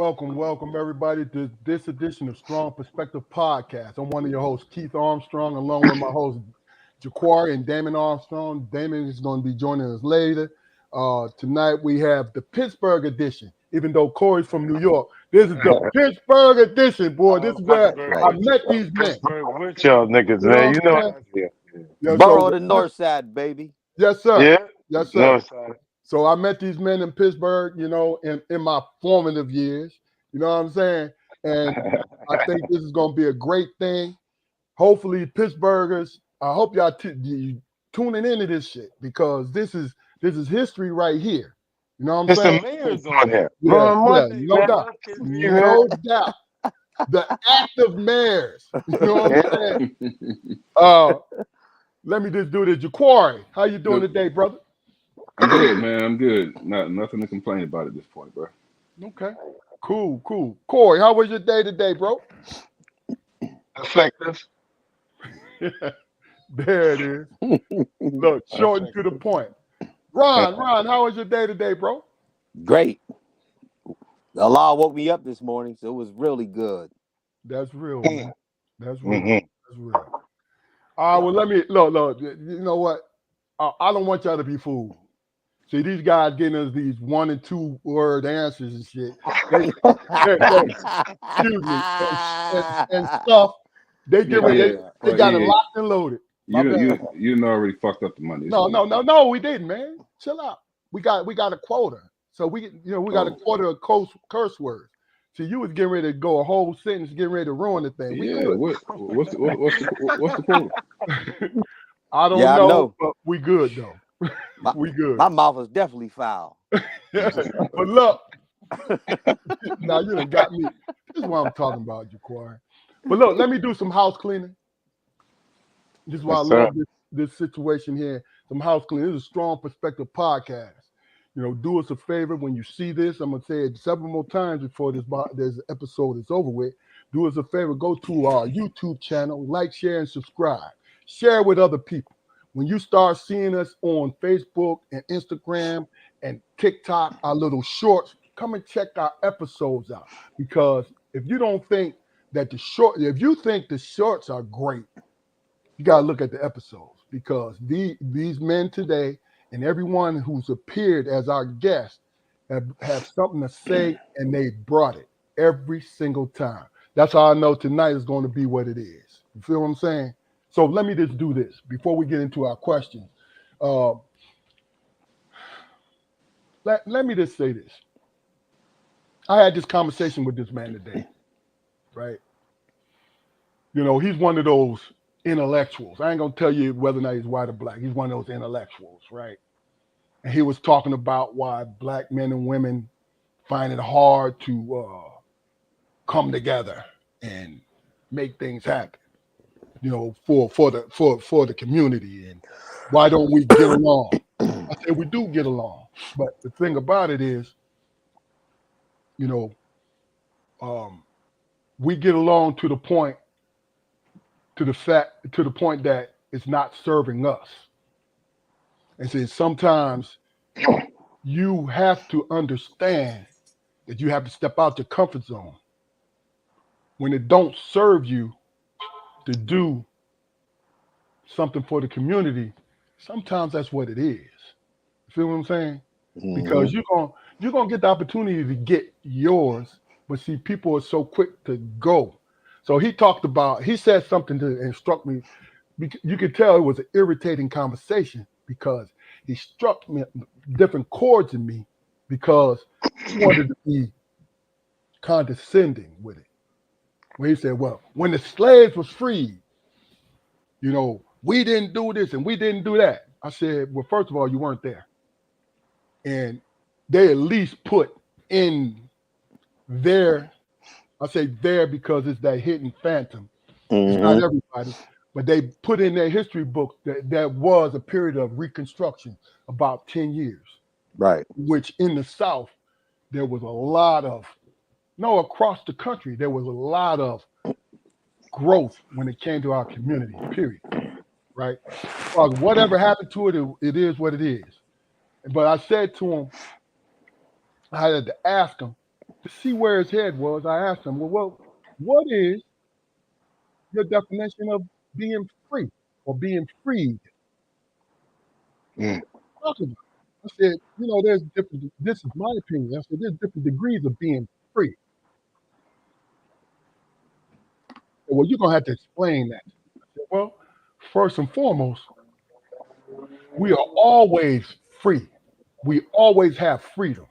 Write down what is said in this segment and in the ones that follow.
welcome everybody to this edition of Strong Perspective Podcast. I'm one of your hosts, Keith Armstrong, along with my hosts, Jaquari and Damon Armstrong. Damon is going to be joining us later. Tonight we have the Pittsburgh edition. Even though Corey's from New York, this is the Pittsburgh edition, boy. This is where I met these men. With y'all niggas, man. You know. Borough of the North Side, baby. Yes, sir. Yeah. Yes, sir. North Side. So I met these men in Pittsburgh, in my formative years. You know what I'm saying? And I think this is going to be a great thing. Hopefully, Pittsburghers, I hope y'all tuning into this shit because this is history right here. You know what I'm saying? There's some mayors on here. No doubt. No doubt. The active mayors. You know what I'm saying? Let me just do this. Jaquari, how you doing today, brother? I'm good, man. I'm good. Nothing to complain about at this point, bro. Okay. Cool. Corey, how was your day today, bro? Effective. There it is. Look, short and to the point. Ron, how was your day today, bro? Great. Allah woke me up this morning, so it was really good. That's real, man. That's real. That's real. All right, well, let me look. You know what? I don't want y'all to be fooled. See, these guys getting us these 1 and 2 word answers and shit. Excuse me, and stuff. They get ready. They got it locked and loaded. You already fucked up the money. No, we didn't, man. Chill out. We got a quota. So we got a quota of curse words. So you was getting ready to go a whole sentence, getting ready to ruin the thing. What's the quota? I don't know, but we good though. We good. My mouth is definitely foul. But look, now you done got me. This is what I'm talking about, Jaquari. But look, let me do some house cleaning. This is why I love this situation here. Some house cleaning. This is a Strong Perspective Podcast. Do us a favor when you see this. I'm gonna say it several more times before this episode is over with. Do us a favor. Go to our YouTube channel, like, share, and subscribe. Share with other people. When you start seeing us on Facebook and Instagram and TikTok, our little shorts, come and check our episodes out. Because if you don't think that if you think the shorts are great, you gotta look at the episodes because these men today and everyone who's appeared as our guest have something to say and they brought it every single time. That's how I know tonight is going to be what it is. You feel what I'm saying? So let me just do this before we get into our questions. Let me just say this. I had this conversation with this man today, right? He's one of those intellectuals. I ain't gonna tell you whether or not he's white or black. He's one of those intellectuals, right? And he was talking about why black men and women find it hard to come together and make things happen. For the community, and why don't we get along? I said we do get along, but the thing about it is, we get along to the point that it's not serving us. And so sometimes you have to understand that you have to step out your comfort zone when it don't serve you to do something for the community. Sometimes that's what it is. You feel what I'm saying? Mm-hmm. Because you're gonna get the opportunity to get yours, but see, people are so quick to go. So he said something to instruct me. You could tell it was an irritating conversation because he struck me different chords in me because he wanted to be condescending with it. When he said, well, when the slaves was freed, we didn't do this and we didn't do that. I said, well, first of all, you weren't there. And they at least put in there, I say there because it's that hidden phantom. Mm-hmm. It's not everybody, but they put in their history book that was a period of Reconstruction, about 10 years. Right. Which in the South, there was a lot of, across the country, there was a lot of growth when it came to our community, period. Right? Whatever happened to it, it is what it is. But I said to him, I had to ask him, to see where his head was, I asked him, well, what is your definition of being free or being freed? Mm. Talk about. I said, there's different. This is my opinion. I said, there's different degrees of being free. Well, you're gonna have to explain that. I said, well, first and foremost, we are always free. We always have freedom.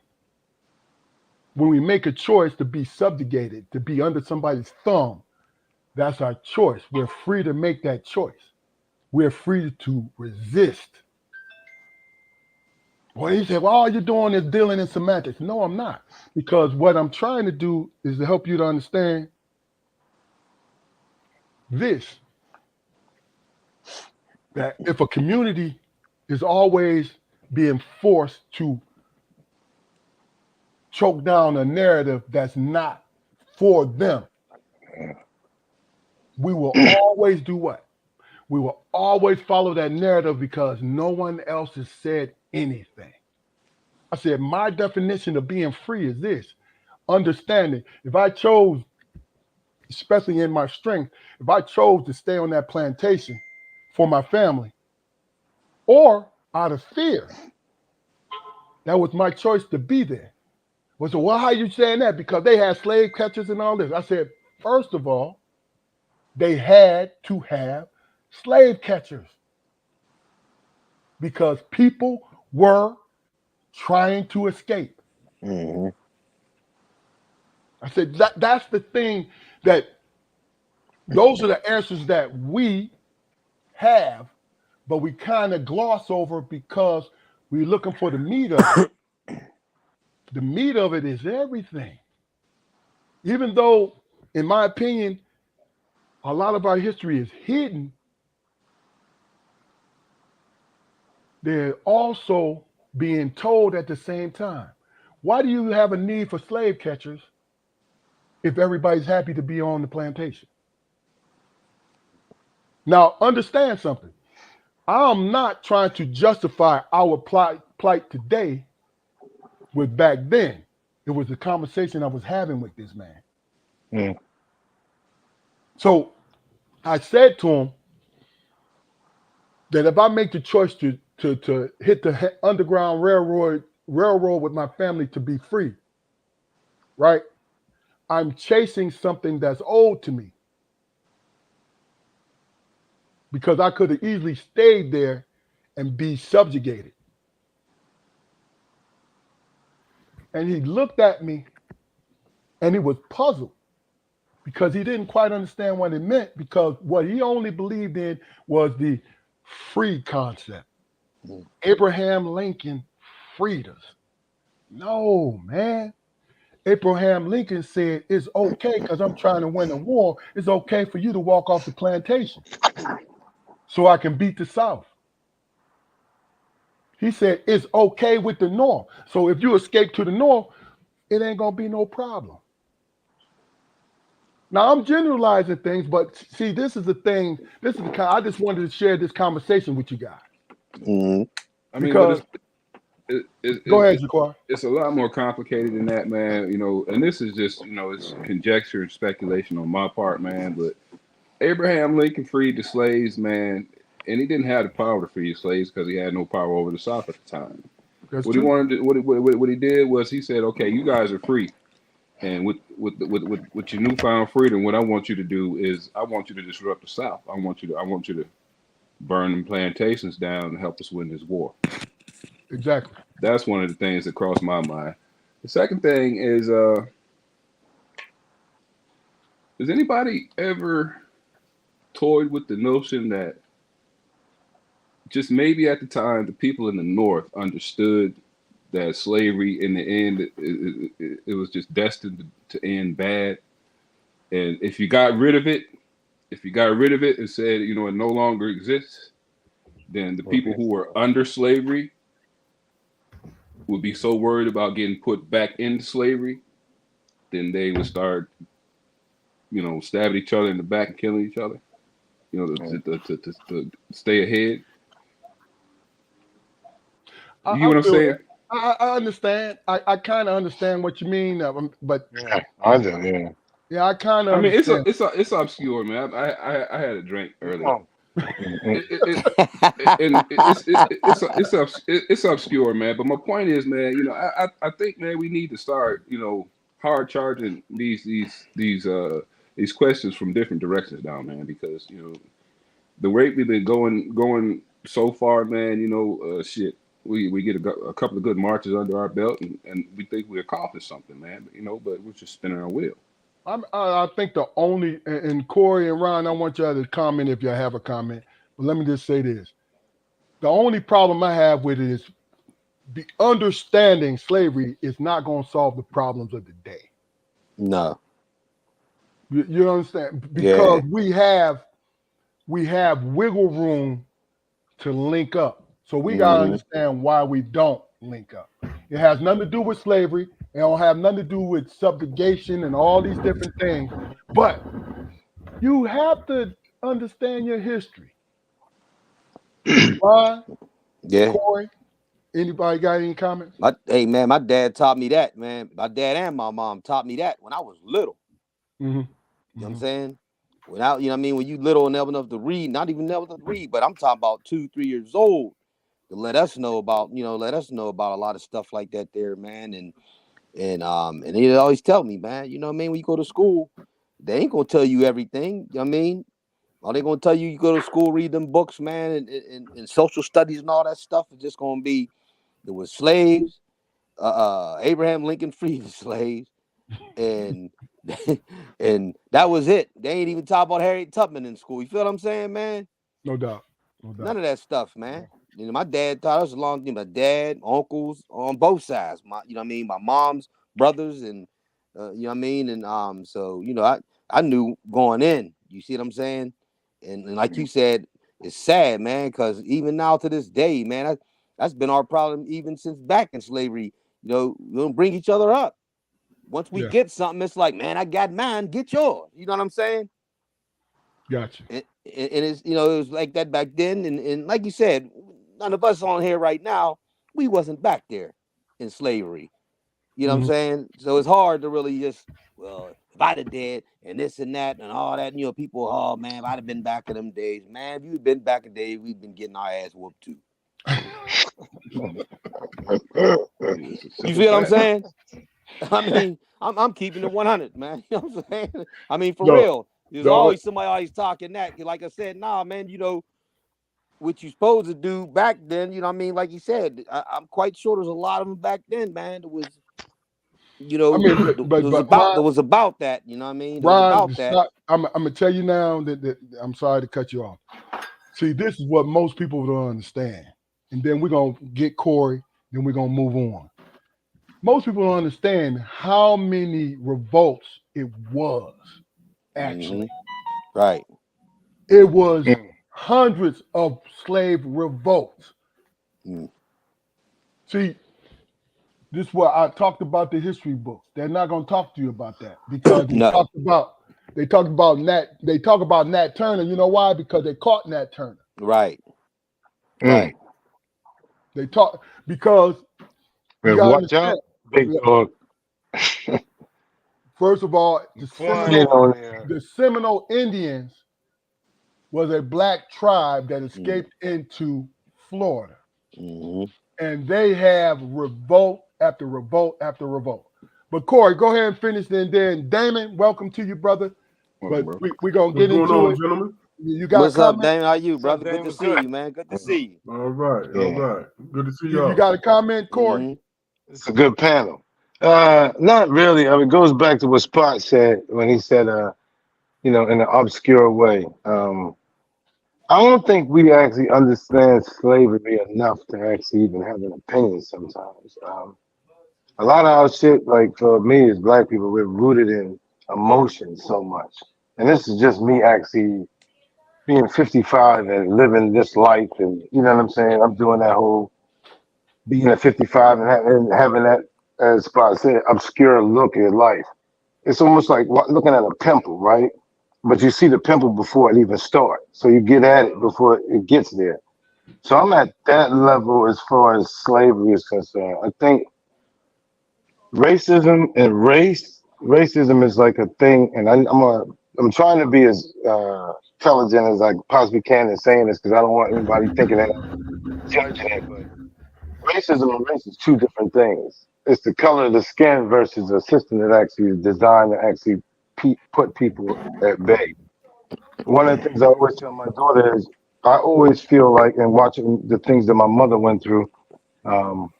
When we make a choice to be subjugated, to be under somebody's thumb, that's our choice. We're free to make that choice. We're free to resist. Well, he said, well, all you're doing is dealing in semantics. No, I'm not. Because what I'm trying to do is to help you to understand this, that if a community is always being forced to choke down a narrative that's not for them, we will always do what? We will always follow that narrative because no one else has said anything. I said, my definition of being free is this: understanding. If I chose, especially in my strength, if I chose to stay on that plantation for my family or out of fear, that was my choice to be there. Well, so, well, how are you saying that? Because they had slave catchers and all this. I said, first of all, they had to have slave catchers because people were trying to escape. Mm-hmm. I said, that's the thing, that those are the answers that we have, but we kind of gloss over because we're looking for the meat of it. The meat of it is everything. Even though, in my opinion, a lot of our history is hidden, they're also being told at the same time. Why do you have a need for slave catchers if everybody's happy to be on the plantation? Now, understand something. I'm not trying to justify our plight today with back then. It was the conversation I was having with this man. Mm. So I said to him that if I make the choice to hit the Underground Railroad with my family to be free, right? I'm chasing something that's owed to me because I could have easily stayed there and be subjugated. And he looked at me and he was puzzled because he didn't quite understand what it meant, because what he only believed in was the free concept. Mm. Abraham Lincoln freed us. No, man. Abraham Lincoln said, it's okay because I'm trying to win a war. It's okay for you to walk off the plantation so I can beat the South. He said, it's okay with the North. So if you escape to the North, it ain't going to be no problem. Now, I'm generalizing things, but see, this is the thing. This is the kind. I just wanted to share this conversation with you guys. Mm-hmm. I mean, but Because, it's go ahead, Jaquar. it's a lot more complicated than that, man. And this is just, it's conjecture and speculation on my part, man. But Abraham Lincoln freed the slaves, man, and he didn't have the power to free the slaves because he had no power over the South at the time. That's What he true. wanted, what he did was he said, okay, you guys are free, and with your newfound freedom, what I want you to do is I want you to disrupt the South. I want you to burn them plantations down and help us win this war. Exactly. That's one of the things that crossed my mind. The second thing is, has anybody ever toyed with the notion that just maybe at the time the people in the North understood that slavery in the end it was just destined to end bad, and if you got rid of it, and said it no longer exists, then the people who were under slavery would be so worried about getting put back into slavery, then they would start stabbing each other in the back and killing each other, to stay ahead. I, You get I what I'm feel saying? I understand. I kind of understand what you mean, but Yeah, I do. Yeah. yeah, I kind of I mean, understand. it's obscure, man. I had a drink earlier. Oh. Mm-mm. And it's obscure, man. But my point is, man, I think, man, we need to start, hard charging these questions from different directions now, man, because the rate we've been going so far, man, shit. We get a couple of good marches under our belt, and we think we accomplished something, man. But we're just spinning our wheel. I think the only and Corey and Ron, I want y'all to comment if y'all have a comment. But let me just say this: the only problem I have with it is the understanding slavery is not going to solve the problems of the day. No. You understand? Yeah. Because we have wiggle room to link up. So we got to Hmm. understand why we don't link up. It has nothing to do with slavery. It don't have nothing to do with subjugation and all these different things. But you have to understand your history. Ron, Yeah. Corey, anybody got any comments? Hey, man, my dad taught me that, man. My dad and my mom taught me that when I was little. Mm-hmm. You know what I'm saying? Without, you know what I mean? When you little and never enough to read, not even never enough to read, but I'm talking about 2, 3 years old to let us know about, a lot of stuff like that there, man. And he always tell me, man, you know what I mean? When you go to school, they ain't gonna tell you everything. You know what I mean? All they gonna tell you, you go to school, read them books, man, and social studies and all that stuff is just gonna be there was slaves, Abraham Lincoln freed the slaves, and and that was it. They ain't even talk about Harriet Tubman in school. You feel what I'm saying, man? No doubt. No doubt. None of that stuff, man. My dad taught us a long thing. My dad, uncles on both sides. My mom's brothers, and you know what I mean. And so I knew going in. You see what I'm saying? And like you said, it's sad, man, because even now to this day, man, that's been our problem even since back in slavery. We don't bring each other up. Once we Yeah. get something, it's like, man, I got mine, get yours. You know what I'm saying? Gotcha. And it's it was like that back then, and like you said, none of us on here right now, we wasn't back there in slavery. You know what I'm Mm-hmm. saying? So it's hard to really just, well, if I'd have dead and this and that and all that, people, oh man, if I'd have been back in them days, man, if you'd been back in days, we'd been getting our ass whooped too. It's a You simple see what I'm fact. saying? I mean, I'm keeping it 100, man. You know what I'm saying? I mean, for No, real. There's no, always somebody always talking that. Like I said, nah, man, what you supposed to do back then, you know what I mean? Like you said, I'm quite sure there's a lot of them back then, man. There was, I mean, there was about that, you know what I mean? There was Ron, about it's that. not, I'm gonna tell you now that I'm sorry to cut you off. See, this is what most people don't understand, and then we're gonna get Corey, then we're gonna move on. Most people don't understand how many revolts it was. Hmm. Actually, Right. it was Mm. hundreds of slave revolts. Mm. See, this is what I talked about the history books. They're not going to talk to you about that because No. they talked about Nat Turner. You know why? Because they caught Nat Turner. Right. Mm. Right. They talk because you Better got to watch understand. out, big dog. First of all, Quiet on there. the Seminole Indians was a black tribe that Mm. escaped into Florida, Hmm. and they have revolt after revolt after revolt. But Corey, go ahead and finish. And then Damon, welcome to you, brother. Welcome, But bro. we're gonna What's get going into on, it. gentlemen? You got a What's up, comment? Damon? How you, What's up, brother? Good Dame? to What's see good? you, man. Good to Mhm. see you. All right, all Yeah, right. Good to see You y'all. got a comment, Corey? Hmm. it's a good panel. Not really. I mean, it goes back to what Spot said when he said, in an obscure way. I don't think we actually understand slavery enough to actually even have an opinion sometimes. A lot of our shit, like for me as black people, we're rooted in emotion so much. And this is just me actually being 55 and living this life. And you know what I'm saying? I'm doing that whole being at 55 and having that, as Spot said, obscure look at life. It's almost like looking at a pimple, right? But you see the pimple before it even starts. So you get at it before it gets there. So I'm at that level as far as slavery is concerned. I think racism is like a thing, and I'm trying to be as intelligent as I possibly can in saying this because I don't want anybody thinking that I'm judging it. But racism and race is two different things. It's the color of the skin versus a system that actually is designed to actually put people at bay. One of the things I always tell my daughter is I always feel like, and watching the things that my mother went through, um,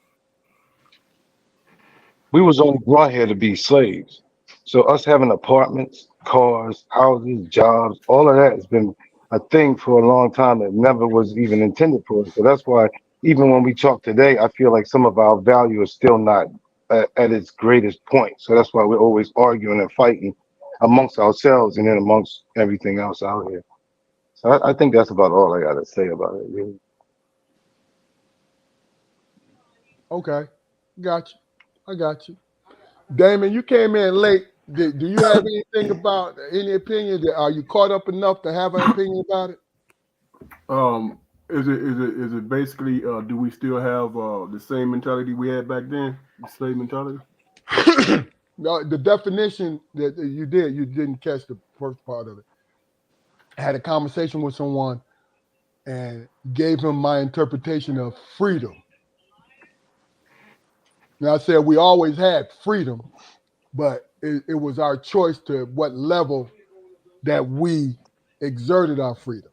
we was only brought here to be slaves. So us having apartments, cars, houses, jobs, all of that has been a thing for a long time that never was even intended for us. So that's why even when we talk today, I feel like some of our value is still not at its greatest point. So that's why we're always arguing and fighting amongst ourselves and then amongst everything else out here. So I think that's about all I got to say about it. Really. Okay, got you. I got you. Damon, you came in late. Do you have anything about any opinion? Are you caught up enough to have an opinion about it? Is it basically? Do we still have the same mentality we had back then? The slave mentality. No, the definition that you didn't catch the first part of it. I had a conversation with someone and gave him my interpretation of freedom. Now I said we always had freedom, but it was our choice to what level that we exerted our freedom.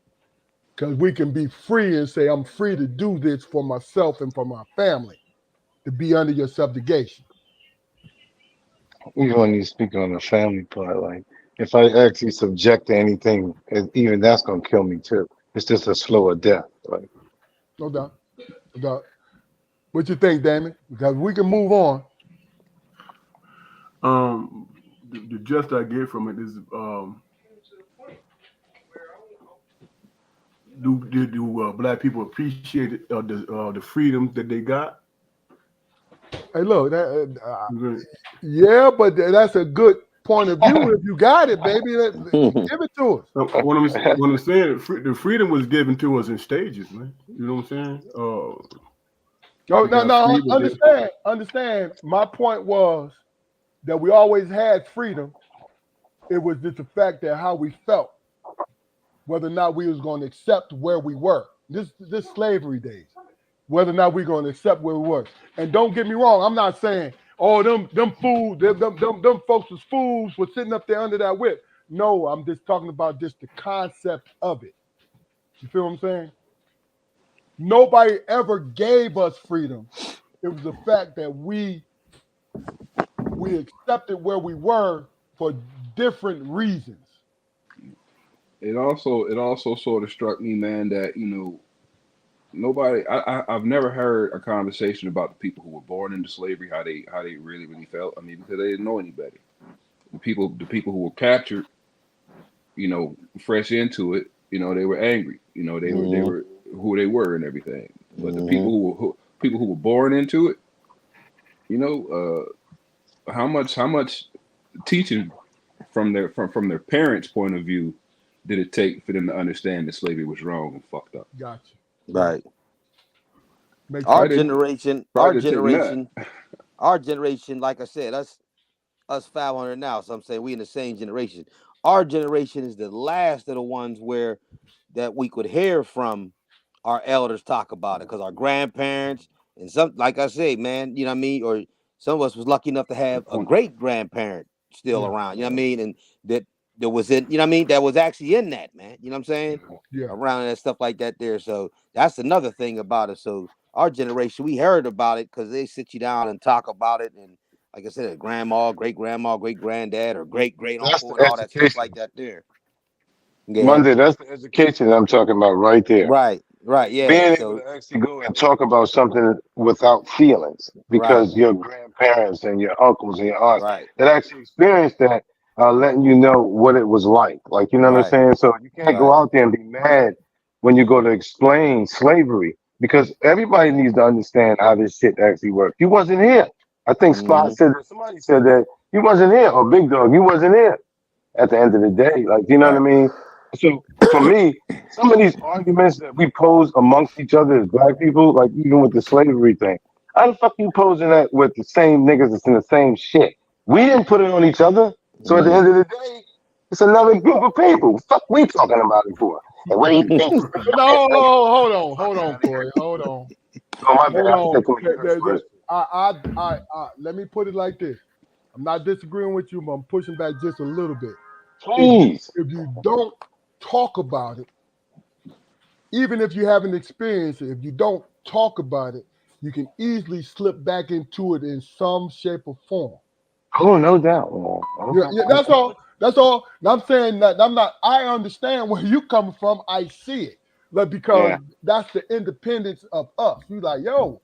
Because we can be free and say, I'm free to do this for myself and for my family, to be under your subjugation. Even when you speak on the family part, like if I actually subject to anything, even that's gonna kill me too. It's just a slower death. Like No doubt. No doubt. What you think, Damon? Because we can move on. The gist I get from it is do black people appreciate the freedoms that they got? Hey, look, yeah, but that's a good point of view. If you got it, baby, give it to us. What I'm saying, the freedom was given to us in stages, man. You know what I'm saying? No, understand. My point was that we always had freedom. It was just the fact that how we felt, whether or not we was going to accept where we were. This slavery days, whether or not we're going to accept where we were. And don't get me wrong, I'm not saying, oh, them fools, them folks was fools for sitting up there under that whip. No, I'm just talking about just the concept of it. You feel what I'm saying? Nobody ever gave us freedom. It was the fact that we accepted where we were for different reasons. It also sort of struck me, man, that nobody. I've never heard a conversation about the people who were born into slavery, how they really felt. I mean, because they didn't know any better. The people who were captured, fresh into it, they were angry. They were who they were and everything. But the people who were born into it, how much teaching from their parents' point of view did it take for them to understand that slavery was wrong and fucked up? Gotcha. Right. Makes Our sense. generation, our Probably didn't take none. generation, our generation, like I said, us 500 now. So I'm saying we in the same generation. Our generation is the last of the ones where that we could hear from our elders talk about it, because our grandparents and some, like I say, man, you know what I mean, or some of us was lucky enough to have a great grandparent still Yeah. around. You know what I mean, and that was in, you know what I mean, that was actually in that, man. You know what I'm saying? Yeah. Around that stuff like that there. So that's another thing about it. So our generation, we heard about it because they sit you down and talk about it, and like I said, grandma, great granddad, or great that's uncle, the and all that stuff education. like that there. Yeah. Monday, that's the education that I'm talking about right there. Right. Yeah. Being able So to actually go and talk about something without feelings right, because your grandparents and your uncles and your aunts right, that actually experienced that are letting you know what it was like you know what I'm right, saying, so you can't go right, out there and be mad when you go to explain slavery because everybody needs to understand how this shit actually works. You wasn't here. I think Spot hmm said that, somebody said that you wasn't here, or Big Dog, you wasn't here at the end of the day. Like, you know what I right, mean? So for me, some of these arguments that we pose amongst each other as black people, like even with the slavery thing, how the fuck you posing that with the same niggas that's in the same shit? We didn't put it on each other. So at the end of the day, it's another group of people. Fuck we talking about it for? And what do you think? No, hold on, Corey. Hold on. Oh, my bad. Hold I said on. come here first. Let me put it like this. I'm not disagreeing with you, but I'm pushing back just a little bit. Please. If you don't talk about it, even if you haven't experienced it, if you don't talk about it, you can easily slip back into it in some shape or form. Oh, no doubt. Yeah, that's all. That's all. And I'm saying that I understand where you coming from. I see it. But because that's the independence of us. You like, yo,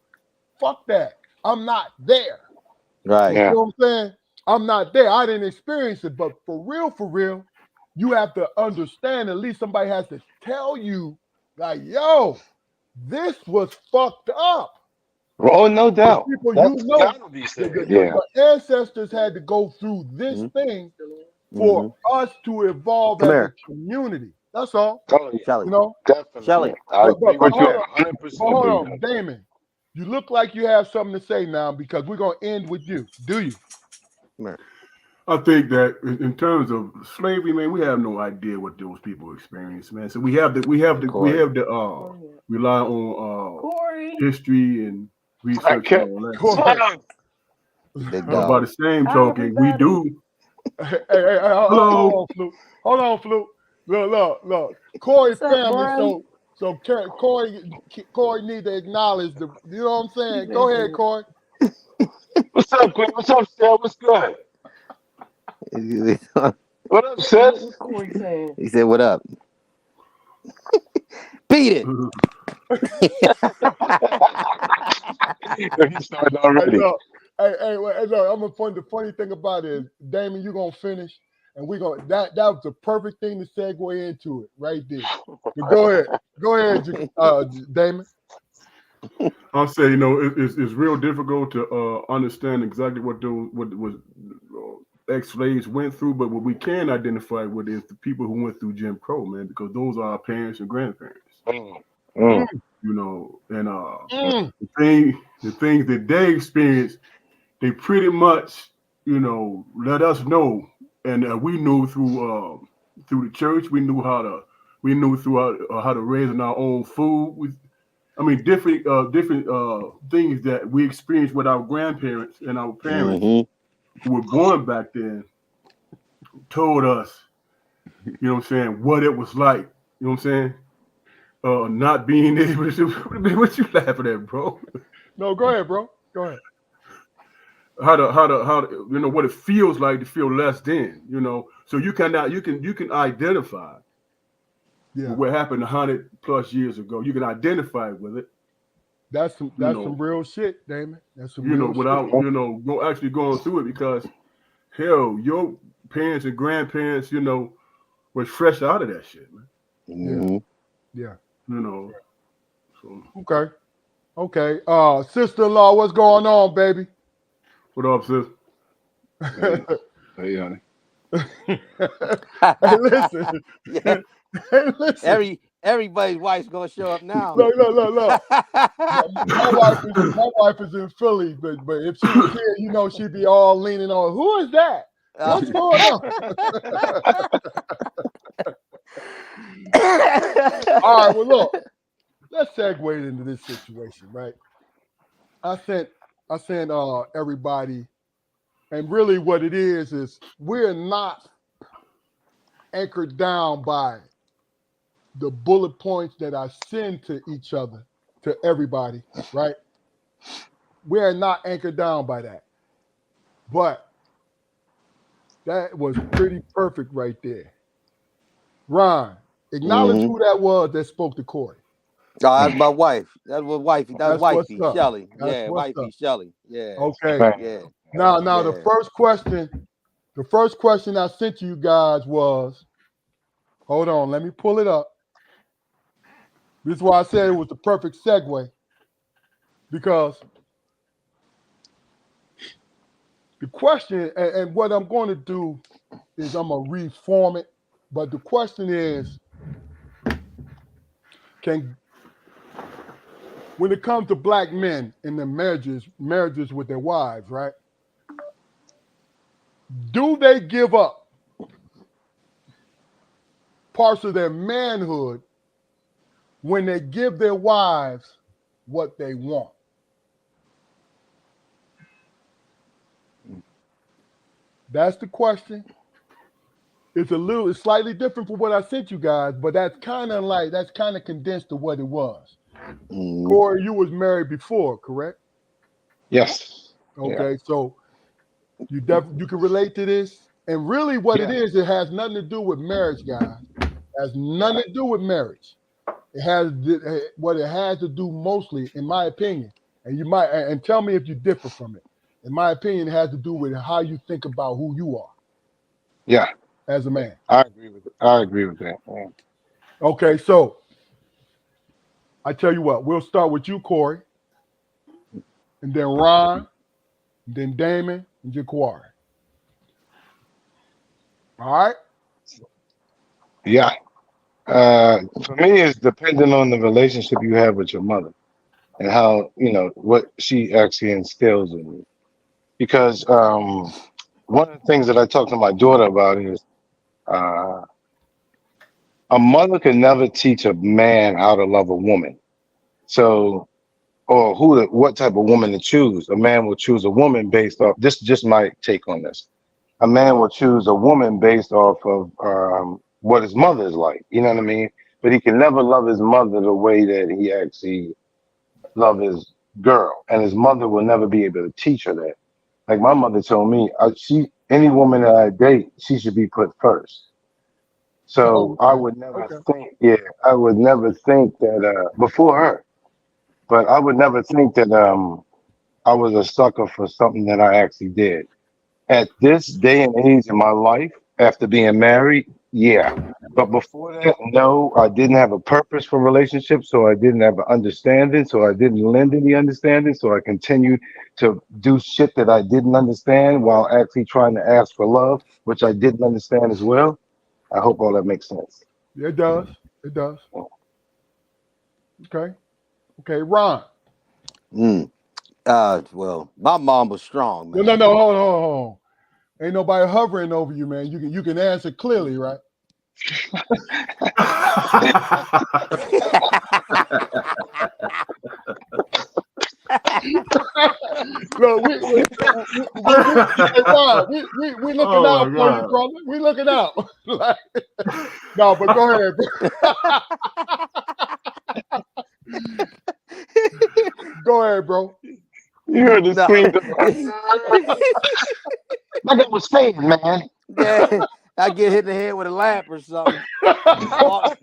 fuck that. I'm not there. Right. You know what I'm saying? I'm not there. I didn't experience it. But for real, you have to understand, at least somebody has to tell you, like, yo, this was fucked up. Oh, no doubt. People, That's gotta be said. your ancestors had to go through this thing for us to evolve Come as here. a community. That's all. Oh, yeah. Shelly. You know? Definitely. Shelly. I agree with you hold on. 100%. Hold on, Damon. You look like you have something to say now because we're gonna end with you. Do you? Come here. I think that in terms of slavery, man, we have no idea what those people experienced, man. So we have to rely on history and research and all that. Corey. Big By dog. the same token, we do. Hey, Hello. hold on, Fluke. Look. Corey family, so Corey need to acknowledge the. You know what I'm saying? Go ahead, Corey. What's up, Quinn? What's up, Sal? What's good? What up, sis? What's Corey saying? He said, "What up?" Beat it. He started already. Hey, look, the funny thing about it is, Damon, you're gonna finish, and we're gonna that was the perfect thing to segue into it right there. But go ahead, Damon. I'll say, it's real difficult to understand exactly what was ex-slaves went through, but what we can identify with is the people who went through Jim Crow, man, because those are our parents and grandparents. You know, and the things that they experienced, they pretty much, let us know, and we knew through the church. We knew how to raise our own food. Different things that we experienced with our grandparents and our parents who were born back then told us, what it was like. You know what I'm saying? Not being able to. What you laughing at, bro? No, go ahead, bro. Go ahead. How to what it feels like to feel less than, so you can identify with what happened 100+ years ago. You can identify with it. That's some real shit, Damon. That's some real without shit. actually going through it, because hell, your parents and grandparents was fresh out of that shit, man. Yeah. So Okay. Sister-in-law, what's going on, baby? What up, sis? Hey, honey. Hey, listen. Yeah. Hey, listen. Everybody's wife's gonna show up now. Look. My wife is in Philly, but if she was here, she'd be all leaning on. Who is that? What's going on? All right. Well, look. Let's segue into this situation, right? I sent everybody, and really what it is we're not anchored down by the bullet points that I send to each other, to everybody, right? We're not anchored down by that. But that was pretty perfect right there. Ron, acknowledge who that was that spoke to Corey. Oh, that's my wife. That's what wifey. That's wifey. Shelly. That's wifey. Shelly. Yeah. Okay. Yeah. Now the first question I sent to you guys was, hold on, let me pull it up. This is why I said it was the perfect segue. Because the question, and what I'm going to do is I'm going to reform it But the question is, when it comes to black men in their marriages with their wives, right? Do they give up parts of their manhood when they give their wives what they want? That's the question. It's slightly different from what I sent you guys, but that's kind of condensed to what it was. Mm. Corey, you was married before, correct? Yes. Yeah. Okay, so you can relate to this, and really, what it Yeah. is, it has nothing to do with marriage, guys. It has nothing to do with marriage. It has what it has to do mostly, in my opinion, and you might and tell me if you differ from it. In my opinion, it has to do with how you think about who you are Yeah. as a man. I agree with that. Yeah. Okay, so I tell you what, we'll start with you, Corey, and then Ron, and then Damon, and Jaquari. All right? Yeah. For me, it's dependent on the relationship you have with your mother and how, what she actually instills in you. Because one of the things that I talk to my daughter about is uh, a mother can never teach a man how to love a woman. So, or what type of woman to choose. A man will choose a woman based off, this is just my take on this. A man will choose a woman based off of what his mother is like. You know what I mean? But he can never love his mother the way that he actually love his girl, and his mother will never be able to teach her that. Like my mother told me, any woman that I date, she should be put first. So Oh, I okay. would never Okay. think, yeah, I would never think that before her, but I would never think that I was a sucker for something that I actually did. At this day and age in my life, after being married, yeah. But before that, no, I didn't have a purpose for relationships, so I didn't have an understanding, so I didn't lend any understanding, so I continued to do shit that I didn't understand while actually trying to ask for love, which I didn't understand as well. I hope all that makes sense. Yeah, it does. It does. Okay. Okay, Ron. Mm. Well, my mom was strong, No, no, man. no. Hold on, hold on. Ain't nobody hovering over you, man. You can answer clearly, right? Look, hey, Ron, we looking Oh out my for you, God. brother. We looking out. Like, no, but go ahead, bro. Go ahead, bro. You heard the No. scream. Like I was saying, man. Yeah, I get hit in the head with a lamp or something. Al-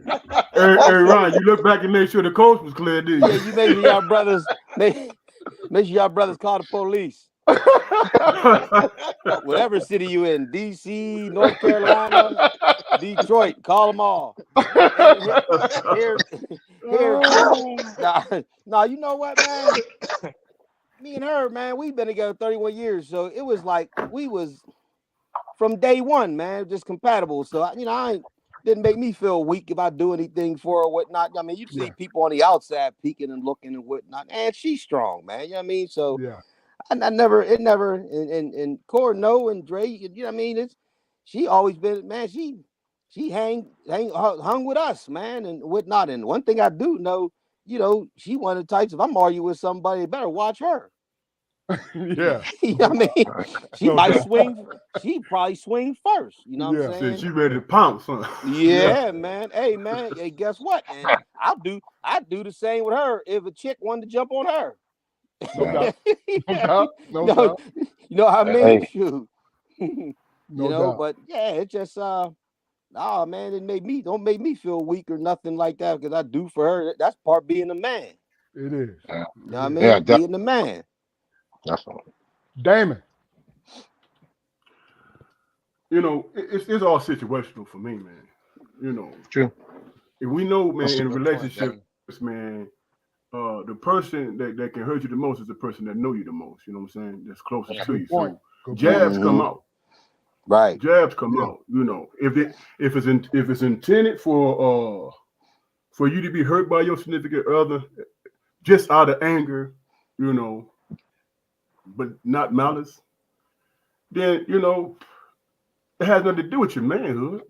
Hey, Also, Ron, you look back and make sure the coast was clear, did yeah, you? you make sure y'all brothers make sure y'all brothers call the police. Whatever city you in, DC, North Carolina, Detroit, call them all. Hey, here, here, nah, nah, you know what, man? Me and her, man, we've been together 31 years, so it was like we was from day one, man, just compatible. So I didn't make me feel weak if I do anything for her or whatnot. I mean, you see Yeah, people on the outside peeking and looking and whatnot, and she's strong, man. You know what I mean? So yeah. I never, it never, and Core no and Dre, you know what I mean? She always been, man. She hung with us, man, and whatnot. And one thing I do know, she one of the types. If I'm arguing with somebody, better watch her. Yeah, You know what I mean? She no might doubt. swing. She probably swing first. You know what I'm Yeah, Said saying? she ready to pounce, huh? yeah, Yeah, man. Hey, man. Hey, guess what? And I do the same with her if a chick wanted to jump on her. no doubt. No Yeah, doubt. No no, doubt. you know what I mean? Hey, Shoot. No doubt. But yeah, it just oh man, don't make me feel weak or nothing like that because I do for her. That's part being a man. It is. You know It what I is. yeah, mean? Being the man. definitely. Damon. It's all situational for me, man. You know, True. if we know, man, That's a in a good point, relationship, Danny. man, the person that can hurt you the most is the person that know you the most. You know what I'm saying? That's closest Yeah. to Good you. point. So Good point. jabs come Hmm. out. Right. Jabs come Yeah. out. You know, if it's intended for you to be hurt by your significant other, just out of anger, you know, but not malice, then it has nothing to do with your manhood.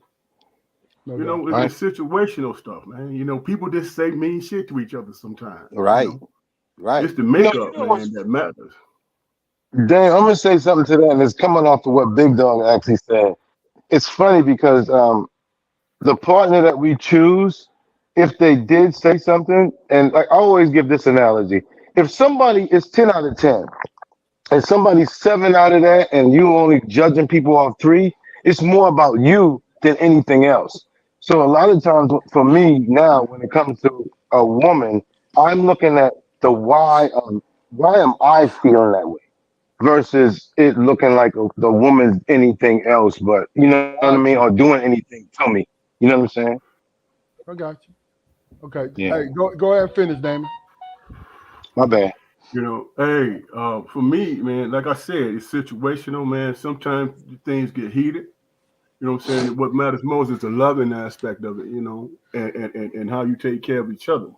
No You doubt. know, Right. it's situational stuff, man. You know, people just say mean shit to each other sometimes. You Right. know, Right. it's the You makeup, know what's man, that matters. damn, I'm gonna say something to that, and it's coming off of what Big Dog actually said. It's funny because the partner that we choose, if they did say something, and like I always give this analogy, if somebody is 10 out of 10 and somebody's 7 out of that, and you only judging people off 3, it's more about you than anything else. So a lot of times for me now, when it comes to a woman, I'm looking at the why am I feeling that way versus it looking like the woman's anything else, but you know what I mean, Got or you. doing anything to me. You know what I'm saying? I got you. Okay. Yeah. Hey, go ahead and finish, Damon. My bad. You know, hey, for me, man, like I said, it's situational, man. Sometimes things get heated. You know what I'm saying? What matters most is the loving aspect of it, and how you take care of each other.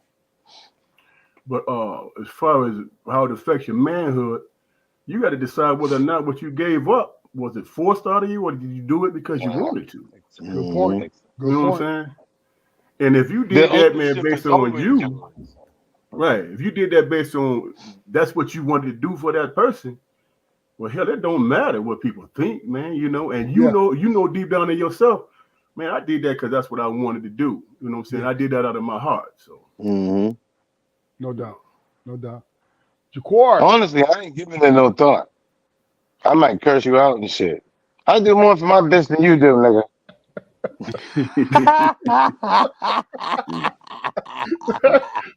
But as far as how it affects your manhood, you got to decide whether or not what you gave up was it forced out of you, or did you do it because you Wow. wanted to? Good point. Mm-hmm. You Good know what point. I'm saying? And if you The did that, man, ownership based is on always you, yours. right? If you did that based on that's what you wanted to do for that person, well, hell, it don't matter what people think, man. And Yeah. you know deep down in yourself, man, I did that because that's what I wanted to do. You know what I'm saying? Yeah. I did that out of my heart. So, Mm-hmm. No doubt. No doubt. Jaquar. Honestly, I ain't giving it no thought. I might curse you out and shit. I do more for my bitch than you do, nigga.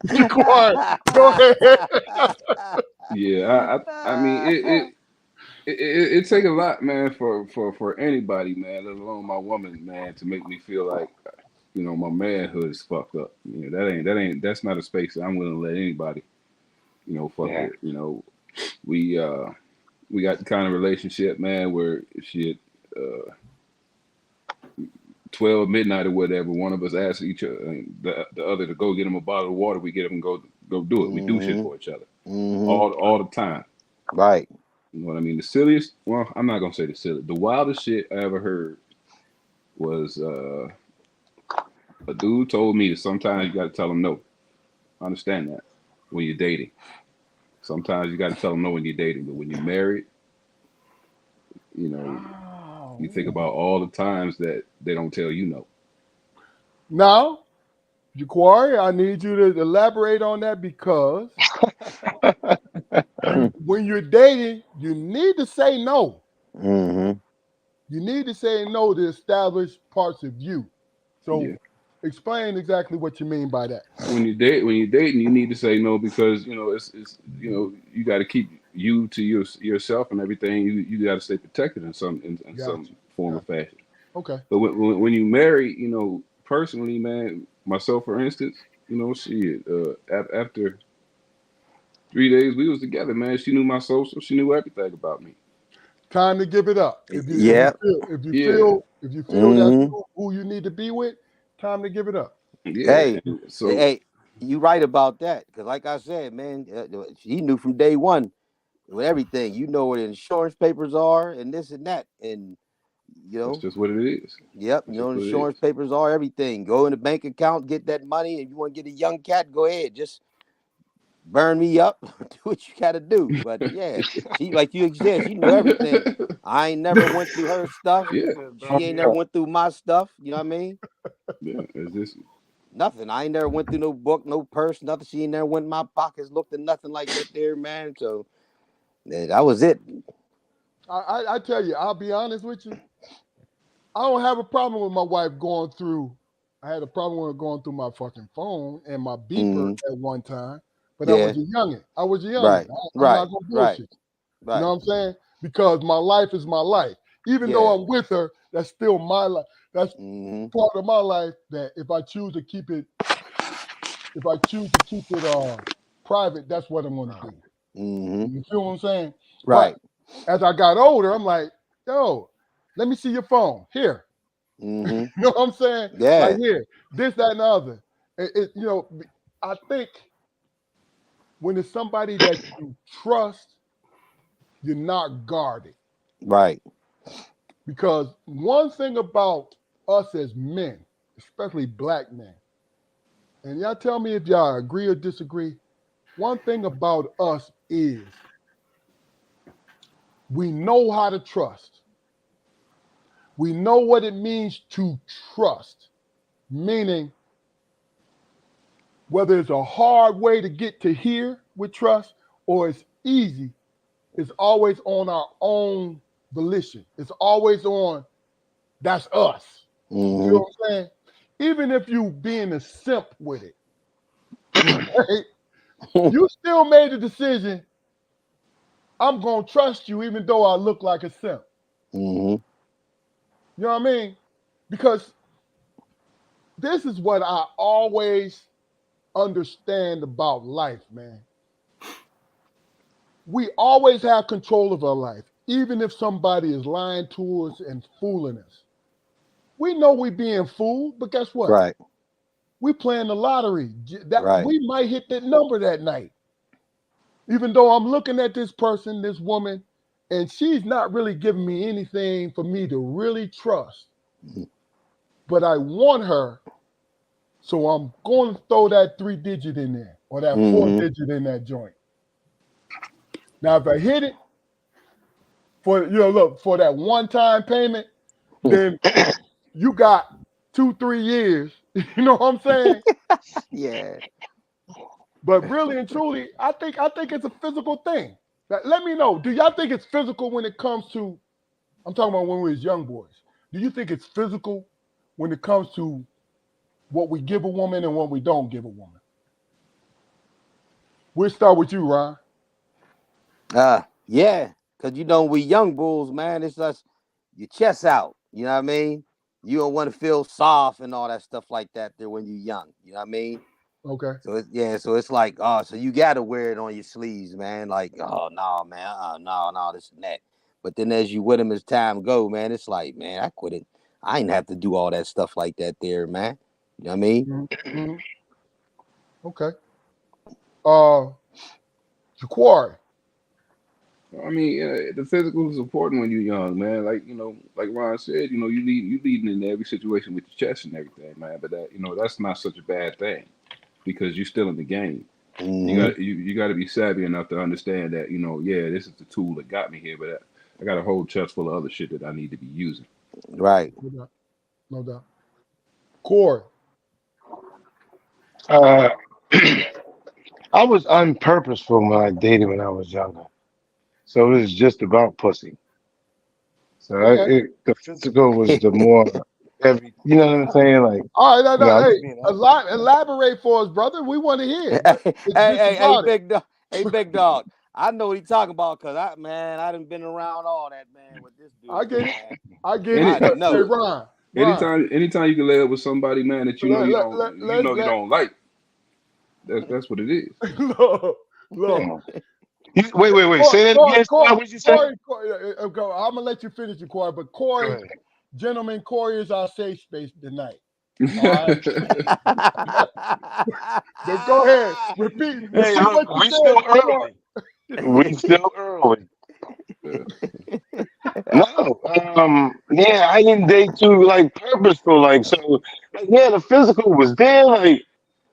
Jaquar, go ahead. Yeah, I mean it take a lot, man, for anybody, man, let alone my woman, man, to make me feel like my manhood is fucked up. That's not a space that I'm willing to let anybody fuck Yeah. with. We we got the kind of relationship, man, where shit. Uh, 12 midnight or whatever, one of us asks each other, the other to go get him a bottle of water. We get him and go do it. We do shit Mm-hmm. for each other Mm-hmm. all the time. Right. You know what I mean? The silliest, well, I'm not gonna say the silliest. The wildest shit I ever heard was a dude told me that sometimes you got to tell him no. I understand that when you're dating. Sometimes you got to tell them no when you're dating, but when you're married, you know, you think Oh. about all the times that they don't tell you no. Now, Jaquari, I need you to elaborate on that because when you're dating, you need to say no. Mm-hmm. You need to say no to establish parts of you. Yeah. So explain exactly what you mean by that. When you're dating, you need to say no because it's you got to keep you to yourself and everything. You got to stay protected in Gotcha. some form or Gotcha. fashion. Okay. But when you marry, personally, man, myself for instance, shit, after 3 days we was together, man, she knew my social, she knew everything about me. Time to give it up. Yeah. Yeah, If you feel that's Mm-hmm. who you need to be with, time to give it up. yeah. Hey, And so hey, you right about that. Because, like I said, man, he knew from day one with everything. You know what insurance papers are and this and that. And, you that's know, just what it is. yep, That's just what it insurance is. papers are everything. Go in the bank account, get that money. If you want to get a young cat, go ahead. Just burn me up, do what you got to do. But yeah, she, like you said, she knew everything. I ain't never went through her stuff. He Yeah, said, She burn ain't me never up. went through my stuff. You know what I mean? yeah. It's just Nothing. I ain't never went through no book, no purse, nothing. She ain't never went in my pockets, looked at nothing like that there, man. So yeah, that was it. I tell you, I'll be honest with you. I don't have a problem with my wife going through. I had a problem with her going through my fucking phone and my beeper Mm-hmm. at one time, but I Yeah. was a youngin. I was a youngin. Right. I'm Right. not gonna Right. bullshit. You know Right. what I'm saying? Because my life is my life. Even though Yeah. I'm with her, that's still my life. That's Mm-hmm. part of my life that if I choose to keep it private, that's what I'm gonna do. Mm-hmm. You feel what I'm saying? But Right. as I got older, I'm like, yo, Let me see your phone. Here. Mm-hmm. You know what I'm saying? Like Yeah. here, this, that, and the other. I think when it's somebody that you trust, you're not guarded. Right. Because one thing about us as men, especially black men, and y'all tell me if y'all agree or disagree. One thing about us is we know how to trust. We know what it means to trust, meaning whether it's a hard way to get to here with trust or it's easy, it's always on our own volition. It's always on, that's us. You feel Mm-hmm. what I'm saying? Even if you being a simp with it, right? You still made the decision, I'm going to trust you even though I look like a simp. Mm-hmm. You know what I mean? Because this is what I always understand about life, man. We always have control of our life, even if somebody is lying to us and fooling us. We know we're being fooled, but guess what? Right. We playing the lottery. That Right. we might hit that number that night. Even though I'm looking at this person, this woman, and she's not really giving me anything for me to really trust. Mhm. But I want her, so I'm going to throw that 3-digit in there or that Mm-hmm. 4-digit in that joint. Now, if I hit it for look for that one-time payment, then you got 2-3 years. You know what I'm saying? Yeah. But really and truly, I think it's a physical thing. Let me know. Do y'all think it's physical when it comes to? I'm talking about when we was young boys. Do you think it's physical when it comes to what we give a woman and what we don't give a woman? We'll start with you, Ron. Yeah. Cause we young bulls, man. It's just your chest out. You know what I mean? You don't want to feel soft and all that stuff like that there when you're young. You know what I mean? Okay. So so it's like, so you gotta wear it on your sleeves, man. Like, oh no, man, no, this and that. But then as you with them as time go, man, it's like, man, I quit it. I ain't have to do all that stuff like that there, man. You know what I mean? Mm-hmm. Okay. Uh, Jaquari. I mean, the physical is important when you're young, man. Like like Ron said, you leading in every situation with your chest and everything, man. But that's not such a bad thing because you're still in the game. Mm-hmm. You got to be savvy enough to understand that yeah, this is the tool that got me here, but I got a whole chest full of other shit that I need to be using. Right. No doubt. No doubt. Corey. Uh, I was unpurposeful when I dated when I was younger, so it was just about pussy. So Okay. the physical was the more every. You know what I'm saying? Like, All right. No, I hey, just being honest. elaborate for us, brother. We want to hear it. hey, It's just hey, about it. big dog. Hey, big dog. I know what he talking about because I done been around all that, man, with this I dude, get it. man. I get it. Any I But hey, know. Ron. anytime you can lay up with somebody, man, that Let you let don't let let, you let don't like. That's what it is. look, look. Mm. Wait. Say that again. What did you say? I'm gonna let you finish your Corey, but Go Corey, ahead. gentlemen, Corey is our safe space tonight. All right. But go ahead. Hey, Repeat look, what you we said still before. early. We still early. No, yeah, I didn't date too like purposeful, like so. Like, yeah, the physical was there, like,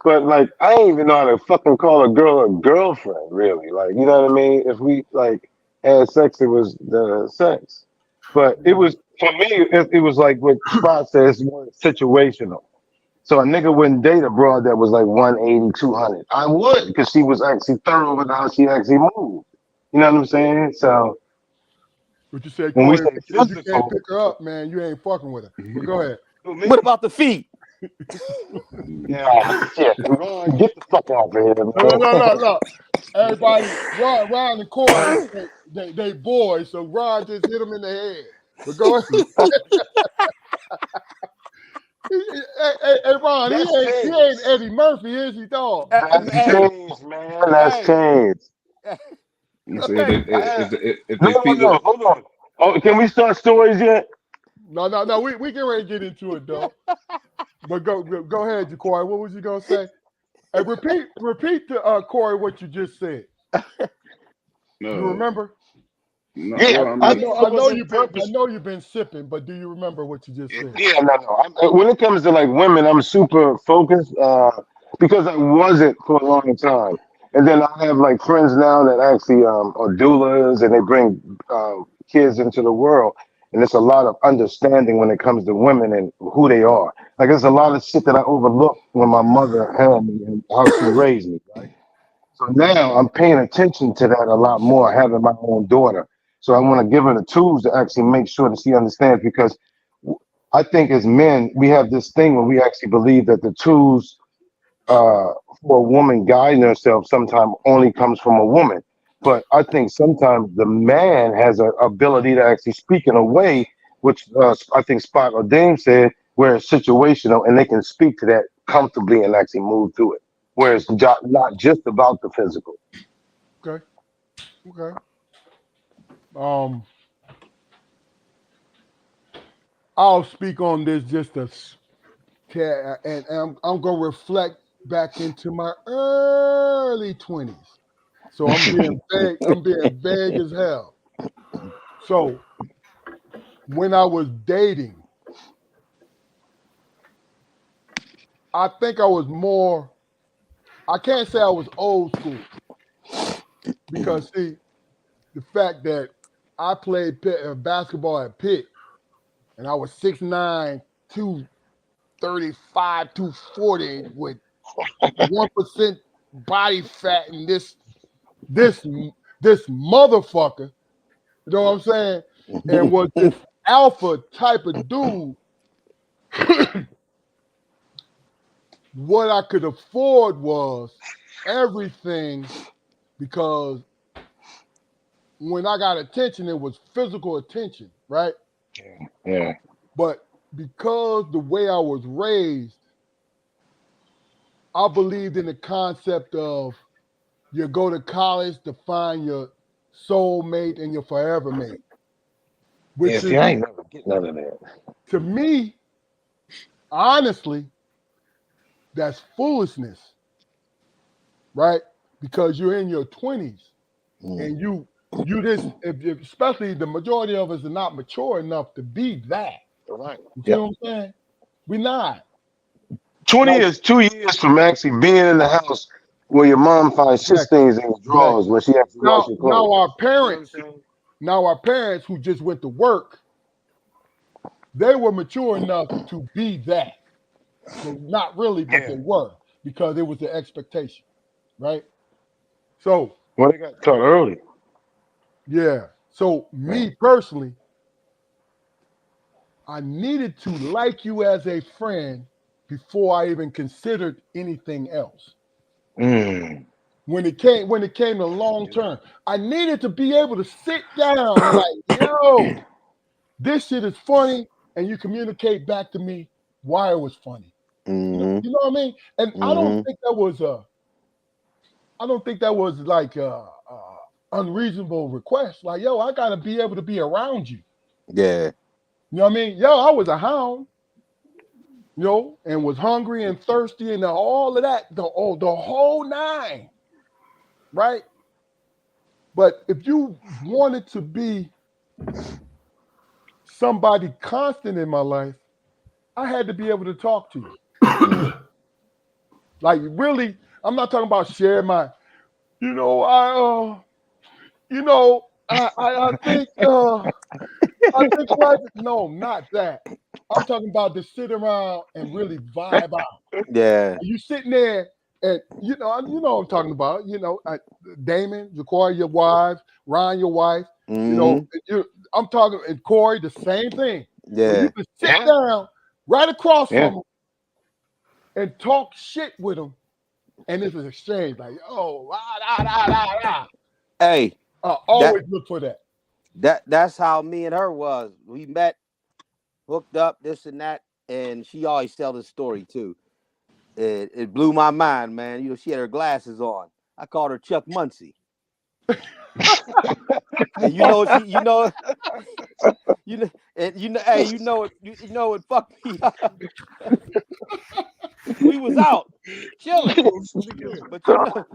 but like I ain't even know how to fucking call a girl a girlfriend, really. Like, you know what I mean? If we like had sex, it was the sex, but it was for me. It was like what Spot says, more situational. So a nigga wouldn't date a broad that was like 180, 200. I would, because she was actually thorough with how she actually moved. You know what I'm saying? So What you said, when we Corey, say if you can't physical, pick her up, man, you ain't fucking with her. But go ahead. who, What me? about the feet? Yeah, shit. Ron, get the fuck out of here, man. No. Everybody, Ron and Corey, they boys, so Ron just hit him in the head. But go ahead. Hey, Ron, That's he ain't changed. Eddie Murphy, is he, dog? That's Hey, changed, man. That's hey, changed. You say Hey, if I, if no, they feet look Hold on. Oh, can we start stories yet? No. We get ready to get into it though. But go ahead, Corey. What was you gonna say? Hey, repeat to Corey what you just said. You No, remember? no. Yeah, Well, I I I mean, know, think I it know was on you've been, I purpose. know you've been sipping, but do you remember what you just said? Yeah, no. When it comes to like women, I'm super focused because I wasn't for a long time. And then I have like friends now that actually are doulas and they bring kids into the world. And it's a lot of understanding when it comes to women and who they are. Like there's a lot of shit that I overlooked when my mother had me and how she raised me, right? So now I'm paying attention to that a lot more, having my own daughter. So I want to give her the tools to actually make sure that she understands because I think as men, we have this thing where we actually believe that the tools for a woman guiding herself sometimes only comes from a woman. But I think sometimes the man has an ability to actually speak in a way, which I think Spot or Dame said, where it's situational and they can speak to that comfortably and actually move through it. Where it's not just about the physical. Okay. Okay. Um, I'll speak on this just a and I'm gonna reflect back into my early 20s. So I'm being vague. I'm being vague as hell. So when I was dating, I think I was more. I can't say I was old school because see the fact that I played basketball at Pitt and I was 6'9", 235, 240 with 1% body fat and this this motherfucker, you know what I'm saying? And was this alpha type of dude. What I could afford was everything because when I got attention, it was physical attention, right? Yeah. But because the way I was raised, I believed in the concept of you go to college to find your soulmate and your forever mate, Yeah, which see, is I ain't never get none of that. to me, honestly, that's foolishness, right? Because you're in your 20s and you this especially the majority of us are not mature enough to be that. Right. You see Yeah. what I'm saying? We're not. 20 Like is 2 years from actually being in the house where your mom finds shit exactly, stains in your drawers exactly. when she actually wash Now your now clothes. our You know what I'm parents, saying? now our parents who just went to work, they were mature enough to be that. Well, not really, but Yeah. they were because it was the expectation, right? So Well, they got taught early. yeah. So Yeah. me personally, I needed to like you as a friend before I even considered anything else. Mm. When it came to long term, I needed to be able to sit down and like, yo, this shit is funny, and you communicate back to me why it was funny. Mm-hmm. You know what I mean? And Mm-hmm. I don't think that was like a unreasonable request. Like, yo, I gotta be able to be around you. Yeah. You know what I mean? Yo, I was a hound, and was hungry and thirsty and all of that, the whole nine, right? But if you wanted to be somebody constant in my life, I had to be able to talk to you. Mm. Like really, I'm not talking about share my, you know, I you know, I think life no, not that. I'm talking about to sit around and really vibe out. Yeah. You sitting there and what I'm talking about. Damon, Jaquari, your wife, Ryan, your wife. Mm-hmm. I'm talking and Corey, the same thing. Where you Yeah. can sit Yeah. down right across Yeah. from them and talk shit with them, and it's an exchange like, oh, la, la, la, la, la. Hey, that Always look for that. that's how me and her was. We met, hooked up, this and that, and she always tell the story too. It blew my mind, man. She had her glasses on. I called her Chuck Muncie. And You know, and hey, you know what fucked me up. We was out chilling,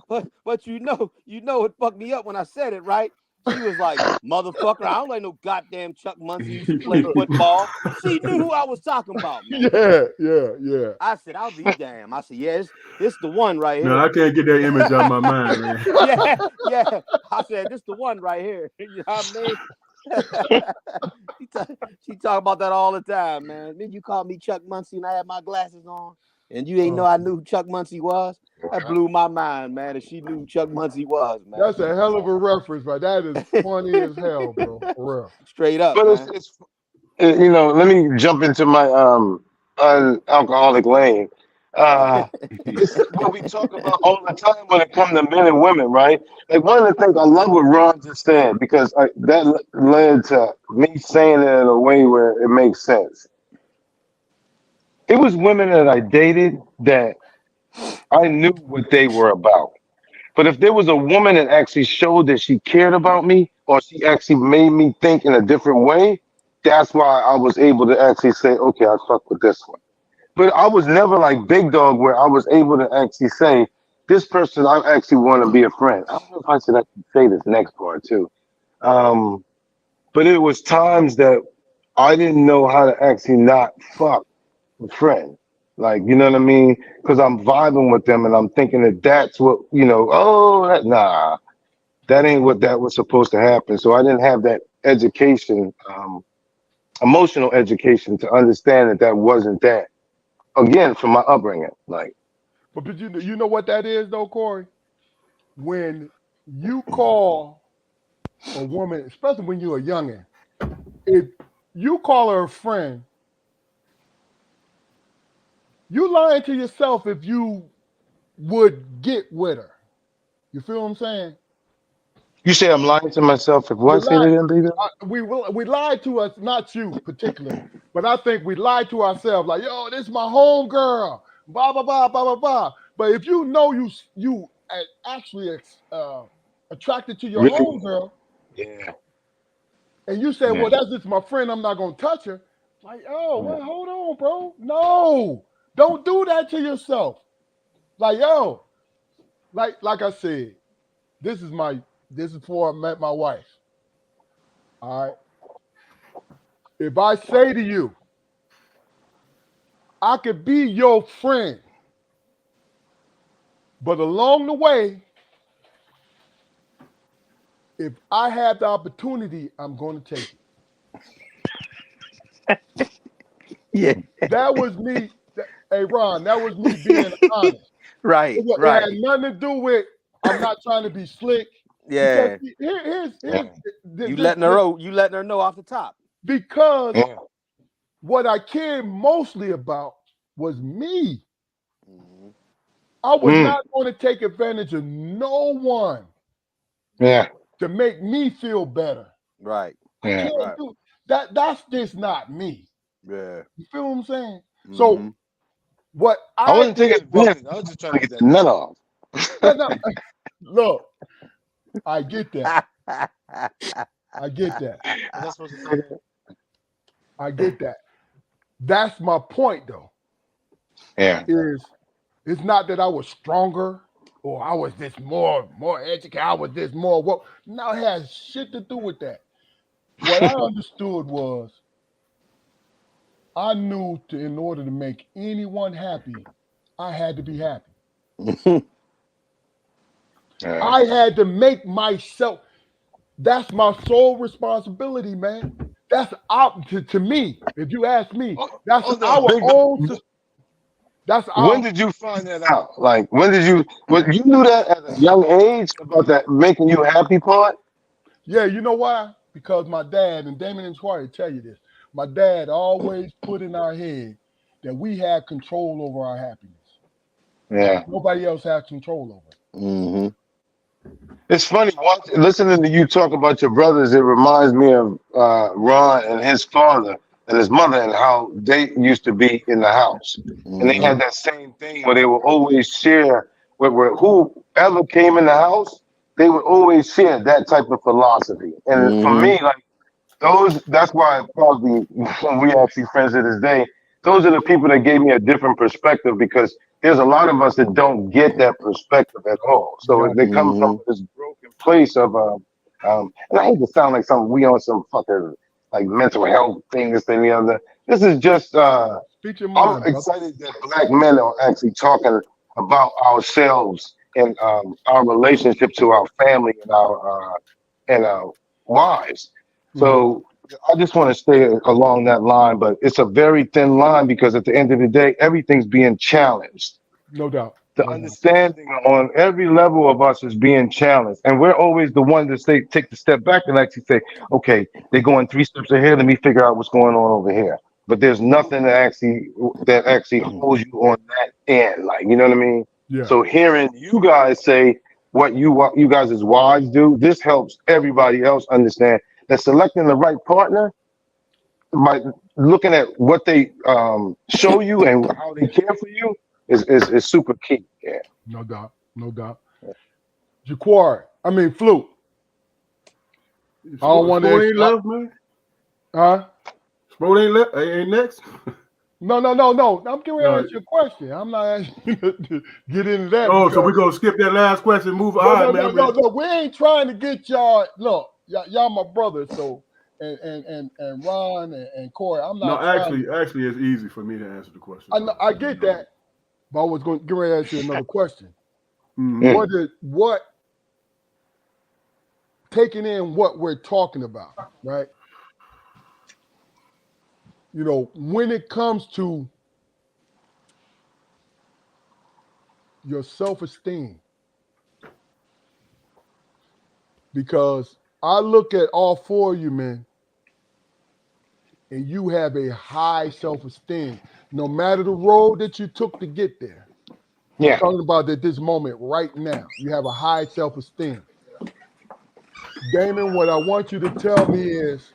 but you know what fucked me up when I said it, right? She was like, "Motherfucker, I don't like no goddamn Chuck Muncie used to play football." She knew who I was talking about, man. Yeah. I said, "I'll be damned." I said, "Yeah, this the one right No, here." I can't get that image out of my mind, man. Yeah. I said, "This the one right here." You know what I mean? she talk about that all the time, man. Then you called me Chuck Muncie and I had my glasses on, and you ain't know I knew who Chuck Muncie was. That blew my mind, man. And she knew who Chuck Muncie was, man. That's a hell of a reference, but that is funny as hell, bro. For real. Straight up, But man. it's let me jump into my unalcoholic lane. It's what we talk about all the time when it comes to men and women, right? Like one of the things I love what Ron just said because that led to me saying it in a way where it makes sense. It was women that I dated that I knew what they were about. But if there was a woman that actually showed that she cared about me or she actually made me think in a different way, that's why I was able to actually say, okay, I fuck with this one. But I was never like Big Dog where I was able to actually say, this person I actually want to be a friend. I don't know if I should actually say this next part too. Um, but it was times that I didn't know how to actually not fuck a friend. Like, you know what I mean? Because I'm vibing with them and I'm thinking that that's what, nah, that ain't what that was supposed to happen. So I didn't have that education, emotional education to understand that that wasn't that. Again, from my upbringing. Like, But you know what that is though, Corey? When you call a woman, especially when you're a youngin', if you call her a friend, you lying to yourself if you would get with her. You feel what I'm saying? you say I'm lying to myself if You what? Say that lie. again, baby? We lied to us, not you particularly, but I think we lied to ourselves. Like, yo, this is my home girl. Blah blah blah blah blah blah. But if you know you actually attracted to your Really? home girl, Yeah. and you say, Yeah. well, that's just my friend. I'm not gonna touch her. Like, oh, Yeah. well, hold on, bro. No, don't do that to yourself. Like, yo, like I said, this is before I met my wife. All right. If I say to you, I could be your friend, but along the way, if I have the opportunity, I'm going to take Yeah. it. That was me. Hey, Ron, that was me being honest. Right. It had Right. nothing to do with I'm not trying to be slick. Because Yeah. Yeah. You this, letting her know. You letting her know off the top. because Yeah. what I cared mostly about was me. Mhm. I was Mm. not going to take advantage of no one Yeah. to make me feel better. Right. I Yeah. can't Right. do that. That's just not me. Yeah. You feel what I'm saying? So Hmm. what I I wasn't taking did was advantage. I was just trying to get that nut off. no, look, I get that. I get that. Was I supposed to say that? I get that. That's my point though. Yeah. Is it's not that I was stronger or I was this more educated. I was this more what no, it has shit to do with that. What I understood was I knew in order to make anyone happy, I had to be happy. Yeah. I had to make myself. That's my sole responsibility, man. That's up to me. If you ask me, that's Hold on, our big. own. That's When our. did you find that out? Like, when did you? What you knew that at a young age about that making you happy part? Yeah, you know why? Because my dad and Damon and Swire tell you this. My dad always put in our head that we had control over our happiness. Yeah. Nobody else has control over it. Hmm. It's funny listening to you talk about your brothers. It reminds me of Ron and his father and his mother and how they used to be in the house, and they Hmm. had that same thing where they would always share with whoever came in the house. They would always share that type of philosophy. And for Hmm. me, like That's why probably when we actually friends to this day, those are the people that gave me a different perspective because there's a lot of us that don't get that perspective at all. So Got they you. come from Mm-hmm. this broken place of and I hate to sound like some we on some fucking like mental health thing, this and the other. This is just Speak your I'm mind, brother. excited that black men are actually talking about ourselves and our relationship to our family and our wives. Hmm. So I just want to stay along that line, but it's a very thin line because at the end of the day, everything's being challenged. No doubt. The No doubt. understanding on every level of us is being challenged, and we're always the ones that say take the step back and actually say, okay, they're going 3 steps ahead. Let me figure out what's going on over here. But there's nothing that actually holds you on that end, like you know what I mean. Yeah. So hearing you guys say what you guys as wives do, this helps everybody else understand that selecting the right partner by looking at what they show you and how they care for you is super key. Yeah. No doubt. No doubt. Jaquar, I mean, Flute. I don't want Sport to. ain't left, man. Huh? Sport ain't left. Ain't next. No, no, no, no. I'm getting ready to No. ask you a question. I'm not asking you to get into that Oh, so because we're gonna skip that last question and move. no, All no, right, no, man. no, no. We ain't trying to get y'all. Look, y'all my brothers. So and Ron and Corey. I'm No, not trying. actually, it's easy for me to answer the question, I know, brother. I get that, but I was going to get ready to ask you another question. Mhm. Mm. What taking in what we're talking about, right? You know, when it comes to your self-esteem, because I look at all four of you men, and you have a high self-esteem, no matter the road that you took to get there. I'm Yeah. talking about at this moment right now. You have a high self-esteem. Damon, what I want you to tell me is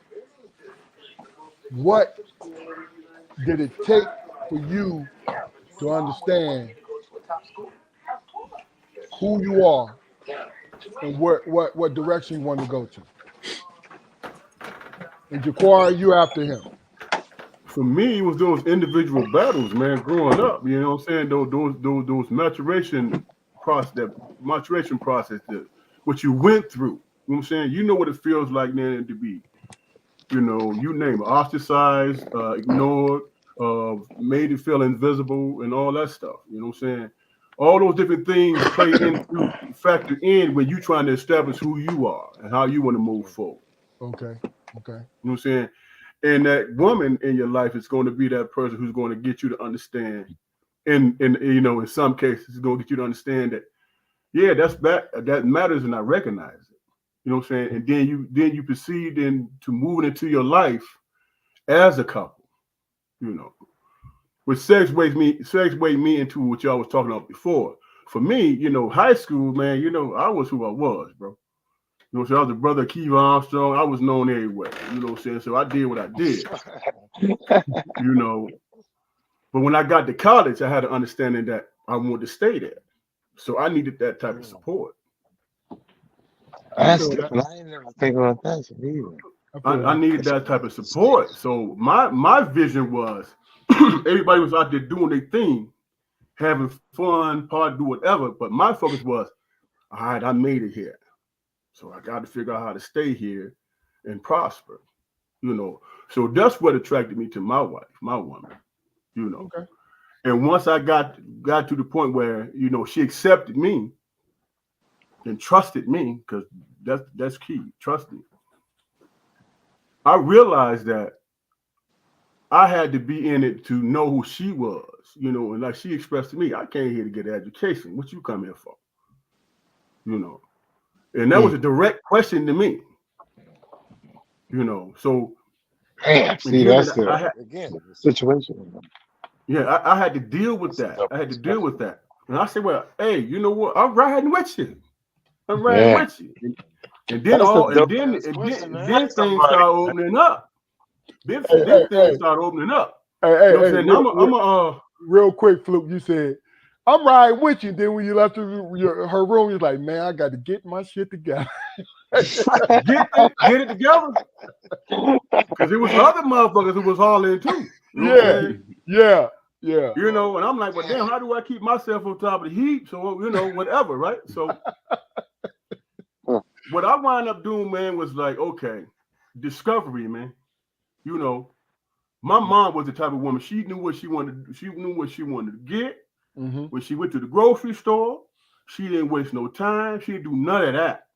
what did it take for you to understand who you are and what direction you want to go to? And Jaquar, you after him. For me, it was those individual battles, man. Growing up, you know what I'm saying? Those maturation process, that what you went through. You know what I'm saying? You know what it feels like, man, to be, you name it, ostracized, ignored, made to feel invisible, and all that stuff. You know what I'm saying? All those different things factor in when you trying to establish who you are and how you want to move forward. Okay. Okay. You know what I'm saying? And that woman in your life is going to be that person who's going to get you to understand. And in some cases, it's going to get you to understand that, yeah, that matters, and I recognize it. You know what I'm saying? And then you proceed into moving into your life as a couple. You know, which segue me into what y'all was talking about before. For me, high school, man, I was who I was, bro. So I was the brother of Keith Armstrong. I was known everywhere. You know what I'm saying? So I did what I did. You know, but when I got to college, I had an understanding that I wanted to stay there. So I needed that type of support. I That's feel that. different. I ain't never think about that shit either. I feel I that. needed that type of support. So my vision was everybody was out there doing their thing, having fun, party, do whatever. But my focus was, all right, I made it here. So I got to figure out how to stay here and prosper. So that's what attracted me to my wife, my woman. You know. Okay. And once I got to the point where, she accepted me and trusted me, because that's key, trust me. I realized that I had to be in it to know who she was, and like she expressed to me, I came here to get an education. What you come here for? And that was Mm. a direct question to me, So Damn. and See, then that's the I had, again the situation. yeah, I had to deal with It's a that. I double had to deal with perspective. that. And I said, well, hey, you know what? I'm riding with you. I'm riding Yeah. with you. And then That's a all and double then ass and question to then, then ask things somebody. start opening up. Then, Hey, then hey, things hey, start opening up. hey, hey, You know what I'm hey, saying? real quick, Fluke, you said, I'm riding with you. Then when you left her room, you're like, man, I got to get my shit together. Get it together. Because it was other motherfuckers who was hollering too. You know what I'm Yeah, saying? yeah, yeah. You know, and I'm like, well, damn, how do I keep myself on top of the heap? So, whatever, right? So what I wound up doing, man, was like, okay, discovery, man. You know, my mom was the type of woman, she knew what she wanted, she knew what she wanted to get. Mm-hmm. When she went to the grocery store, she didn't waste no time. She didn't do none of that.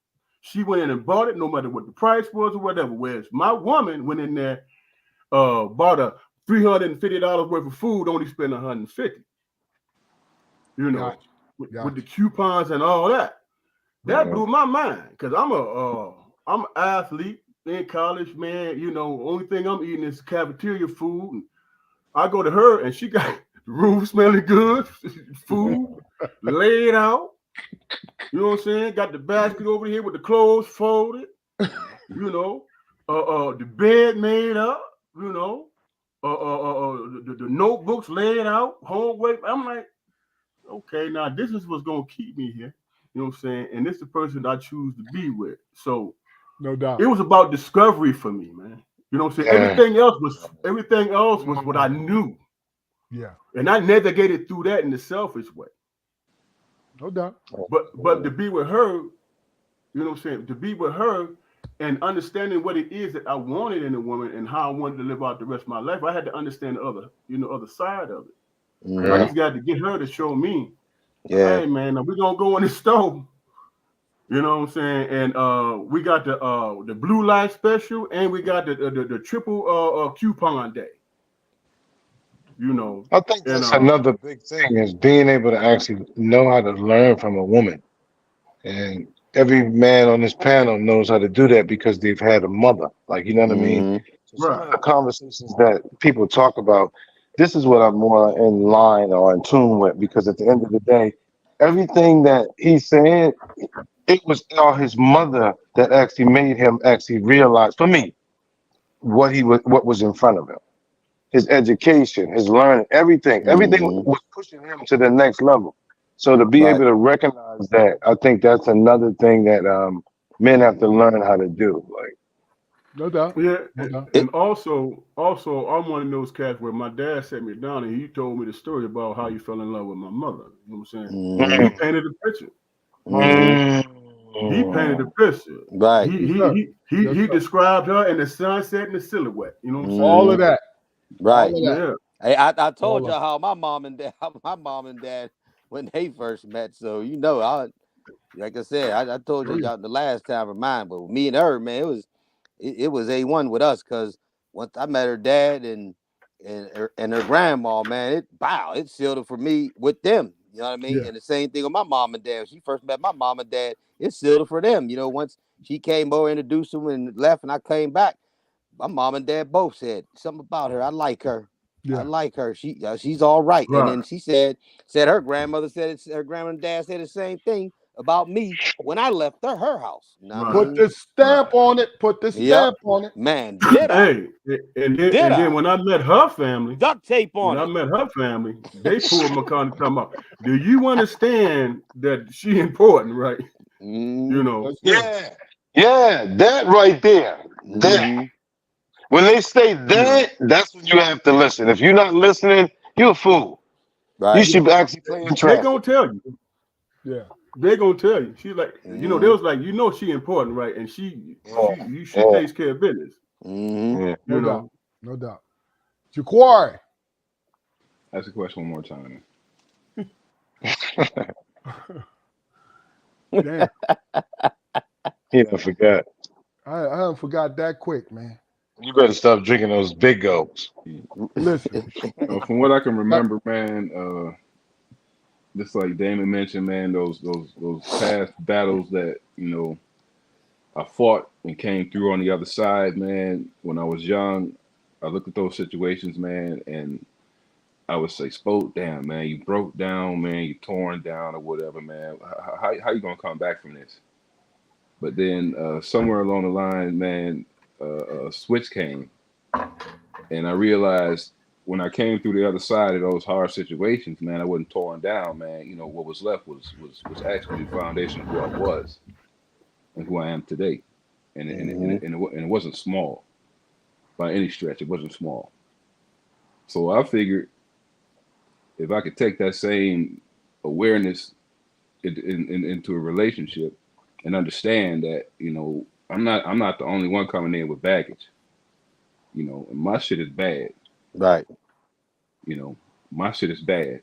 She went in and bought it, no matter what the price was or whatever. Whereas my woman went in there, bought a $350 worth of food, only spent $150. You know, Gotcha. with the Gotcha. coupons and all that. That Mhm. blew my mind because I'm an athlete in college, man. You know, only thing I'm eating is cafeteria food. And I go to her and she got the room smelling good, food laid out. You know what I'm saying? Got the basket over here with the clothes folded. You know, the bed made up. You know, the notebooks laid out, homework. I'm like, okay, now this is what's gonna keep me here. You know what I'm saying? And this is the person I choose to be with. So No it doubt. was about discovery for me, man. You know what I'm saying? Yeah. Everything else was what I knew. Yeah. And I navigated through that in the selfish way. No doubt. But to be with her, you know what I'm saying? To be with her and understanding what it is that I wanted in a woman and how I wanted to live out the rest of my life, I had to understand the other side of it. So I Mm-hmm. Yeah. just got to get her to show me, Yeah. hey man, now we're gonna go in the store. You know what I'm saying? And we got the blue light special and we got the triple coupon day. You know, I think and that's another big thing is being able to actually know how to learn from a woman. And every man on this panel knows how to do that because they've had a mother. Like, you know what I mean? Mm-hmm. So some right, of the conversations that people talk about, this is what I'm more in line or in tune with because at the end of the day, everything that he's saying, it was his mother that actually made him actually realize, for me, what was in front of him. His education, his learning, everything Mm-hmm. was pushing him to the next level. So to be Right. able to recognize that, I think that's another thing that men have to learn how to do. Like, No doubt. yeah, No doubt. It. and also I'm one of those cats where my dad sat me down and he told me the story about how he fell in love with my mother. You know what I'm saying? Mm-hmm. He mm, painted a picture. Mm-hmm. He painted a mm, picture. Right. He Yes, he sir. he he, Yes, he sir. described her in the sunset and the silhouette. You know what I'm All saying? of Mm-hmm. that. All Right. of that. Yeah, Hey, I told All of y'all how my mom and dad when they first met. So like I said, I told it. Oh, you yeah. y'all the last time of mine, but with me and her, man, it was A1 with us because once I met her dad and her grandma, man, it sealed it for me with them. You know what I mean? Yeah. And the same thing with my mom and dad. When she first met my mom and dad, it sealed it for them. You know, once she came over, introduced them, and left, and I came back, my mom and dad both said something about her. I like her. I Yeah. like her. She's all right. And right, then she said her grandmother said it. Her grandma and dad said the same thing about me when I left her house. You know what I right, Put mean? this right. stamp on it. Put this Yep. stamp on it. Man, did I? Hey, Did and then I? when I met her family, Duct tape on it. they pulled my car and talking about, do you understand that she important, right? You Mm-hmm. know, That's it. yeah, yeah, that right there. That Mm-hmm. when they say you know, that, that's when you have to listen. If you're not listening, you're a fool. You Right. Yeah. should actually play in they gonna traffic. tell you. Yeah. They gonna tell you. She's like, they Mm-hmm. was like, she important, right? And Yeah, she yeah, takes care of business. Mm-hmm. yeah. No You doubt. know, No doubt. Jaquari. Ask the question one more time. Damn. Yeah, I forgot. I haven't forgot that quick, man. You better stop drinking those big gulps. Listen. From what I can That, remember, man, just like Damon mentioned, man, those past battles that I fought and came through on the other side, man. When I was young, I looked at those situations, man, and I would say, "Spoke down, man. You broke down, man. You torn down, or whatever, man. How you gonna come back from this?" But then somewhere along the line, man, a switch came, and I realized when I came through the other side of those hard situations, man, I wasn't torn down, man. What was left was actually the foundation of who I was. and who I am today. And it wasn't small by any stretch. It wasn't small. So I figured if I could take that same awareness into a relationship and understand that, I'm not the only one coming in with baggage. And my shit is bad. Right. You know, my shit is bad,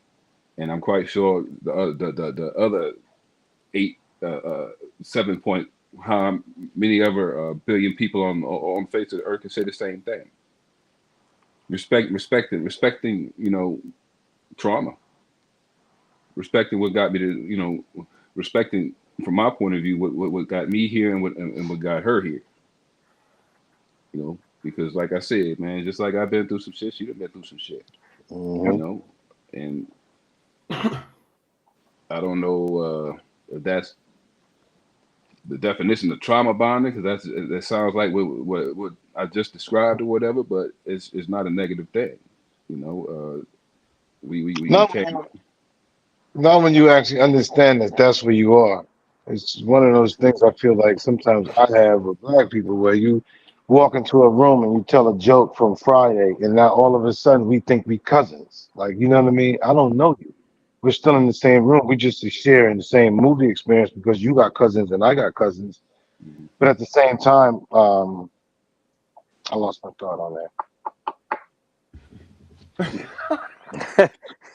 and I'm quite sure the other eight 7 point how many other billion people on the face of the earth can say the same thing. Respecting trauma, respecting what got me to respecting from my point of view what got me here and what got her here. Because like I said, man, just like I've been through some shit, she done been through some shit. And I don't know if that's the definition of trauma bonding, because that sounds like what I just described or whatever, but it's not a negative thing. We Not, can't. not when you actually understand that that's where you are. It's one of those things I feel like sometimes I have with black people where you walk into a room and you tell a joke from Friday, and now all of a sudden we think we cousins. Like, you know what I mean? I don't know you. We're still in the same room. We just sharing the same movie experience because you got cousins and I got cousins. But at the same time, I lost my thought on that.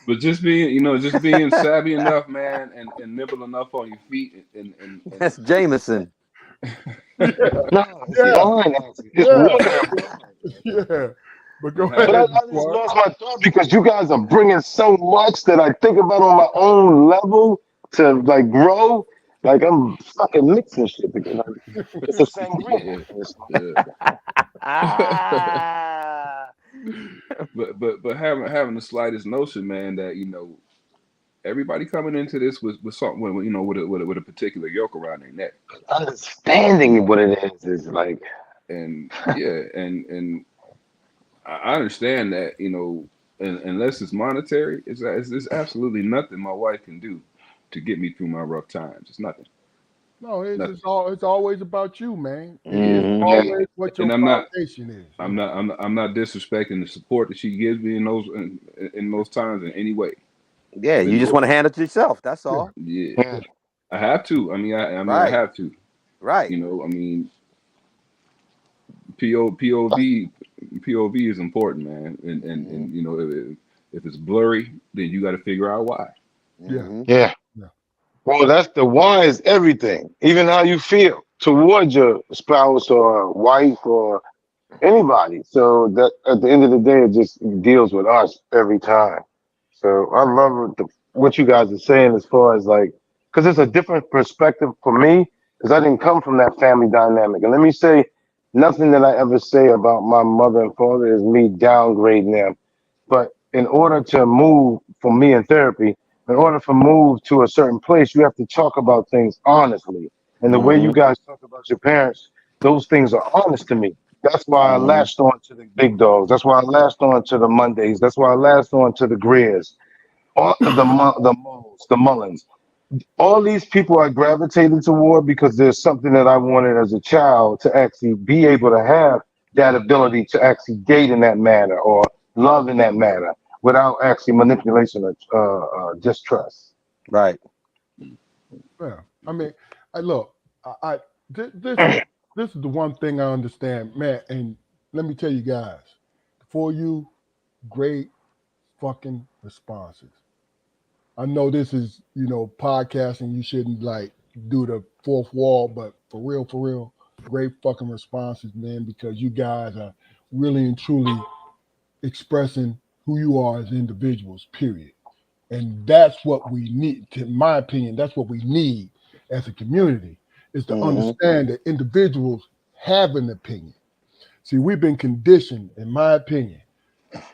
But just being savvy enough, man, and nimble enough on your feet, and That's Jameson. Yeah, No, it's yeah, wine, actually. It's yeah, water and wine. yeah. But go have But ahead, I just Mark. lost my thought because you guys are bringing so much that I think about on my own level to like grow. Like I'm fucking mixing shit because it's the sangria. yeah, It's- yeah. Ah. But having the slightest notion, man, that everybody coming into this with something with a particular yoke around their neck, Understanding what it is like, and yeah, and I understand that and unless it's monetary, it's absolutely nothing my wife can do to get me through my rough times. It's nothing, No, nothing. it's always about you, man. It's Yeah, Mhm. yeah, always what your and foundation is. I'm not disrespecting the support that she gives me in those times in any way. Yeah, But you just want to handle it yourself. That's Yeah, all. yeah, yeah. I have to. I Right. have to. Right. I mean, POV POV is important, man. And Mhm. if it's blurry, then you got to figure out why. yeah, Mhm. Yeah. yeah. Well, that's the why is everything. Even how you feel towards your spouse or wife or anybody. So that at the end of the day, it just deals with us every time. So I love what you guys are saying as far as like, because it's a different perspective for me, because I didn't come from that family dynamic. And let me say, nothing that I ever say about my mother and father is me downgrading them. But in order to move for me in therapy, in order to move to a certain place, you have to talk about things honestly. And the way you Mhm. guys talk about your parents, those things are honest to me. That's why I Mhm. latched on to the big dogs. That's why I latched on to the Mondays. That's why I latched on to the Greers, all the Moles, the Mullins. All these people I gravitated toward because there's something that I wanted as a child to actually be able to have that ability to actually date in that manner or love in that manner without actually manipulation or distrust. Right. Yeah. I mean, I look. I this this is the one thing I understand, man. And let me tell you guys, for you, great fucking responses. I know this is podcasting. You shouldn't like do the fourth wall, but for real, great fucking responses, man. Because you guys are really and truly expressing who you are as individuals. Period. And that's what we need. In my opinion, that's what we need as a community is to Mhm. understand that individuals have an opinion. See, we've been conditioned, in my opinion,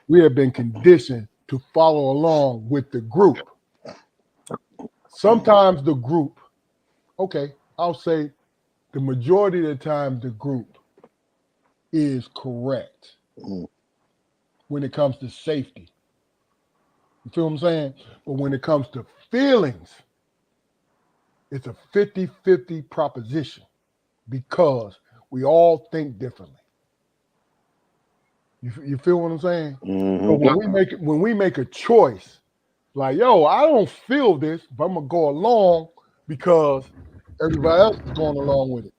we have been conditioned to follow along with the group. Sometimes the group, okay, I'll say the majority of the time the group is correct Mhm. when it comes to safety. You feel what I'm saying? But when it comes to feelings, it's a 50-50 proposition. because we all think differently. You feel what I'm saying? So Mm-hmm. when we make a choice, like yo, I don't feel this, but I'm gonna go along because everybody else is going along with it.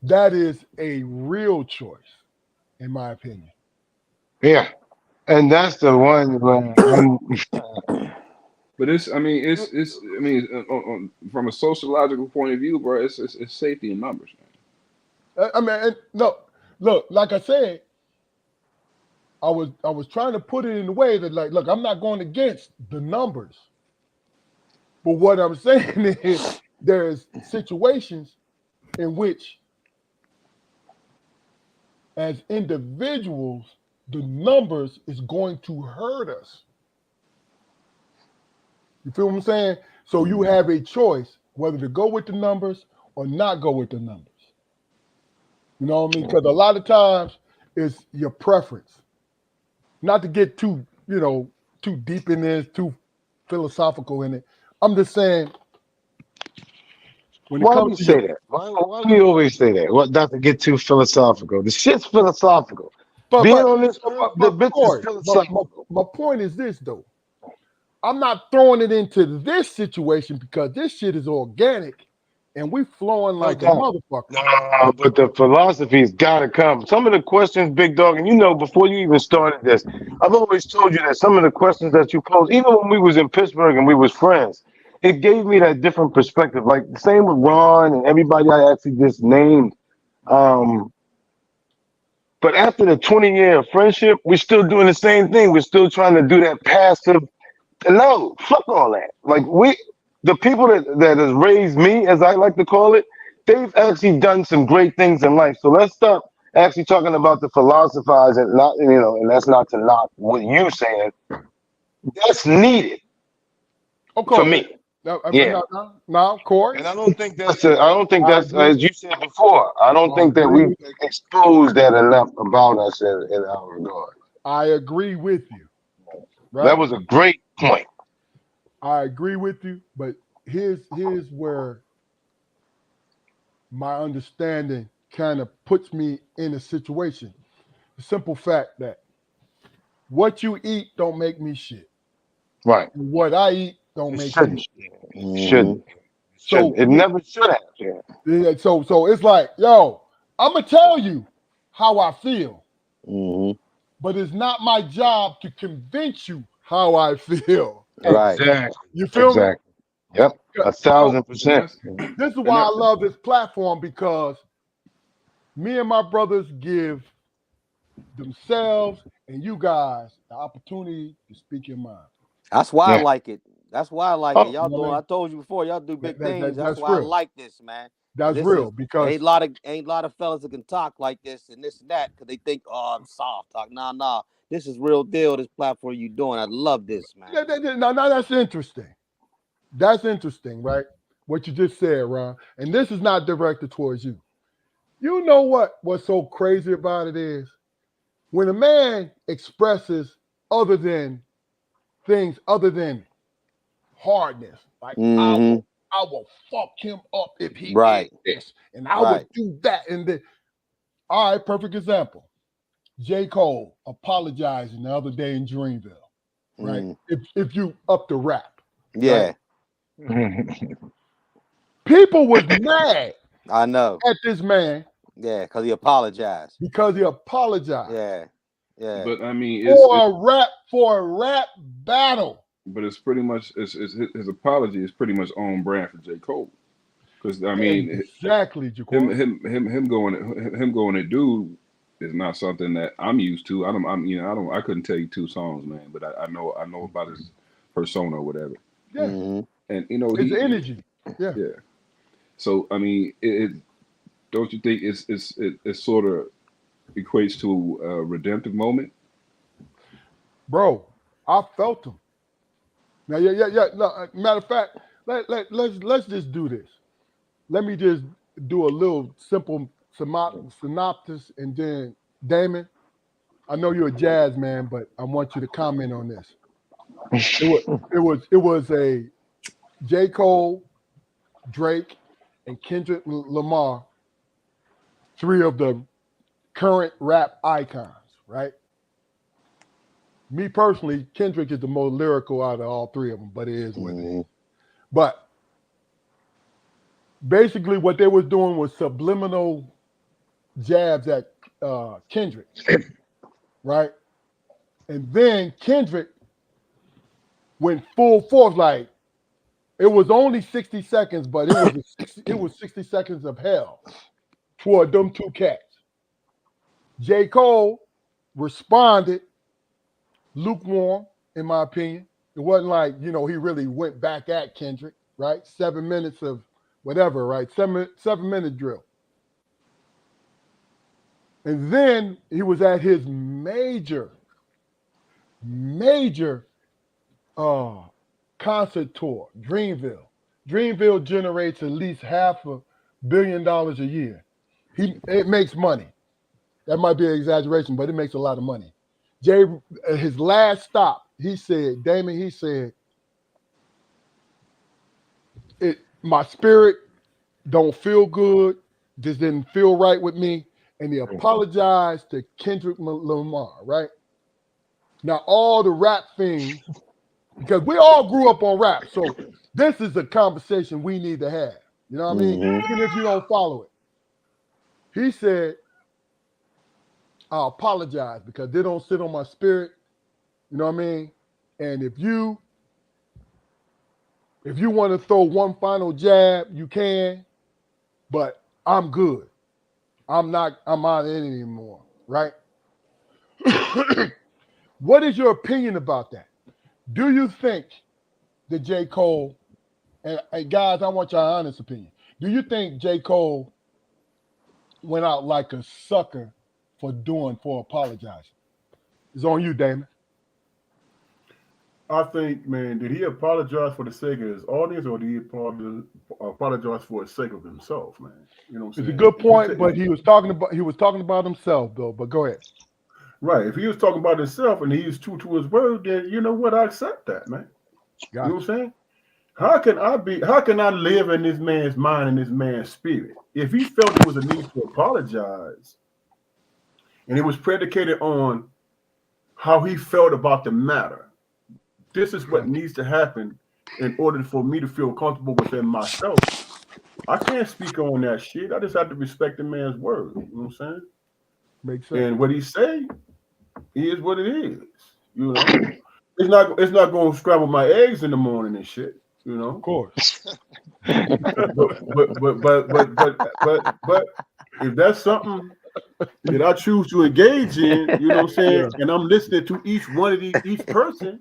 That is a real choice, in my opinion. Yeah, and that's the one where I'm. But I mean, from a sociological point of view, bro, it's safety in numbers, man. I mean, no, look, like I said, I was trying to put it in a way that like, look, I'm not going against the numbers, but what I'm saying is there's situations in which, as individuals, the numbers is going to hurt us. You feel what I'm saying? So you have a choice whether to go with the numbers or not go with the numbers. You know what I mean? Because a lot of times it's your preference. Not to get too, too deep in this, too philosophical in it. I'm just saying when it Why do comes you to your say that? Why do you always say that? What, not to get too philosophical. The shit's philosophical. but Being but on this earth, the but bitch is Corey, philosophical. my point is this though. I'm not throwing it into this situation because this shit is organic and we flowing No like a doubt. motherfucker. No, but the philosophy's got to come. Some of the questions, Big Dog, and you know, before you even started this, I've always told you that some of the questions that you posed, even when we was in Pittsburgh and we was friends, it gave me that different perspective. Like the same with Ron and everybody I actually just named. Um, but after the 20-year of friendship, we're still doing the same thing. We're still trying to do that passive. No, fuck all that. Like the people that has raised me, as I like to call it, they've actually done some great things in life. So let's stop actually talking about the philosophize and not, and that's not to knock what you saying. That's needed for Okay. me. Now, Yeah. now, Corey, And I don't think I don't think I that's, agree. as you said before, I don't I think that agree we with exposed that enough about us in our regard. I agree with you, That right? was a great point. I agree with you, but here's where my understanding kind of puts me in a situation. The simple fact that what you eat don't make me shit. Right. And what I eat don't It make you shouldn't. shit. It shouldn't. Mm-hmm. It shouldn't. So It never should have. Yeah. so it's like, yo, I'm gonna tell you how I feel, Mm-hmm. but it's not my job to convince you how I feel. Right. Exactly. You feel me? Exactly. Yep. A So thousand And percent. that's this is and why I that love this platform because me and my brothers give themselves and you guys the opportunity to speak your mind. That's why I Yeah. like it. That's why I like it. Oh, Y'all You know what I doing. I mean? told you before. Y'all do big things. That's That's why I real. like this, man. Cause That's this real is because ain't a lot of fellas that can talk like this and this and that. Cause they think, oh, I'm soft talk. Nah. This is real deal. This platform you doing. I love this, man. now that's interesting. That's interesting, right? What you just said, Ron. And this is not directed towards you. You know what's so crazy about it is when a man expresses other than things other than hardness, like Mm-hmm. I will fuck him up if he did Right. this, and I would Right. do that. And then, all right, perfect example. J. Cole apologizing the other day in Dreamville, right? Mm. If you up the rap, right? Yeah. People was mad I know. at this man Yeah. Cause he apologized. because he apologized Yeah. Yeah. but I mean for a rap battle. but it's pretty much his apology is pretty much on brand for J. Cole. Because I mean Exactly, Jaquan. him going to do is not something that I'm used to. I couldn't tell you two songs, man, but I know about his persona or whatever. Yeah, Mm-hmm. And his energy. Yeah, yeah. So I mean, don't you think it sort of equates to a redemptive moment? bro, I felt him. Now, yeah. No, matter of fact, let's just do this. Let me just do a little simple synopsis, and then Damon, I know you're a jazz man, but I want you to comment on this. It was a J. Cole, Drake, and Kendrick Lamar three of the current rap icons, right? Me personally, Kendrick is the most lyrical out of all three of them, but it is what it is. But basically, what they was doing was subliminal jabs at Kendrick, right? And then Kendrick went full force, like it was only 60 seconds, but it was 60 seconds of hell for them two cats. J. Cole responded lukewarm, in my opinion. It wasn't like, he really went back at Kendrick, right? 7 minutes of whatever, right? 7 minute drill. And then he was at his major concert tour, Dreamville. Dreamville generates at least $500 million a year. It makes money. That might be an exaggeration, but it makes a lot of money. His last stop, he said, my spirit don't feel good. This didn't feel right with me. And he apologized to Kendrick Lamar, right? Now, all the rap things, because we all grew up on rap, so this is a conversation we need to have. You know what I mean? Even if you don't follow it. He said, I apologize because they don't sit on my spirit. You know what I mean? And if you want to throw one final jab, you can, but I'm good. I'm not in it anymore, right? What is your opinion about that? Do you think that J. Cole, and guys, I want your honest opinion. Do you think J. Cole went out like a sucker for apologizing? It's on you, Damon. I think, man, did he apologize for the sake of his audience, or did he apologize for the sake of himself, man? You know what I'm saying? It's a good point, but he was talking about himself, though. But go ahead. Right. If he was talking about himself and he was true to his word, then you know what? I accept that, man. Gotcha. You know what I'm saying? How can I live in this man's mind and this man's spirit? If he felt there was a need to apologize, and it was predicated on how he felt about the matter, this is what needs to happen in order for me to feel comfortable within myself. I can't speak on that shit. I just have to respect the man's word. You know what I'm saying? Makes sense. And what he say is what it is. You know, it's not going to scramble my eggs in the morning and shit. You know, of course. but if that's something that I choose to engage in, you know what I'm saying, and I'm listening to each person.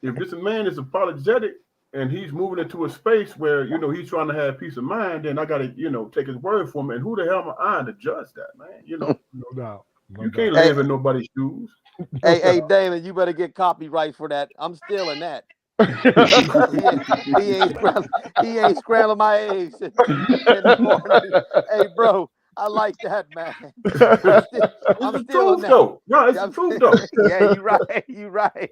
If this man is apologetic and he's moving into a space where he's trying to have peace of mind, then I got to take his word for him. And who the hell am I to judge that, man? No doubt. You can't live in nobody's shoes. Hey, Damon, you better get copyright for that. I'm stealing that. he ain't scrambling my eggs in the morning. Hey, bro, I like that, man. I'm the truth, though. No, it's the truth, though. Yeah, you right. You right.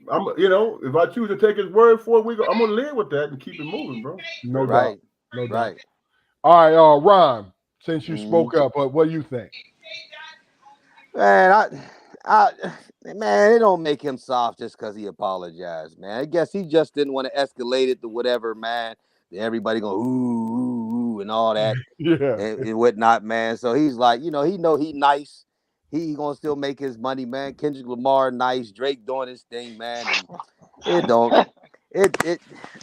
I'm if I choose to take his word for it, I'm gonna live with that and keep it moving, bro. No doubt. All right, Ron, since you spoke up, what do you think? Man, man, it don't make him soft just because he apologized, man. I guess he just didn't want to escalate it to whatever, man. Everybody go ooh and all that, and whatnot, man. So he's like, he know he nice. He gonna still make his money, man. Kendrick Lamar nice, Drake doing his thing, man. And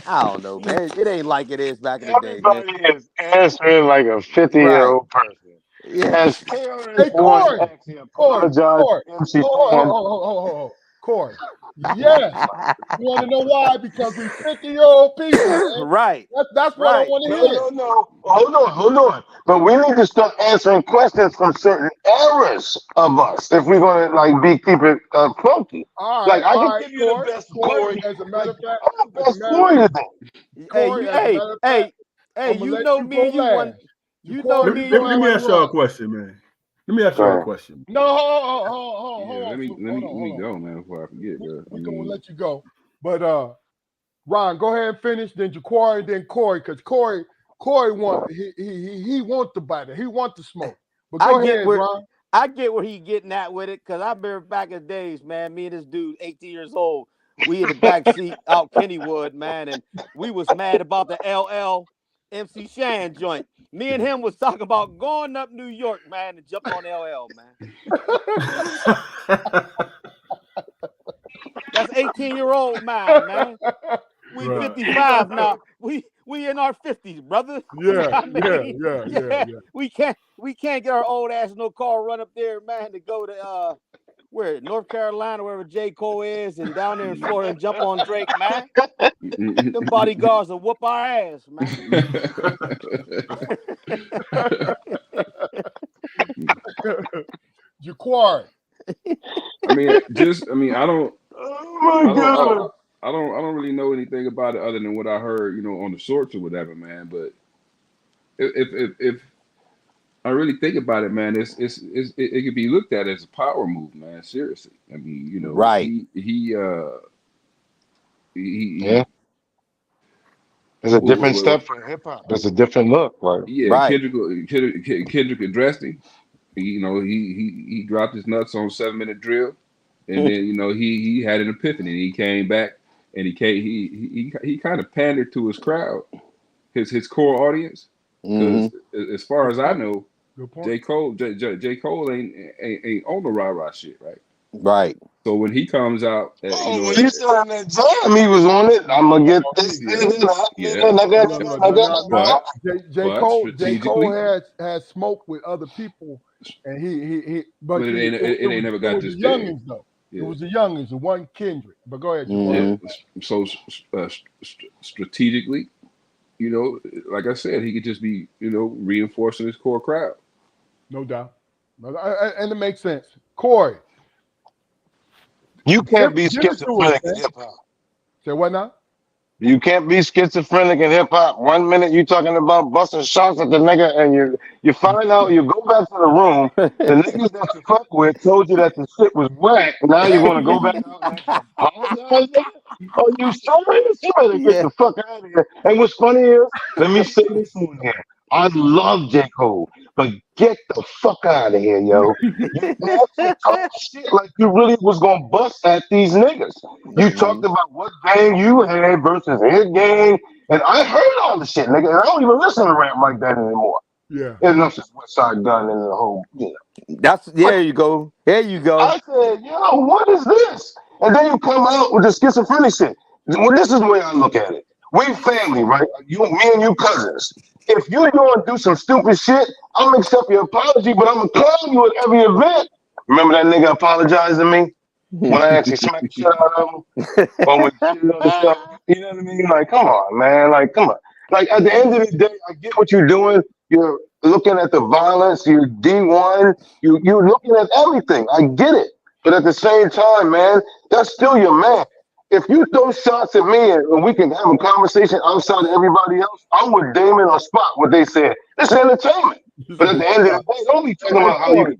I don't know, man. It ain't like it is back in the day, man. Everybody is answering like a 50-year-old person. Yeah. As hey, Corey, Corey. Yes. You want to know why? Because we 50-year-old people. Man. Right. That's what I want to hear. No. Hold on. But we need to start answering questions from certain eras of us if we're going to keep it funky. All right. I can give you the best Corey. As a matter of fact, I'm the best Corey today. Hey, you know me. You want. You know me. Let me ask y'all a question, man. Let me ask y'all a question. No, hold on. Let me go, man, before I forget, bro. We're going to let you go. But, Ron, go ahead and finish. Then Jaquari, then Corey. Because Corey, Corey he wants the bite. He wants the smoke. But go ahead, Ron. I get where he getting at with it, because I remember back in the days, man, me and this dude, 18 years old, we in the back seat out Kennywood, man, and we was mad about the LL MC Shan joint. Me and him was talking about going up New York, man, and jumping on LL, man. That's 18-year-old man. We Right. 55 now. We in our 50s, brother. Yeah, yeah. We can't get our old ass in no car, run up there, man, to go to where, North Carolina, wherever J. Cole is, and down there in Florida and jump on Drake, man. Them bodyguards will whoop our ass, man. Jaquari. Oh my God. I don't really know anything about it other than what I heard, on the shorts or whatever, man. But if I really think about it, man, it could be looked at as a power move, man. Seriously, I mean, right? Yeah. It's a different step for hip hop. It's a different look, like right. Kendrick addressed him. He dropped his nuts on 7-minute drill, and then he had an epiphany. And he came back, and he kind of pandered to his crowd, his core audience. Because as far as I know, J. Cole ain't on the rah-rah shit, right? Right. So when he comes out, when you saw that jam, he was on it. I'm gonna get this. J. Cole had smoke with other people, and but it ain't never got this youngins though. Yeah. It was the youngins, the one Kendrick. But go ahead. So strategically, like I said, he could just be, reinforcing his core crowd. No doubt, and it makes sense. Corey. You can't be schizophrenic in hip hop. Say what now? You can't be schizophrenic in hip hop. 1 minute you talking about busting shots at the nigga, and you find out, you go back to the room, the niggas that you fuck with told you that the shit was whack. Now you're gonna go back out and apologize. Are you serious? You better get the fuck out of here. And what's funny is, let me say this in here. I love J. Cole, but get the fuck out of here, yo. You talk shit like you really was gonna bust at these niggas. You talked about what gang you had versus his gang, and I heard all the shit, nigga, and I don't even listen to rap like that anymore. Yeah. Enough is West Side Gun and the whole, There you go. There you go. I said, yo, what is this? And then you come out with the schizophrenic shit. Well, this is the way I look at it. We family, right? Me and you cousins. If you're going to do some stupid shit, I'm going to accept your apology, but I'm going to clown you at every event. Remember that nigga apologized to me when I actually smacked the shit out of him? Or when stuff, you know what I mean? Like, come on, man. Like, come on. Like, at the end of the day, I get what you're doing. You're looking at the violence. You're D1. You're looking at everything. I get it. But at the same time, man, that's still your man. If you throw shots at me and we can have a conversation outside of everybody else, I'm with Damon on spot what they said. This is entertainment. But at the end of the day, don't be talking about how you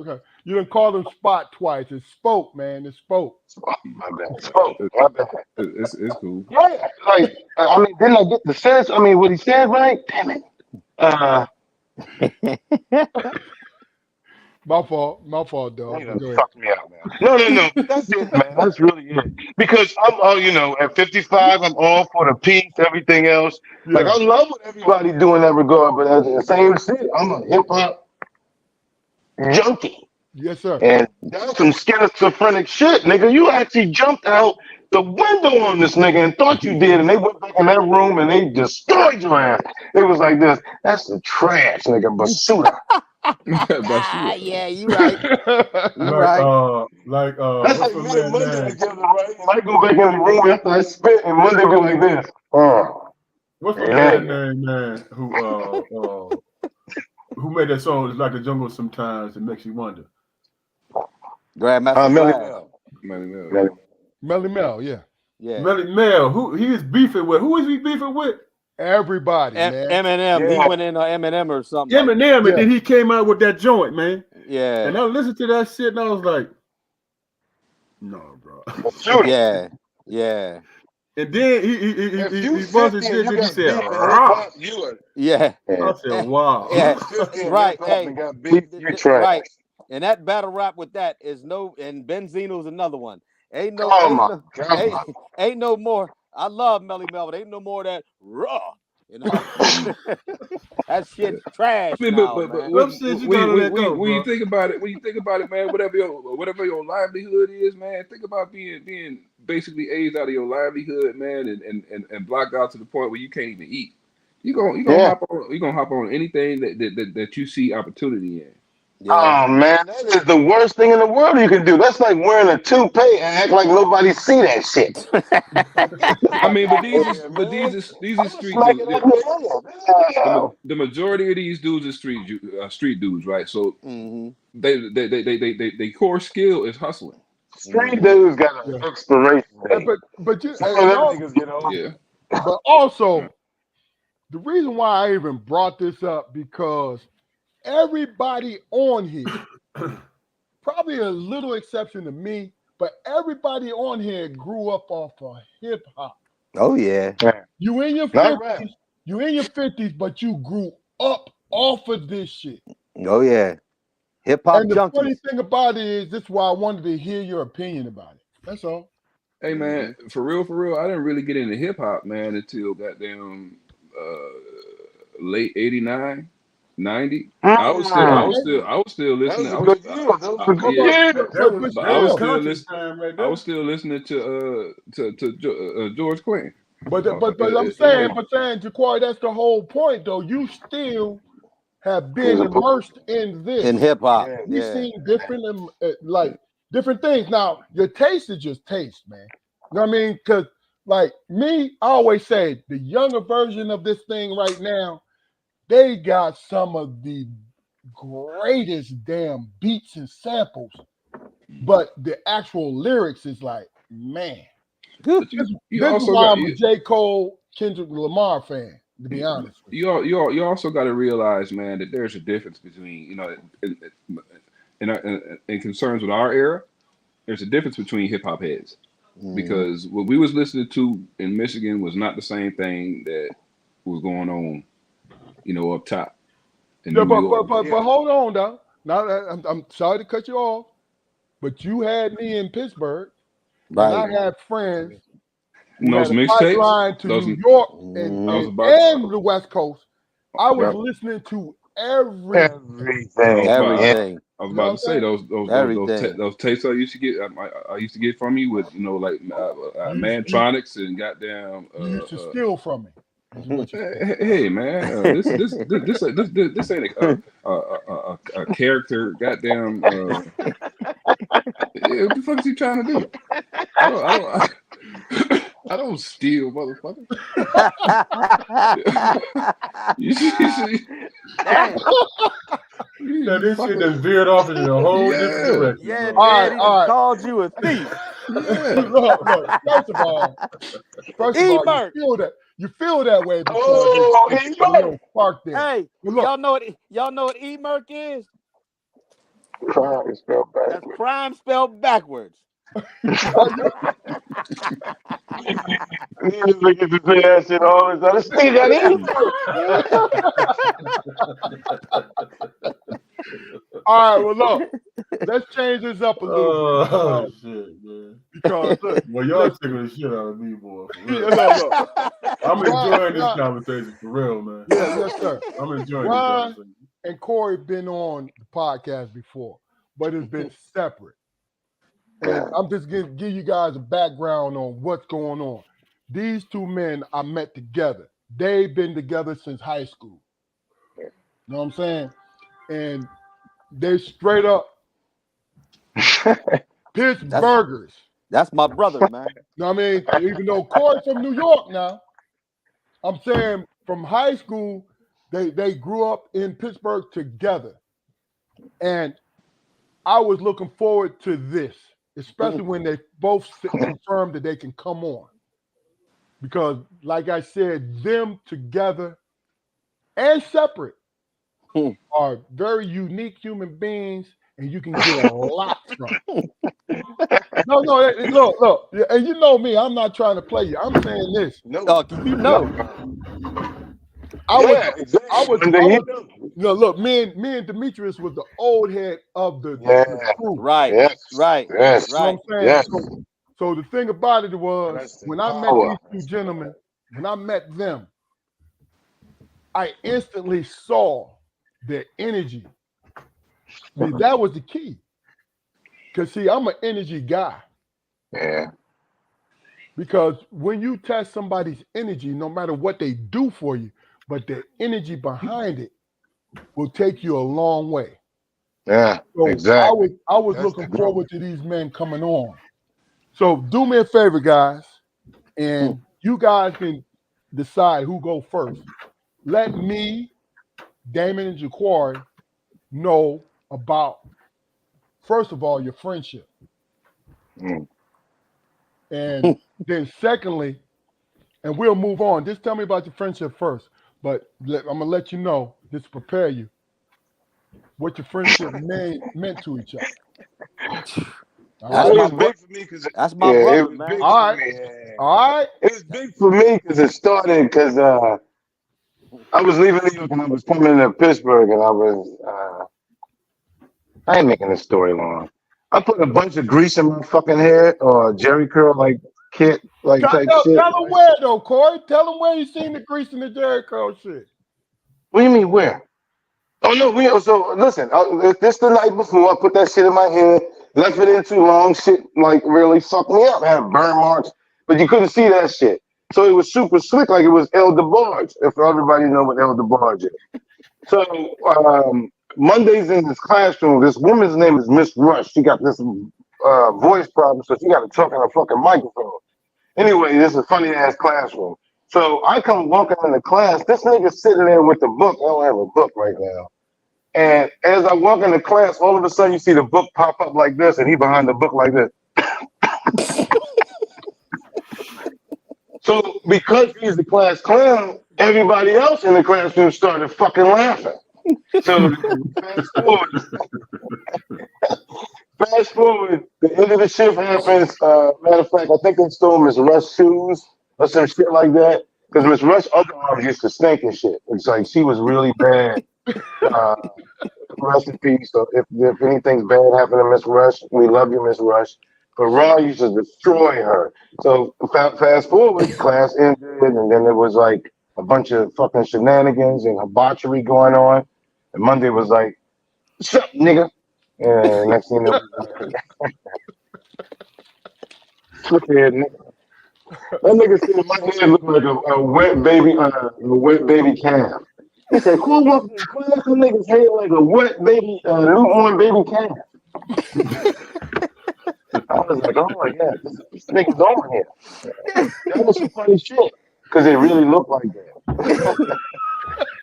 can. You didn't call him Spot twice. It's Spoke, man. It's Spoke. My bad. Spoke. My bad. It's cool. Yeah, like, I mean, didn't I get the sense? I mean, what he said, right? Damn it. My fault, dog. Fuck me out, man. No. That's it, man. That's really it. Because I'm all, at 55, I'm all for the peace, everything else. Yeah. Like, I love what everybody do in that regard, but at the same shit, I'm a hip hop junkie. Yes, sir. And that's some schizophrenic shit, nigga. You actually jumped out the window on this nigga and thought you did, and they went back in that room and they destroyed your ass. It was like this. That's the trash, nigga. Basuda. Yeah, you right. That's like me and Monday together, right? And I go back in the room after I spit, and Monday be like this. What's the band name, man? Who made that song? It's like a jungle sometimes. It makes you wonder. Grandmaster Melly Mel, yeah. Melly Mel. Who he is beefing with? Who is he beefing with? Everybody, man. Eminem. Yeah. He went in Eminem or something. Eminem, and then he came out with that joint, man. Yeah. And I listened to that shit, and I was like, no, bro. Yeah. And then If you he busted 50 and this you and he got said, beef in hip "Rah." hop, you are. Yeah, I said, wow. If you yeah, 50 in right. hip hop Hey, and got beef, you trash. right. And that battle rap with that is no, and Benzino's another one. Ain't no, Oh ain't my no, ain't, god. ain't no more. I love Melly Mel, but ain't no more of that raw. You know, that Yeah. shit's trash I mean, now, but man. Some shit you gotta let go, when you bro. think about it, man, whatever your livelihood is, man, think about being basically aged out of your livelihood, man, and blocked out to the point where you can't even eat. Yeah. You gonna hop on anything that you see opportunity in. Yeah. Oh man, that is the worst thing in the world you can do. That's like wearing a toupee and act like nobody see that shit. I mean, but Yeah, man. these I'm are gonna street smack dudes. it out your head. Damn. The majority of these dudes are street dudes, right? So hmm they core skill is hustling. Street hmm dudes got an Yeah. expiration date. But you Some of them also, niggas get old. Yeah. but also the reason why I even brought this up because everybody on here, probably a little exception to me, but everybody on here grew up off of hip hop. Oh yeah. Yeah. You in your Not rap. 50s, you in your 50s, but you grew up off of this shit. Oh yeah. Hip hop And the funny junkies. thing about it is, this is why I wanted to hear your opinion about it. That's all. Hey man, hmm for real, I didn't really get into hip hop, man, until goddamn late 89, 90. Mm. Okay, I was still That listening. was a good year. Those were but good but years. but, but But I was still, still country listening. time right I there. was still listening to George Clinton. but I'm saying, Jaquari, that's the whole point, though. You still have He was been a poet. immersed in this. In hip hop. Yeah. We've Yeah. seen different, like different things. Now, your taste is just taste, man. You know what I mean? Because, like me, I always say the younger version of this thing right now, they got some of the greatest damn beats and samples, but the actual lyrics is like, man. Good. But you This is also why got I'm a J. Cole, Kendrick Lamar fan, to be honest with you also got to realize, man, that there's a difference between in concerns with our era. There's a difference between hip hop heads hmm because what we was listening to in Michigan was not the same thing that was going on, up top in you. Yeah, New York. Yeah. but hold on, though. Now, I'm sorry to cut you off, but you had me in Pittsburgh, and I Right. had friends And who those had a mixtapes, pipeline to those New York and, I was hmm and, about and the West Coast. I was Yep. listening to every, Everything. Yeah. Everything. I was you know about what to I'm say saying? Everything. those tapes I used to get. I used to get from you with like You used, you, Mantronics and goddamn. you used to steal from me, is what you said. Hey man, this ain't a character. Goddamn. Yeah, what the fuck is he trying to do? I don't. I don't steal, motherfucker. You see, Damn. Now you this shit fucking just veered off in a whole different yeah, direction, Yeah, bro. All man. right, He all just right. called you a thief. yeah. Look, first of E all, Merc. you feel that way because Oh, it's he a got little spark there. Hey, But look, y'all know what E Merc is? crime spelled That's backwards. crime spelled backwards. you- Niggas look at the say that shit all the time. This nigga got all right, well, look, let's change this up a little bit Oh shit, man. because look, Well, y'all listen, taking the shit out of me, boy. For yeah, real. look, I'm Ron, enjoying this conversation for real, man. yeah, yes, sir. I'm enjoying this Ron conversation. and Corey been on the podcast before, but it's been separate. And I'm just gonna give you guys a background on what's going on. These two men I met together. They've been together since high school. You know what I'm saying? And they straight up that's Pittsburghers. that's my brother, man. You know what I mean? Even though Corey's from New York now, I'm saying from high school, they grew up in Pittsburgh together. And I was looking forward to this, especially when they both confirmed that they can come on. Because, like I said, them together and separate Hmm. are very unique human beings and you can get a lot from it. No, look, and you know me, I'm not trying to play you. I'm saying this. No, See, No. I was, yeah, exactly. look, me and Demetrius was the old head of the crew. Right. Yes, Right. yes, You know what I'm saying? yes. So the thing about it was, That's the when I met power. these two gentlemen, when I met them, I instantly saw their energy. See, that was the key. Because, see, I'm an energy guy. Yeah, Because when you test somebody's energy, no matter what they do for you, but the energy behind it will take you a long way. yeah, So exactly. I was That's the looking growth. forward to these men coming on. So do me a favor, guys, and you guys can decide who go first. Let me, Damon, and Jaquari know about, first of all, your friendship. Mm. And then secondly, and we'll move on. Just tell me about your friendship first. But I'm gonna let you know, just to prepare you, what your friendship meant to each other. All That's It right. my was bro. big for me because That's my yeah, it brother, was man. big All for right. me. Yeah. All right. It was big for me because it started because I was leaving New York and I was coming to Pittsburgh and I ain't making this story long. I put a bunch of grease in my fucking hair or Jerry curl like kit like Tell, type tell, shit. tell them where though, Corey. Tell them where you seen the grease in the Jerry curl shit. What do you mean where? Oh no, so listen. This the night before. I put that shit in my hair. Left it in too long. Shit like really fucked me up. Had burn marks, but you couldn't see that shit. So it was super slick, like it was El DeBarge. If everybody know what El DeBarge is. So Mondays in this classroom, this woman's name is Miss Rush. She got this voice problem, so she got to talk in a fucking microphone. Anyway, this is a funny ass classroom. So I come walking into class. This nigga's sitting there with the book. I don't have a book right now. And as I walk into class, all of a sudden you see the book pop up like this, and he behind the book like this. So because he's the class clown, everybody else in the classroom started fucking laughing. So fast forward, the end of the shift happens. Matter of fact, I think they stole Miss Rush's shoes or some shit like that. Because Miss Rush's underarms used to stink and shit. It's like she was really bad. Uh, Rest in peace. So if anything's bad happened to Miss Rush, we love you, Miss Rush. But Raw used to destroy her. So fast forward, class ended, and then there was like a bunch of fucking shenanigans and debauchery going on. And Monday was like, "What's up, nigga?" And next thing you know, look here, nigga. That nigga said my head looked like a wet baby calf. He said, "Cool, walk in class, some niggas head like a wet baby, newborn baby calf." I was like, "Oh my god, this nigga's on here." That was some funny shit because it really looked like that.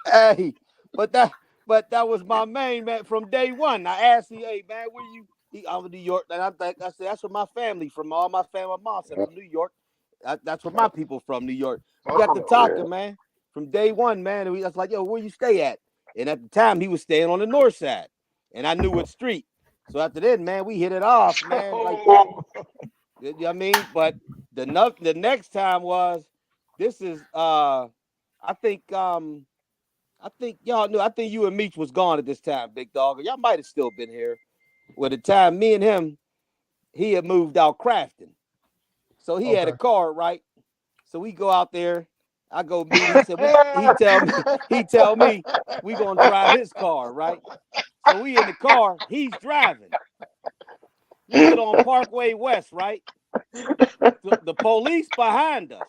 Hey, but that was my main man from day one. I asked him, hey man, where you? I'm in New York, and I said that's where my family from. All my family, my mom said from New York. That's where my people from, New York. We got to Oh yeah. talking, man, from day one, man. And I was like, yo, where you stay at? And at the time, he was staying on the north side, and I knew what street. So after that, man, we hit it off, man, like that. You know what I mean? But the next time was this is I think y'all knew. I think you and Meech was gone at this time, big dog. Y'all might have still been here. Well, the time me and him, he had moved out crafting. So he had a Okay. car, right? So we go out there. I go meet. He said, he tell me we gonna drive his car, right? So we in the car, he's driving. We get on Parkway West, right? The police behind us.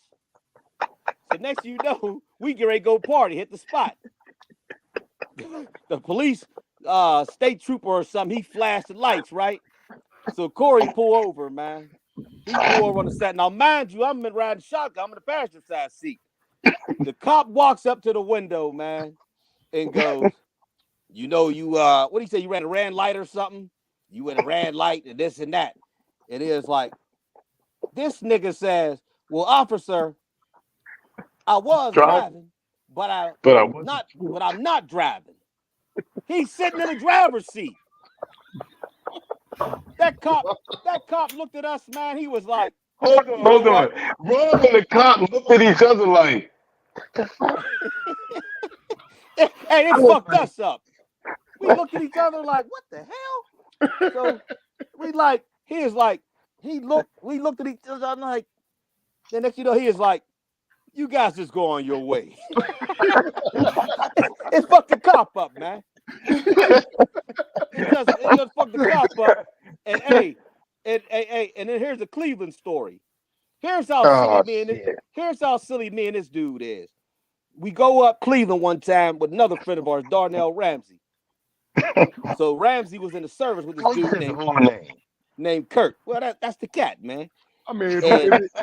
So next you know, we get ready to go party, hit the spot. The police state trooper or something, he flashed the lights, right? So Corey pull over, man. He pull over on the side. Now, mind you, I'm riding shotgun. I'm in the passenger side seat. The cop walks up to the window, man, and goes, you know, what do you say? You ran a red light or something? You went a red light and this and that. It is like, this nigga says, well, officer, I was Drive, driving, but I wasn't. but I'm not driving. He's sitting in the driver's seat. That cop looked at us, man. He was like, Hold on, you know hold on. what? Ron and the cop looked at each other like, Hey, it fucked us up. We looked at each other like, what the hell? So we like, he is like, we looked at each other, I'm like, the next you know, he is like, you guys just go on your way. It fucked the cop up, man. It just fucked the cop up. And hey, and then here's the Cleveland story. Here's how oh, silly me and this dude is. We go up Cleveland one time with another friend of ours, Darnell Ramsey. So Ramsey was in the service with this dude named Kurt. Well, that's the cat, man. I mean, if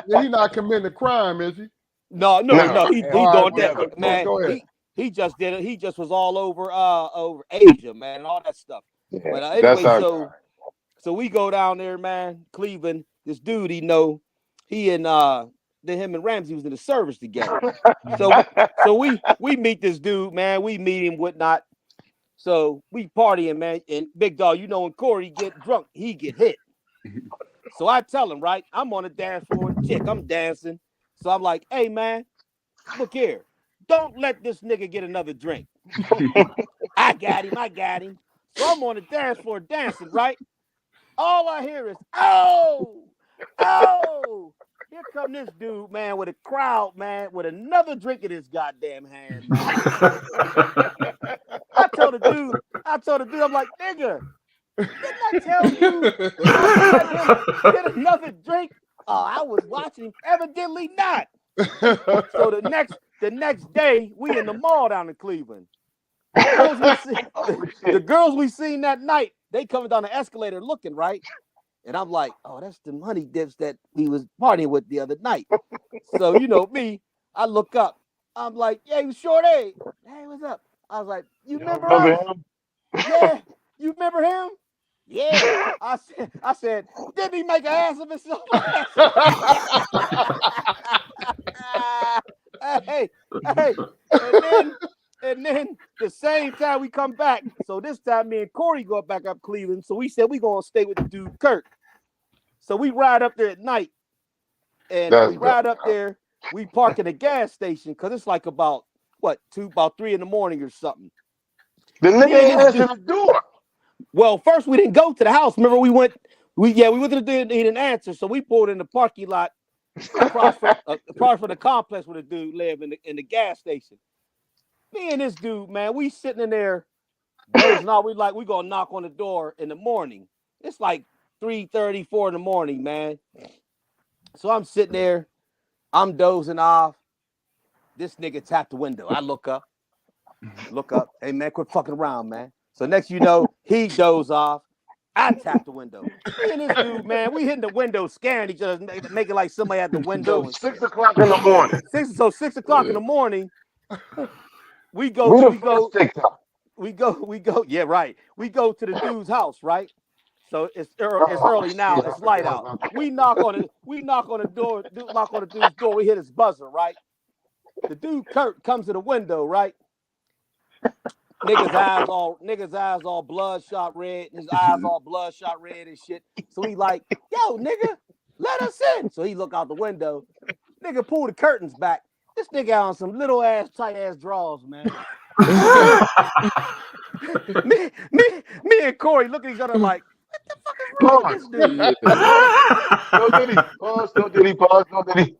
he's not committing a crime, is he? No. He doing that, man. Go ahead. He just did it. He just was all over Asia, man, and all that stuff. Yeah, but anyway, so we go down there, man, Cleveland. This dude, him and Ramsey was in the service together. So we meet this dude, man. We meet him, whatnot. So we partying, man. And Big Dog, you know, when Corey get drunk, he get hit. So I tell him, right, I'm on the dance floor with a chick. I'm dancing. So I'm like, hey, man, look here. Don't let this nigga get another drink. I got him. So I'm on the dance floor dancing, right? All I hear is, oh. Here come this dude, man, with a crowd, man, with another drink in his goddamn hand, man. I told the dude, I'm like, nigga, didn't I tell you let him get another drink? Oh, I was watching him. Evidently not. So the next day, we in the mall down in Cleveland. The girls we seen that night, they coming down the escalator looking, right? And I'm like, oh, that's the money dips that he was partying with the other night. So, you know me, I look up. I'm like, yeah, you Short A. Hey, what's up? I was like, you remember him? Yeah, you remember him? Yeah. I said, didn't he make an ass of himself? Hey. And then the same time we come back. So this time me and Corey go back up Cleveland. So we said we gonna stay with the dude Kurt. So we ride up there at night. And there. We park in a gas station because it's like about 3 in the morning or something. The nigga answered the door. Well, first we didn't go to the house. Remember we went to the dude, he didn't answer. So we pulled in the parking lot across from the complex where the dude lived in the gas station. Me and this dude, man, we sitting in there. We gonna knock on the door in the morning. It's like 3:30, 4 in the morning, man. So I'm sitting there, I'm dozing off. This nigga tapped the window. I look up. Hey man, quit fucking around, man. So next you know, he dozed off. I tapped the window. Me and this dude, man, we hitting the window, scaring each other, making like somebody at the window. So 6 o'clock in the morning. 6 o'clock in the morning. We go. Yeah, right. We go to the dude's house, right? So it's early now. It's light out. We knock on the door. Knock on the dude's door. We hit his buzzer, right? The dude Kurt comes to the window, right? Nigga's eyes all bloodshot red. His eyes all bloodshot red and shit. So he like, yo, nigga, let us in. So he look out the window. Nigga pull the curtains back. This nigga on some little ass tight ass drawers, man. me and Corey look at each other like, what the fuck is wrong with this dude? No diddy.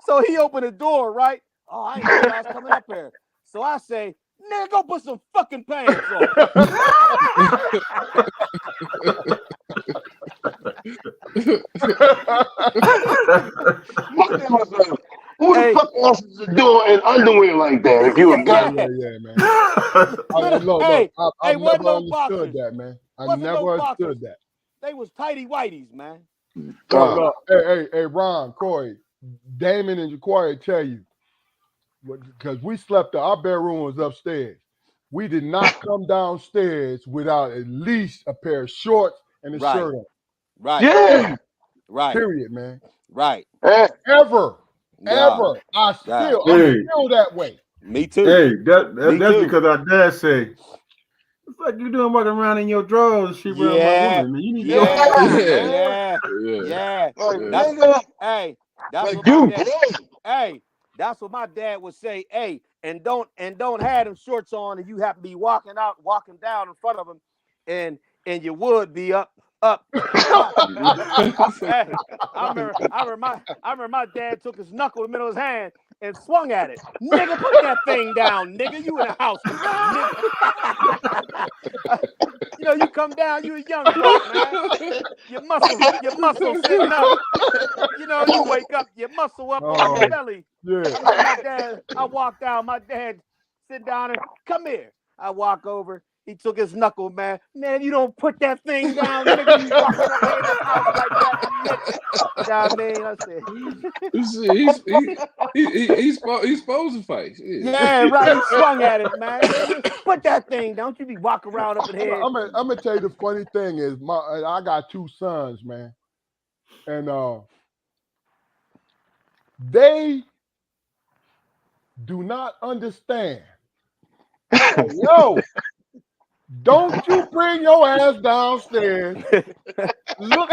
So he opened the door, right? Oh, I ain't know I was coming up here. So I say, nigga, go put some fucking pants on. Who the fuck answers the door in underwear like that? If you a guy, yeah, man. I never understood that, man. I never understood that. They was tighty whities, man. Look, hey, Ron, Corey, Damon, and Jaquari tell you, because we slept. Our bedroom was upstairs. We did not come downstairs without at least a pair of shorts and a shirt on. Right. Yeah. Right. Period, man. Right. Ever. I'm still that way. Me too. Hey, that's because our dad say, It's like you doing walking around in your drawers and shit around my Yeah, woman, man. You need to go. yeah, man. yeah. Like, That's nigga, hey, that's like what my you dad. gay. Hey, that's what my dad would say. Hey, and don't have them shorts on, and you have to be walking down in front of him, and you would be up. Hey, I remember my dad took his knuckle in the middle of his hand and swung at it. Nigga, put that thing down, nigga. You in the house, nigga. You come down, you a young buck, man. Your muscle sitting up. You wake up, your muscle up on your belly. Yeah. My dad, I walked down, my dad sit down and come here. I walk over. He took his knuckle, man. Man, you don't put that thing down, nigga. You walking up here in the house like that, nigga. You know what I mean? I said, He's supposed to fight. yeah, right. He swung at it, man. Put that thing. Don't you be walking around up in here. I'm gonna tell you the funny thing is I got 2 sons, man, and they do not understand. Yo, don't you bring your ass downstairs. Look,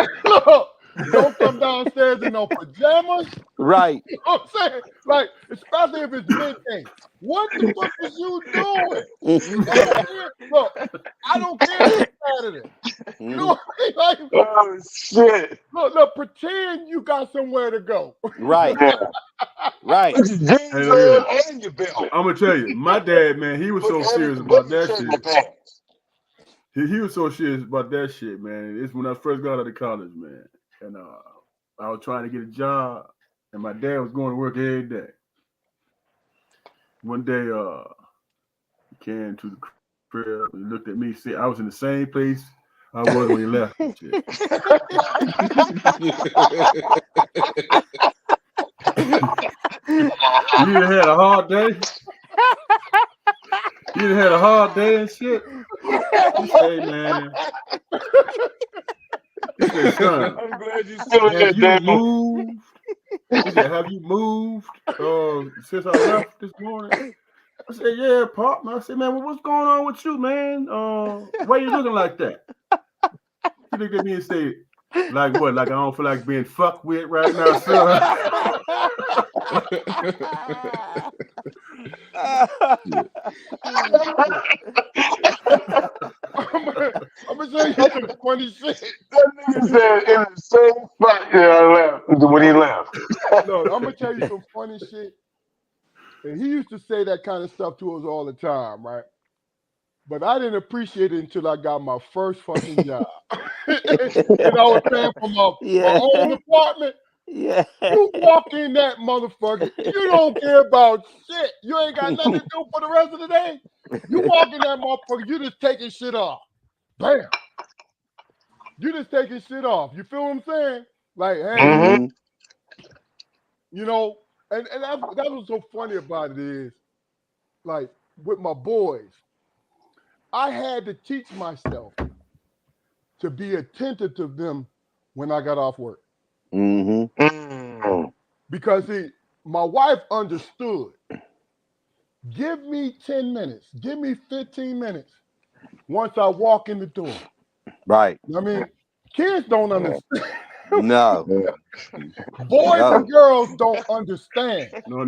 don't come downstairs in no pajamas. Right. You know what I'm saying? Like, especially if it's midday. What the fuck is you doing? Look, I don't care if it's Saturday. You know what I mean? Like, Oh shit. look, pretend you got somewhere to go. Right. Yeah. Right. Put your jeans Hey, look on and your belt. I'm gonna tell you, my dad, man, he was so serious about that shit. He was so serious about that shit, man. It's when I first got out of college, man, and I was trying to get a job, and my dad was going to work every day. One day, he came to the crib and looked at me. Said I was in the same place I was when he left. And shit. You done had a hard day. You done had a hard day and shit. He said, man. He said, son, I'm glad you still in have there, you Dad. moved? He said, have you moved since I left this morning? I said, yeah, Pop. I said, man, what's going on with you, man? Why you looking like that? He looked at me and said, like what? Like I don't feel like being fucked with right now, son. I'm gonna tell you some funny shit. That nigga said in the same spot I left when he left. No, I'm gonna tell you some funny shit. And he used to say that kind of stuff to us all the time, right? But I didn't appreciate it until I got my first fucking job. And I was paying for my own apartment. Yeah. You walk in that motherfucker, you don't care about shit. You ain't got nothing to do for the rest of the day. You walk in that motherfucker, you just taking shit off. Bam. You just taking shit off. You feel what I'm saying? Like, hey, you know, and that was so funny about it is, like, with my boys, I had to teach myself to be attentive to them when I got off work. Because my wife understood. Give me 10 minutes. Give me 15 minutes once I walk in the door. Right. I mean, kids don't understand. No. Boys and girls don't understand. No.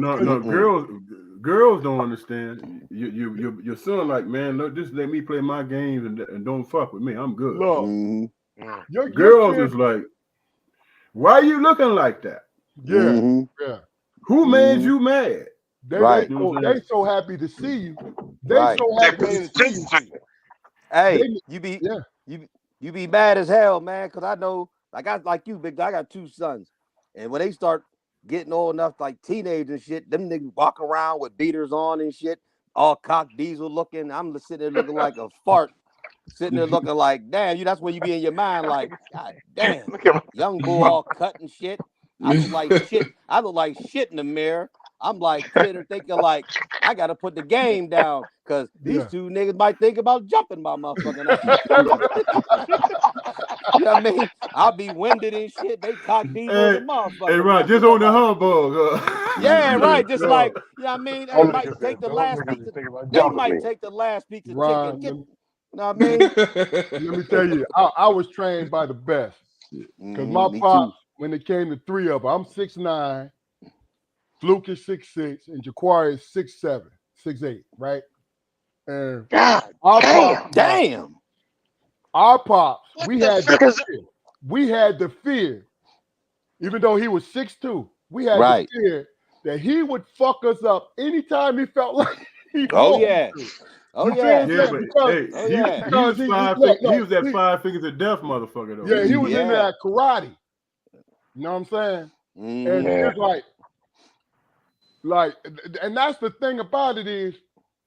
Girls don't understand. Your son like, man, look, just let me play my games and don't fuck with me. I'm good. Look, your girls kids, is like, why are you looking like that? yeah. Who made you mad? They so happy to see you. They so happy to see you. Hey, you be mad as hell, man, because I know, like you, Big Dog, I got 2 sons. And when they start getting old enough, like teenagers and shit, them niggas walk around with beaters on and shit, all cock diesel looking. I'm sitting there looking like a fart. Sitting there looking like, damn, that's when you be in your mind like, God damn, young boy all cut and shit. I look like shit. I look like shit in the mirror. I'm like sitting there thinking like, I gotta put the game down because these 2 niggas might think about jumping my motherfucking ass. You know what I mean? I'll be winded and shit. They cock diesel as a motherfucker. Hey, right, just on the humbug. Yeah, right. Just like, you know what I mean? They might take the last piece of, they might take the last piece of chicken. know what I mean? Let me tell you, I was trained by the best. Because my Me pops, too. when it came to three of them, I'm 6'9", Fluke is 6'6", and Jaquari is 6'7", 6'8", right? And God our damn. pops, Damn. our pops, What we the had the fuck is fear. We had the fear, even though he was 6'2", we had Right. the fear that he would fuck us up anytime he felt like he Oh wanted yeah. to. Oh You feel yeah. what I'm Yeah, saying? but Because, hey, Oh yeah. he because was look, he was that 5 fingers of death motherfucker though. yeah, he was in Yeah. that karate. You know what I'm saying? And Mhm. Yeah. it's like, and that's the thing about it is,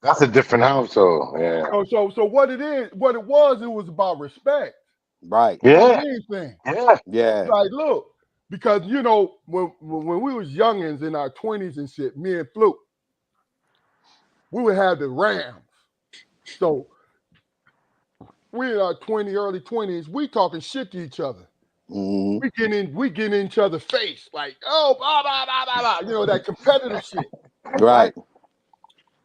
That's a different household. Yeah. so what it was about respect Right. more than Yeah. anything. Yeah. Yeah. Like, look, because you know, when we was youngins in our 20s and shit, me and Fluke, we would have the Rams. So we in our early 20s, we talking shit to each other. Mhm. We get in each other's face, like, oh, blah, blah, blah, blah, blah. You know, that competitive shit, right? Right.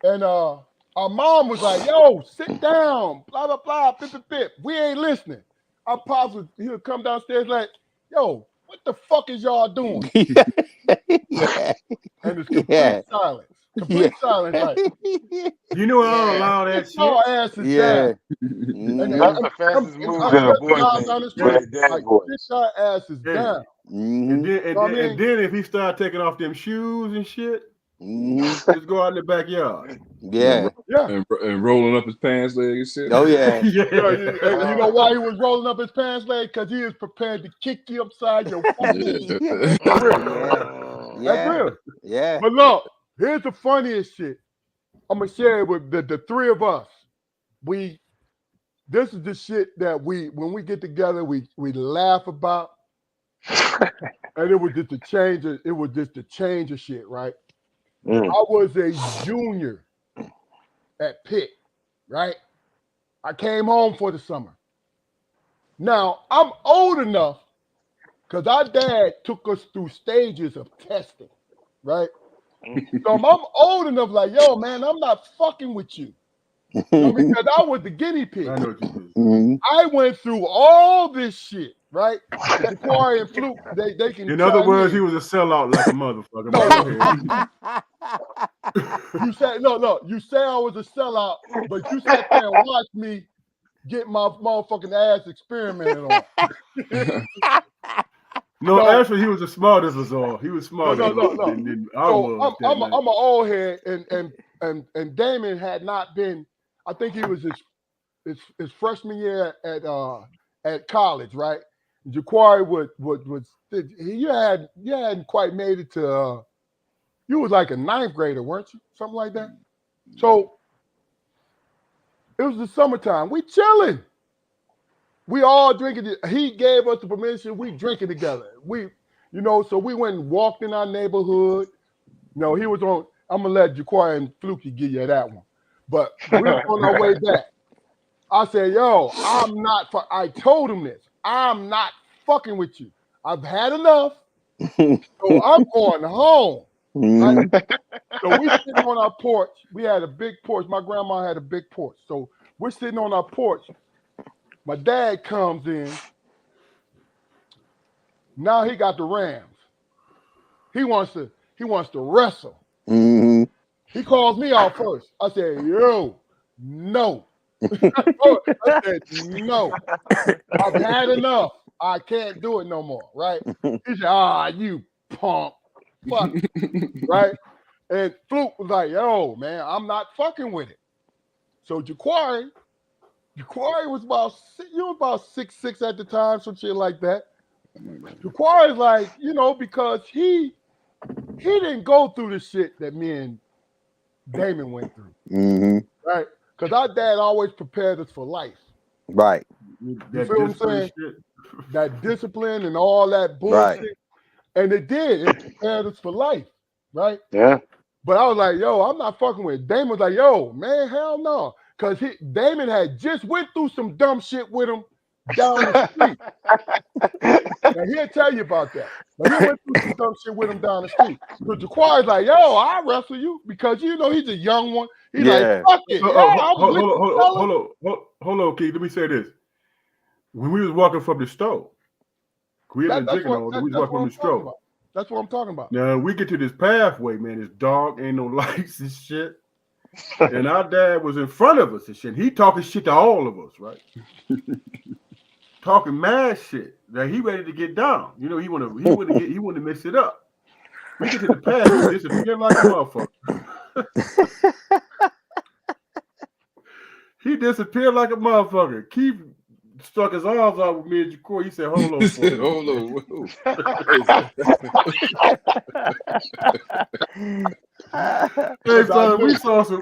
And our mom was like, yo, sit down, blah, blah, blah, pip, pip, pip. We ain't listening. Our pops he would come downstairs like, yo, what the fuck is y'all doing? yeah. And it's complete Yeah. silence. Yeah. Complete silence. Like, You know I don't Yeah. allow sit that shit. y'all asses down. Yeah. And That's Mhm. the fastest I'm move that a just boy down makes the with street. a dad Like, sit voice. your asses Hey. down. And Mhm. then know what I mean? and then if he start taking off them shoes and shit, Mhm. just go out in the backyard. Yeah. Yeah. And rolling up his pants leg and shit. Oh yeah. Yeah, Yeah. you know why he was rolling up his pants leg? Because he is prepared to kick you upside your fucking head. That's real. Yeah. That's Yeah. real. Yeah. But look, here's the funniest shit. I'm gonna share it with the three of us. This is the shit that when we get together, we laugh about, and it was just a change of shit, right? Mm. I was a junior at Pitt, right? I came home for the summer. Now I'm old enough because our dad took us through stages of testing, right? So I'm old enough, like, yo, man, I'm not fucking with you. Because I was the guinea pig. I know what you mean. Mhm. I went through all this shit, right? Jaquari and Fluke, they can In other chime words, he in. was a sellout like a motherfucker. No, But go ahead. you said no. You say I was a sellout, but you sat there and watched me get my motherfucking ass experimented on. No, No. actually, he was the smartest of us all. He was smarter No. than I So was that I'm night. an old head, and Damon had not been. I think he was his freshman year at college, right? Jaquari was you hadn't quite made it to. You was like a ninth grader, weren't you? Something like that. So it was the summertime. We chilling. We all drinking. He gave us the permission. We drinking together. So we went and walked in our neighborhood. No, he was on. I'm gonna let Jaquari and Fluky give you that one. But we were on our way back. I said, yo, I told him this. I'm not fucking with you. I've had enough. So I'm going home. Right? Mhm. So we sitting on our porch. We had a big porch. My grandma had a big porch. So we're sitting on our porch. My dad comes in. Now he got the Rams. He wants to wrestle. Mhm. He calls me out first. I said, yo, no. I said, no. I've had enough. I can't do it no more. Right? He said, you punk. Fuck. Right? And Fluke was like, yo, man, I'm not fucking with it. So Jaquari was about 6'6" at the time, some shit like that. Jaquari's like, because he didn't go through the shit that me and Damon went through. Mhm. Right? Because our dad always prepared us for life. Right. You That feel what I'm discipline saying? shit. That discipline and all that bullshit. Right. And it did. It prepared us for life. Right? Yeah. But I was like, yo, I'm not fucking with it. Damon was like, yo, man, hell no. Because Damon had just went through some dumb shit with him down the street. Now he'll tell you about that. Now he went through some dumb shit with him down the street. So Jaquari's like, yo, I'll wrestle you because you know he's a young one. He's Yeah. like, fuck it. Yeah, I'm with you, fella. Hold on, Keith. Let me say this. When we was walking from the store, we was That's walking what from I'm the talking store. about. That's what I'm talking about. Now we get to this pathway, man. It's dark, ain't no lights and shit. And our dad was in front of us and shit. He talking shit to all of us, right? Talking mad shit. That he ready to get down. You know, he wanna mix it up. We get to the path, he disappeared like a motherfucker. He disappeared like a motherfucker. Keith stuck his arms out with me and Jacory. He said, hold on. He said, hold on. Hey, son, we saw some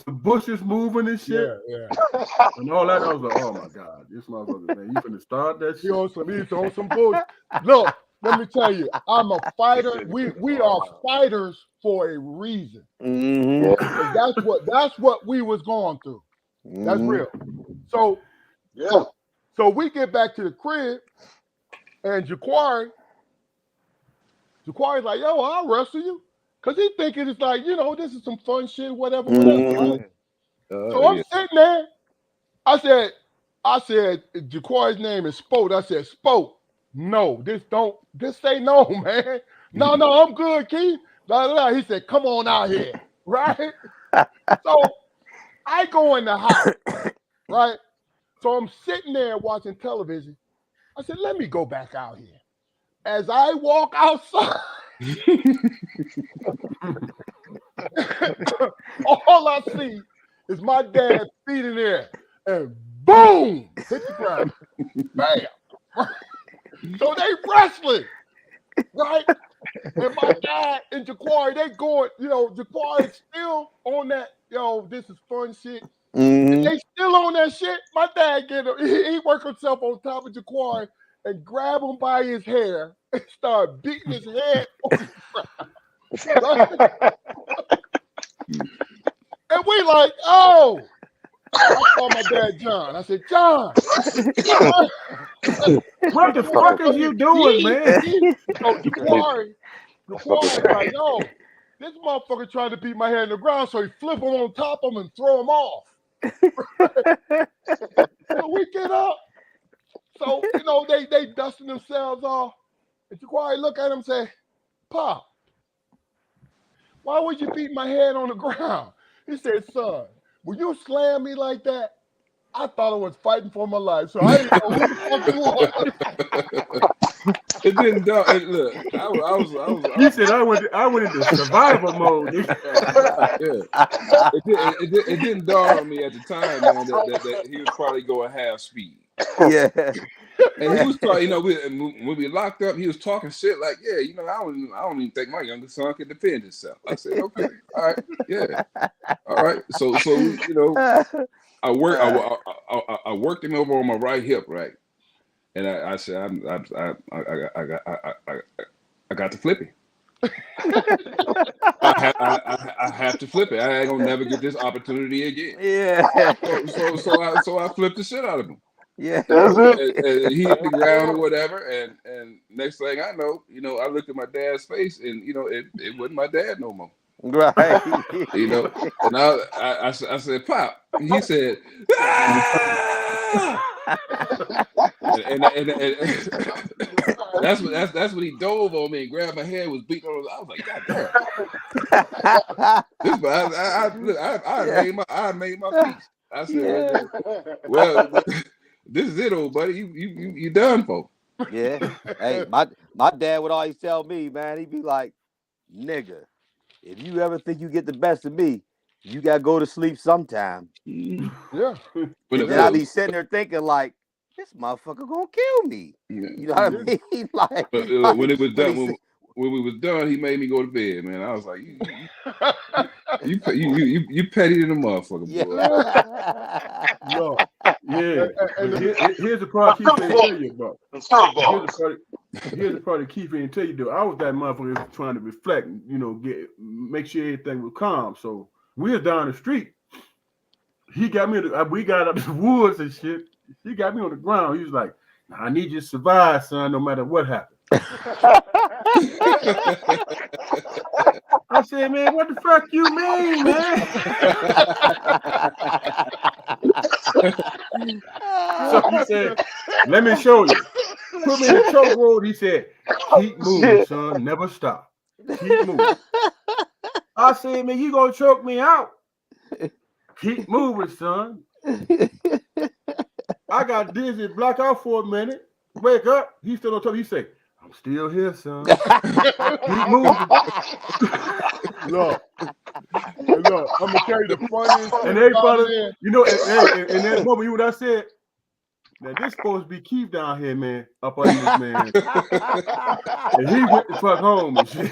bushes moving and shit. Yeah. And all that. I was like, oh my God, this motherfucker, man, you finna start that shit. He's on some bullshit. Look, let me tell you, I'm a fighter. We are fighters for a reason. Mm-hmm. That's what we was going through. That's real. So Yeah. So we get back to the crib, and Jaquari's like, yo, I'll wrestle you. Because he thinking it's like, you know, this is some fun shit, whatever. Right? So I'm sitting there. I said, Jaquari's name is Spoke. I said, Spoke, no, this say no, man. No, I'm good, Keith. Blah, blah, blah. He said, come on out here. Right? So I go in the house, right? So I'm sitting there watching television. I said, let me go back out here. As I walk outside, all I see is my dad's feet in there. And boom, hit the ground. Bam. So they wrestling, right? And my dad and Jaquari, they going, you know, Jaquari's still on that, yo, this is fun shit. And they still on that shit. My dad he work himself on top of Jaquari and grab him by his hair and start beating his head on the ground. Right? And we like, oh. I call my dad John. I said, John. What the fuck is you doing, man? So Jaquari like, yo, this motherfucker trying to beat my head in the ground, so he flip him on top of him and throw him off. So we get up. So, you know, they dusting themselves off. And Jaquari look at him and say, Pop, why would you beat my head on the ground? He said, son, when you slam me like that, I thought I was fighting for my life. So I didn't know who the fuck you was. It didn't dawn. Look, I was. He said I went into survival mode. It didn't dawn on me at the time, man, that he was probably going half speed. Yeah. And he was talking, you know, when we locked up, he was talking shit like, yeah, you know, I don't even think my youngest son can defend himself. I said, okay, all right, yeah, all right. So you know, I worked him over on my right hip, right, and I said, I got to flip it. I have to flip it. I ain't gonna never get this opportunity again. Yeah. So I flipped the shit out of him. Yeah. And he hit the ground or whatever, and next thing I know, you know, I looked at my dad's face, and you know, it wasn't my dad no more. Right. You know, and I said, Pop. He said, ah! and that's when he dove on me and grabbed my head, was beating on. I was like, God damn. I made my peace. I said, well, this is it, old buddy. You done for. Yeah. Hey, my dad would always tell me, man, he'd be like, nigga, if you ever think you get the best of me, you gotta go to sleep sometime. Yeah. But then I'd be sitting there thinking like, this motherfucker gonna kill me. Yeah. You know what I mean? Like, when it was done, when we was done, he made me go to bed, man. I was like, you petty than a motherfucker, boy. No. Yeah. Here's the part Keith ain't tell you about. Here's the part that Keith ain't tell you though. I was that motherfucker trying to reflect, you know, make sure everything was calm. So we was down the street. He got me. We got up the woods and shit. He got me on the ground. He was like, I need you to survive, son, no matter what happens. I said, man, what the fuck you mean, man? So he said, let me show you. Put me in the choke hold. He said, keep moving, son. Never stop. Keep moving. I said, man, you gonna choke me out. Keep moving, son. I got dizzy, black out for a minute. Wake up. He still on top. He say, I'm still here, son. Keep moving. Look, I'm gonna tell you the funniest thing And everybody, about it. you know, in that moment, you know what I said? Now this supposed to be Keith down here, man, up under this man. And he went the fuck home and shit.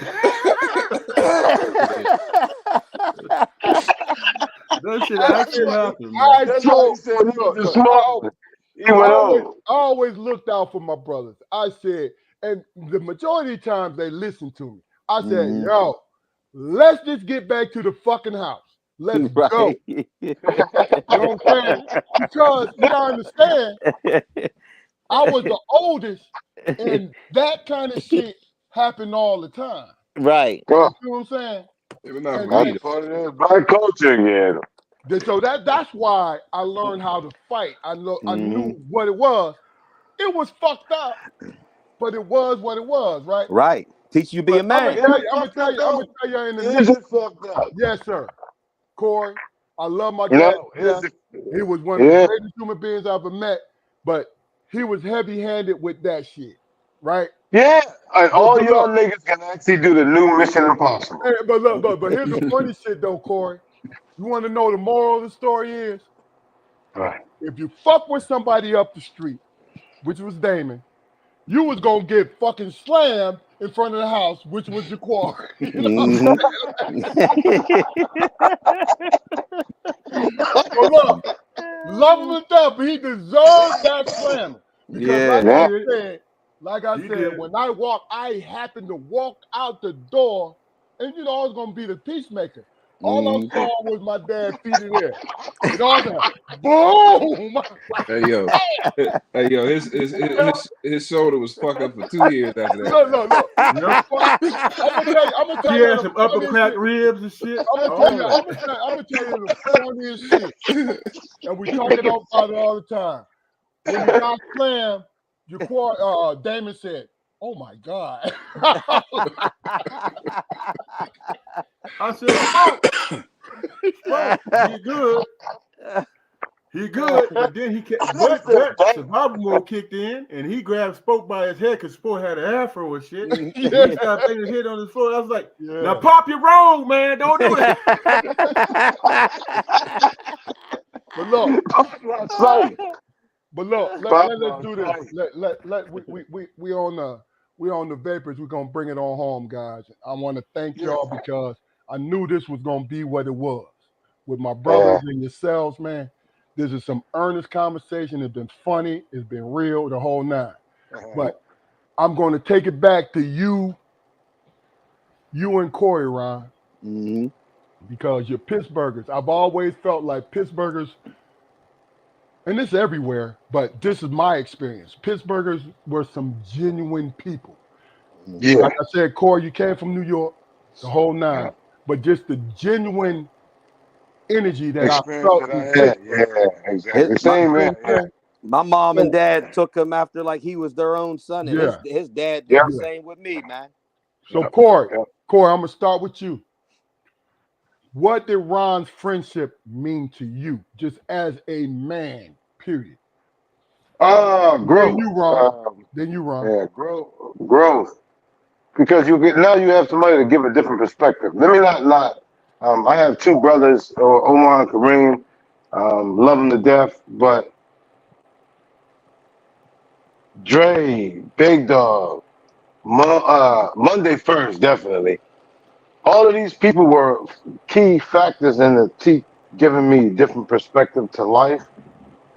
That shit actually happened, man. That's why he said he was smart. He went on. I always looked out for my brothers. I said, and the majority of times they listen to me. I said, yo, let's just get back to the fucking house. Let's go. You know what I'm saying? Because you gotta understand, I was the oldest, and that kind of shit happened all the time. Right. You know what I'm saying? It was not And real. That's part of this black culture again. So that's why I learned how to fight. I knew what it was. It was fucked up, but it was what it was, right? Right. Teach you to be a man. I'm gonna tell you in the Is it fucked up? Yes, sir. Corey, I love my You dad. know, He was one of the greatest human beings I've ever met, but he was heavy-handed with that shit, right? yeah, and all y'all niggas can actually do the new Mission Impossible. Hey, but here's the funny shit though, Corey. You want to know the moral of the story is? Right. If you fuck with somebody up the street, which was Damon, you was gonna get fucking slammed in front of the house, which was your quarry. So look, love him to death, but he deserved that slamming. Because like I said, when I happened to walk out the door, and I was gonna be the peacemaker. All I saw was my dad feet in there. And all that, boom! Hey yo, his shoulder was fucked up for 2 years after that. Look. I'm gonna tell He you had some upper crack ribs and shit. I'm gonna tell you the funniest shit. And we talk about it all the time. When you got slammed, Damon said, "Oh my God." I said, "Oh, he good. He good." But then he survival mode kicked in, and he grabbed Spoke by his head because Spoke had an afro and shit. He started putting his head on his floor. I was like, "Now pop your roll, man. Don't do it." But look, let's do this. We on the vapors. We're gonna bring it on home, guys. I want to thank y'all because I knew this was gonna be what it was. With my brothers and yourselves, man. This is some earnest conversation. It's been funny. It's been real. The whole nine. But I'm gonna take it back to you and Corey, Ron, because you're Pittsburghers. I've always felt like Pittsburghers. And this is everywhere, but this is my experience. Pittsburghers were some genuine people. Yeah. Like I said, Corey, you came from New York, the whole nine. But just the genuine energy that I felt. Yeah, exactly. Same, man. My mom and dad took him after like he was their own son. And his dad did the same with me, man. So, Corey, I'm going to start with you. What did Ron's friendship mean to you, just as a man, period? Growth. Then you, Ron. Yeah, growth. Because you have somebody to give a different perspective. Let me not. I have two brothers, Omar and Kareem. Love them to death, but Dre, Big Dog, Monday First, definitely. All of these people were key factors in giving me different perspective to life.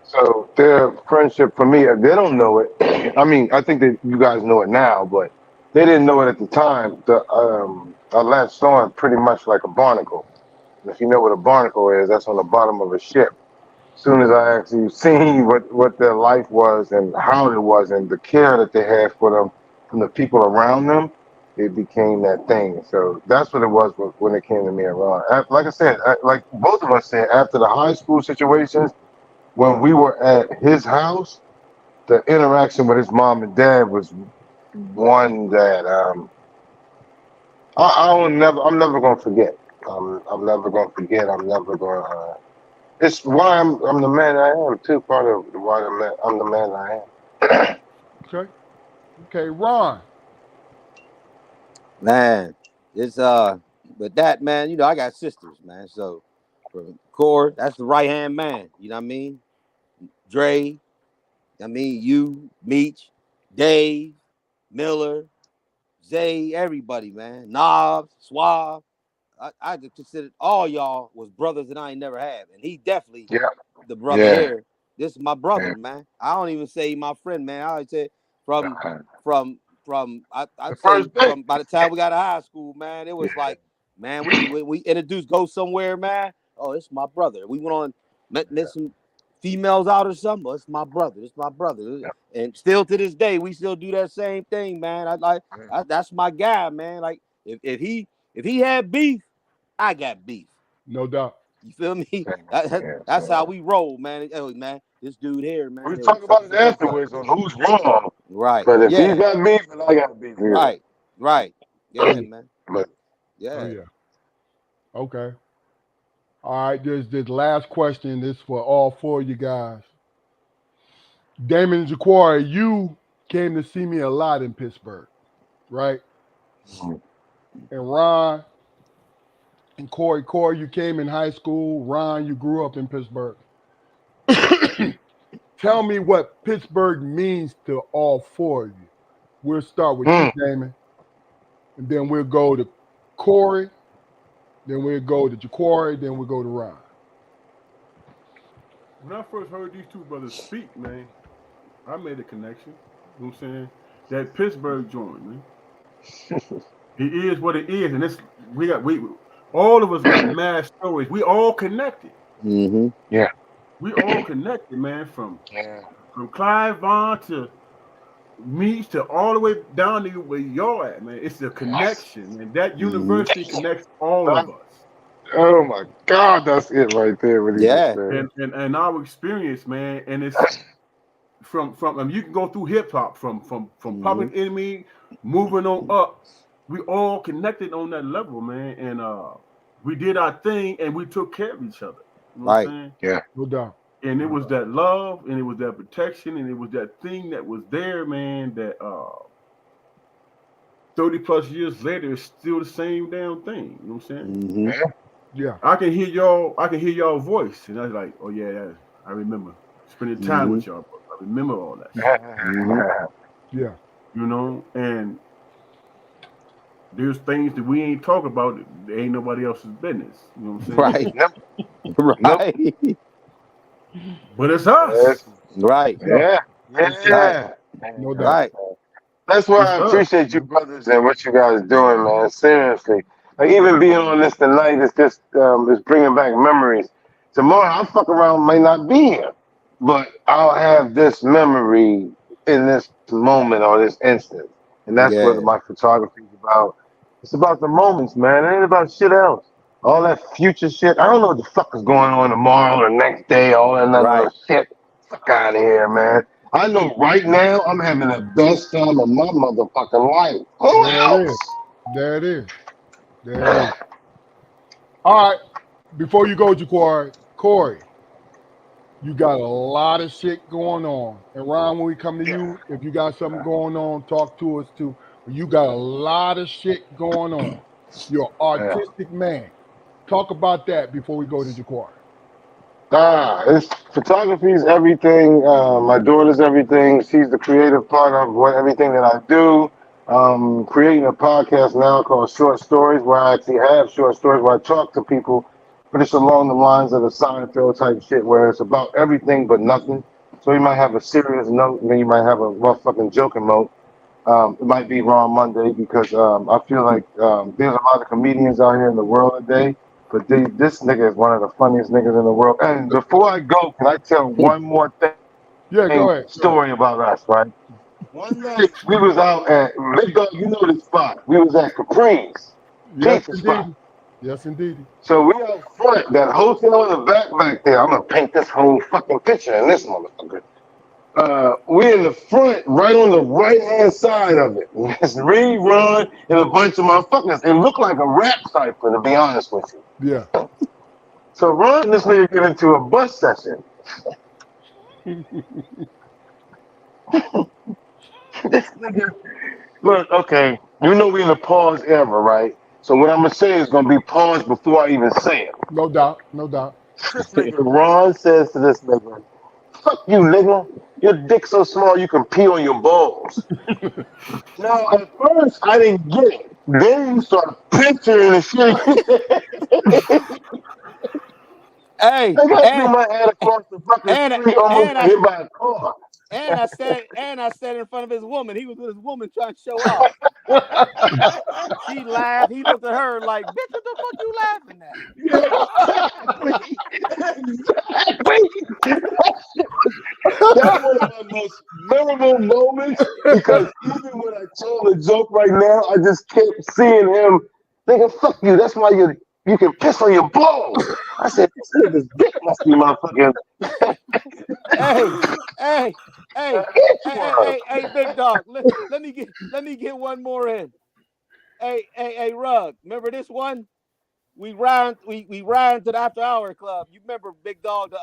So their friendship for me, they don't know it. I mean, I think that you guys know it now, but they didn't know it at the time. I latched on pretty much like a barnacle. And if you know what a barnacle is, that's on the bottom of a ship. as soon as I actually seen what their life was and how it was and the care that they had for them from the people around them, it became that thing. So that's what it was when it came to me and Ron. Like I said, like both of us said, after the high school situations, when we were at his house, the interaction with his mom and dad was one that I'm never gonna forget. I'm never gonna forget. I'm never gonna. It's why I'm the man I am too. Part of why I'm the man I am. Okay. Okay, Ron. Man, it's but that man, I got sisters, man. So from Core, that's the right hand man. You know what I mean? Dre, you, Meech, Dave, Miller, Zay, everybody, man. Knobs, Suave. I just considered all y'all was brothers that I ain't never had. And he definitely Yeah, the brother yeah, here. This is my brother, yeah. man. I don't even say my friend, man. I always say from from The I'd say first day. from by the time we got to high school, man, it was Yeah, like, man, we introduced go somewhere, man. Oh, it's my brother. We went on met some females out or something. Oh, it's my brother. It's my brother. yeah, And still to this day, we still do that same thing, man. That's my guy, man. Like if he had beef, I got beef. No doubt. You feel me? yeah, yeah. That's how So we roll, man. Oh, man, this dude here, we man. talk Such about and it such, such, such. afterwards on who's wrong. Right. But if he Yeah. got beef, then I got beef here. Right. Right. Yeah, man. But Oh Yeah. yeah. Okay. All right. There's this last question. This for all four of you guys. Damon and Jaquari, you came to see me a lot in Pittsburgh, right? And Ron and Corey, you came in high school. Ron, you grew up in Pittsburgh. Tell me what Pittsburgh means to all four of you. We'll start with you, mm, Damon, and then we'll go to Corey, then we'll go to Jaquari, then we'll go to Ron. When I first heard these two brothers speak, man, I made a connection. You know what I'm saying? That Pittsburgh joint, man. It is what it is, and we all of us got mad stories. We all connected. Mm-hmm. yeah, We all connected, man. From yeah. Clive Vaughn to me to all the way down to where y'all at, man. It's a connection, and that Mm-hmm. university connects all of us. Oh my God, that's it right there. What he just Yeah. said. And our experience, man, and it's from you can go through hip hop from Public Enemy, moving on up. We all connected on that level, man, and we did our thing and we took care of each other. You know what I'm Right. saying? Yeah, No doubt. And it was that love, and it was that protection, and it was that thing that was there, man. That 30 plus years later, it's still the same damn thing. You know what I'm saying? Mm-hmm. yeah, Yeah. I can hear y'all voice, and I was like, oh yeah, I remember spending time with y'all. I remember all that shit, Mm-hmm. Yeah. you know. And there's things that we ain't talk about. That ain't nobody else's business. You know what I'm saying? Right. Nope, nope. Right. But it's us. Right. Yeah, Right. yeah. No doubt. Right. That's why It's I us. appreciate you brothers and what you guys doing, man. Seriously, like even being on this tonight is just is bringing back memories. Tomorrow I'll fuck around, might not be here, but I'll have this memory in this moment or this instant, and that's what Yeah. my photography is about. It's about the moments, man. It ain't about shit else. All that future shit. I don't know what the fuck is going on tomorrow or next day. All that other Right. shit. Fuck out of here, man. I know right now I'm having the best time of my motherfucking life. Who There it is. else? There it is. There it is. All right. Before you go, Jaquari, Corey, you got a lot of shit going on. And Ron, when we come to you, if you got something going on, talk to us too. But you got a lot of shit going on. You're an Yeah. artistic man. Talk about that before we go to Jaquari. It's photography is everything. My daughter's everything. She's the creative part of everything that I do. Creating a podcast now called Short Stories, where I actually have short stories where I talk to people, but it's along the lines of the Seinfeld type shit, where it's about everything but nothing. So you might have a serious note, and then you might have a motherfucking joking note. It might be Wrong Monday because I feel like there's a lot of comedians out here in the world today But this nigga is one of the funniest niggas in the world. And before I go, can I tell one more Yeah, go ahead. story about us, right? One night we was out at Big Dog, you know the spot. We was at Capri's Yes, pizza spot. indeed. Yes, indeed. So we out front, that hotel in the back there. I'm gonna paint this whole fucking picture in this motherfucker. We in the front, right on the right hand side of it. It's Rerun and a bunch of motherfuckers. It looked like a rap cipher, to be honest with you. Yeah. So Ron and this nigga get into a bus session. This nigga, look, okay, you know we in the pause era, right? So what I'm gonna say is gonna be paused before I even say it. No doubt. No doubt. This nigga Ron says to this nigga, "Fuck you, nigga. Your dick so small you can pee on your balls." Now, at first, I didn't get it. Then you start picturing the shit. Hey, I got through my head across the fucking street, almost got hit by a car. and I said in front of his woman. He was with his woman trying to show off. She laughed. He looked at her like, "Bitch, what the fuck you laughing at?" Exactly. That's one of my most memorable moments because even when I told the joke right now, I just kept seeing him thinking, "Fuck you." That's why you can piss on your balls. I said, "This nigga's dick must be motherfucking." Hey, big dog. Let me get one more in. Hey, Rug. Remember this one? We ran to the after hour club. You remember Big Dog, the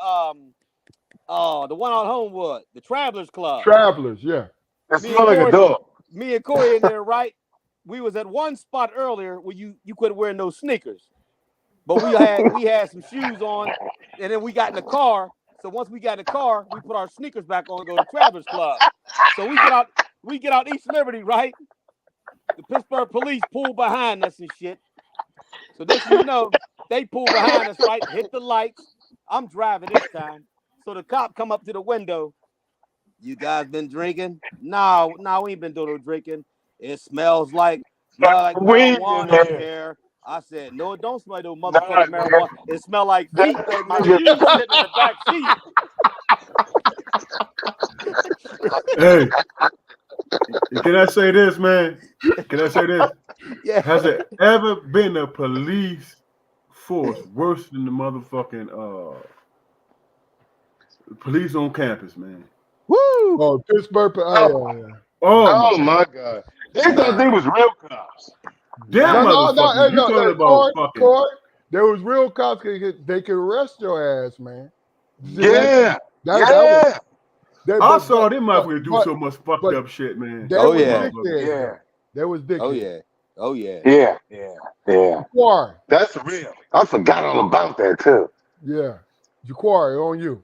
one on Homewood, the Travelers Club. Travelers, yeah. It smelled like a dog. Me and Corey in there, right? We was at one spot earlier where you couldn't wear no sneakers. But we had some shoes on, and then we got in the car. So once we got in the car, we put our sneakers back on and go to Travelers Club. So we get out East Liberty, right? The Pittsburgh police pull behind us and shit. So this, you know, they pull behind us, right? Hit the lights. I'm driving this time. So the cop come up to the window. "You guys been drinking?" No, we ain't been doing no drinking. It smells like marijuana in here. I said, "No, it don't smell like no motherfucking marijuana. It smell like feet. My shoes sitting in the back seat." Hey, can I say this, man? Can I say this? Yeah. Has there ever been a police force worse than the motherfucking police on campus, man? Woo! Oh, Pittsburgh. Yeah. Oh my God. They thought they was real cops. Damn motherfuckers. You talking about fucking. Corey, there was real cops. They could arrest your ass, man. Yeah. I saw them out there do so much fucked up shit, man. Oh yeah. There was dick. Oh yeah. Oh yeah. Yeah. Jaquari. That's real. I forgot all about that too. Yeah. Jaquari, on you.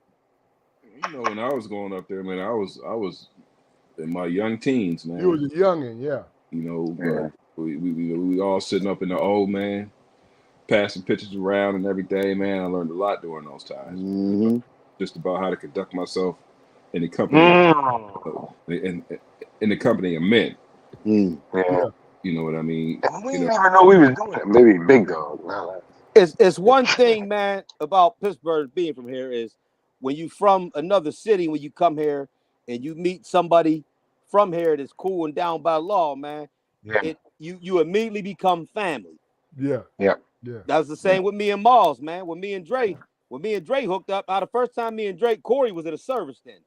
You know, when I was going up there, man, I was in my young teens, man. You was a youngin', yeah. You know, we all sitting up in the old man, passing pictures around and everything, man. I learned a lot during those times. Mm-hmm. Just about how to conduct myself in the company, in the company of men. Yeah. You know what I mean? We never know we was doing it. Maybe Big Dog. It's one thing, man, about Pittsburgh being from here is when you from another city, when you come here and you meet somebody from here that's cool and down by law, man, you immediately become family. Yeah. That was the same with me and Miles, man. When me and Dre hooked up, the first time me and Dre, Corey was at a service then.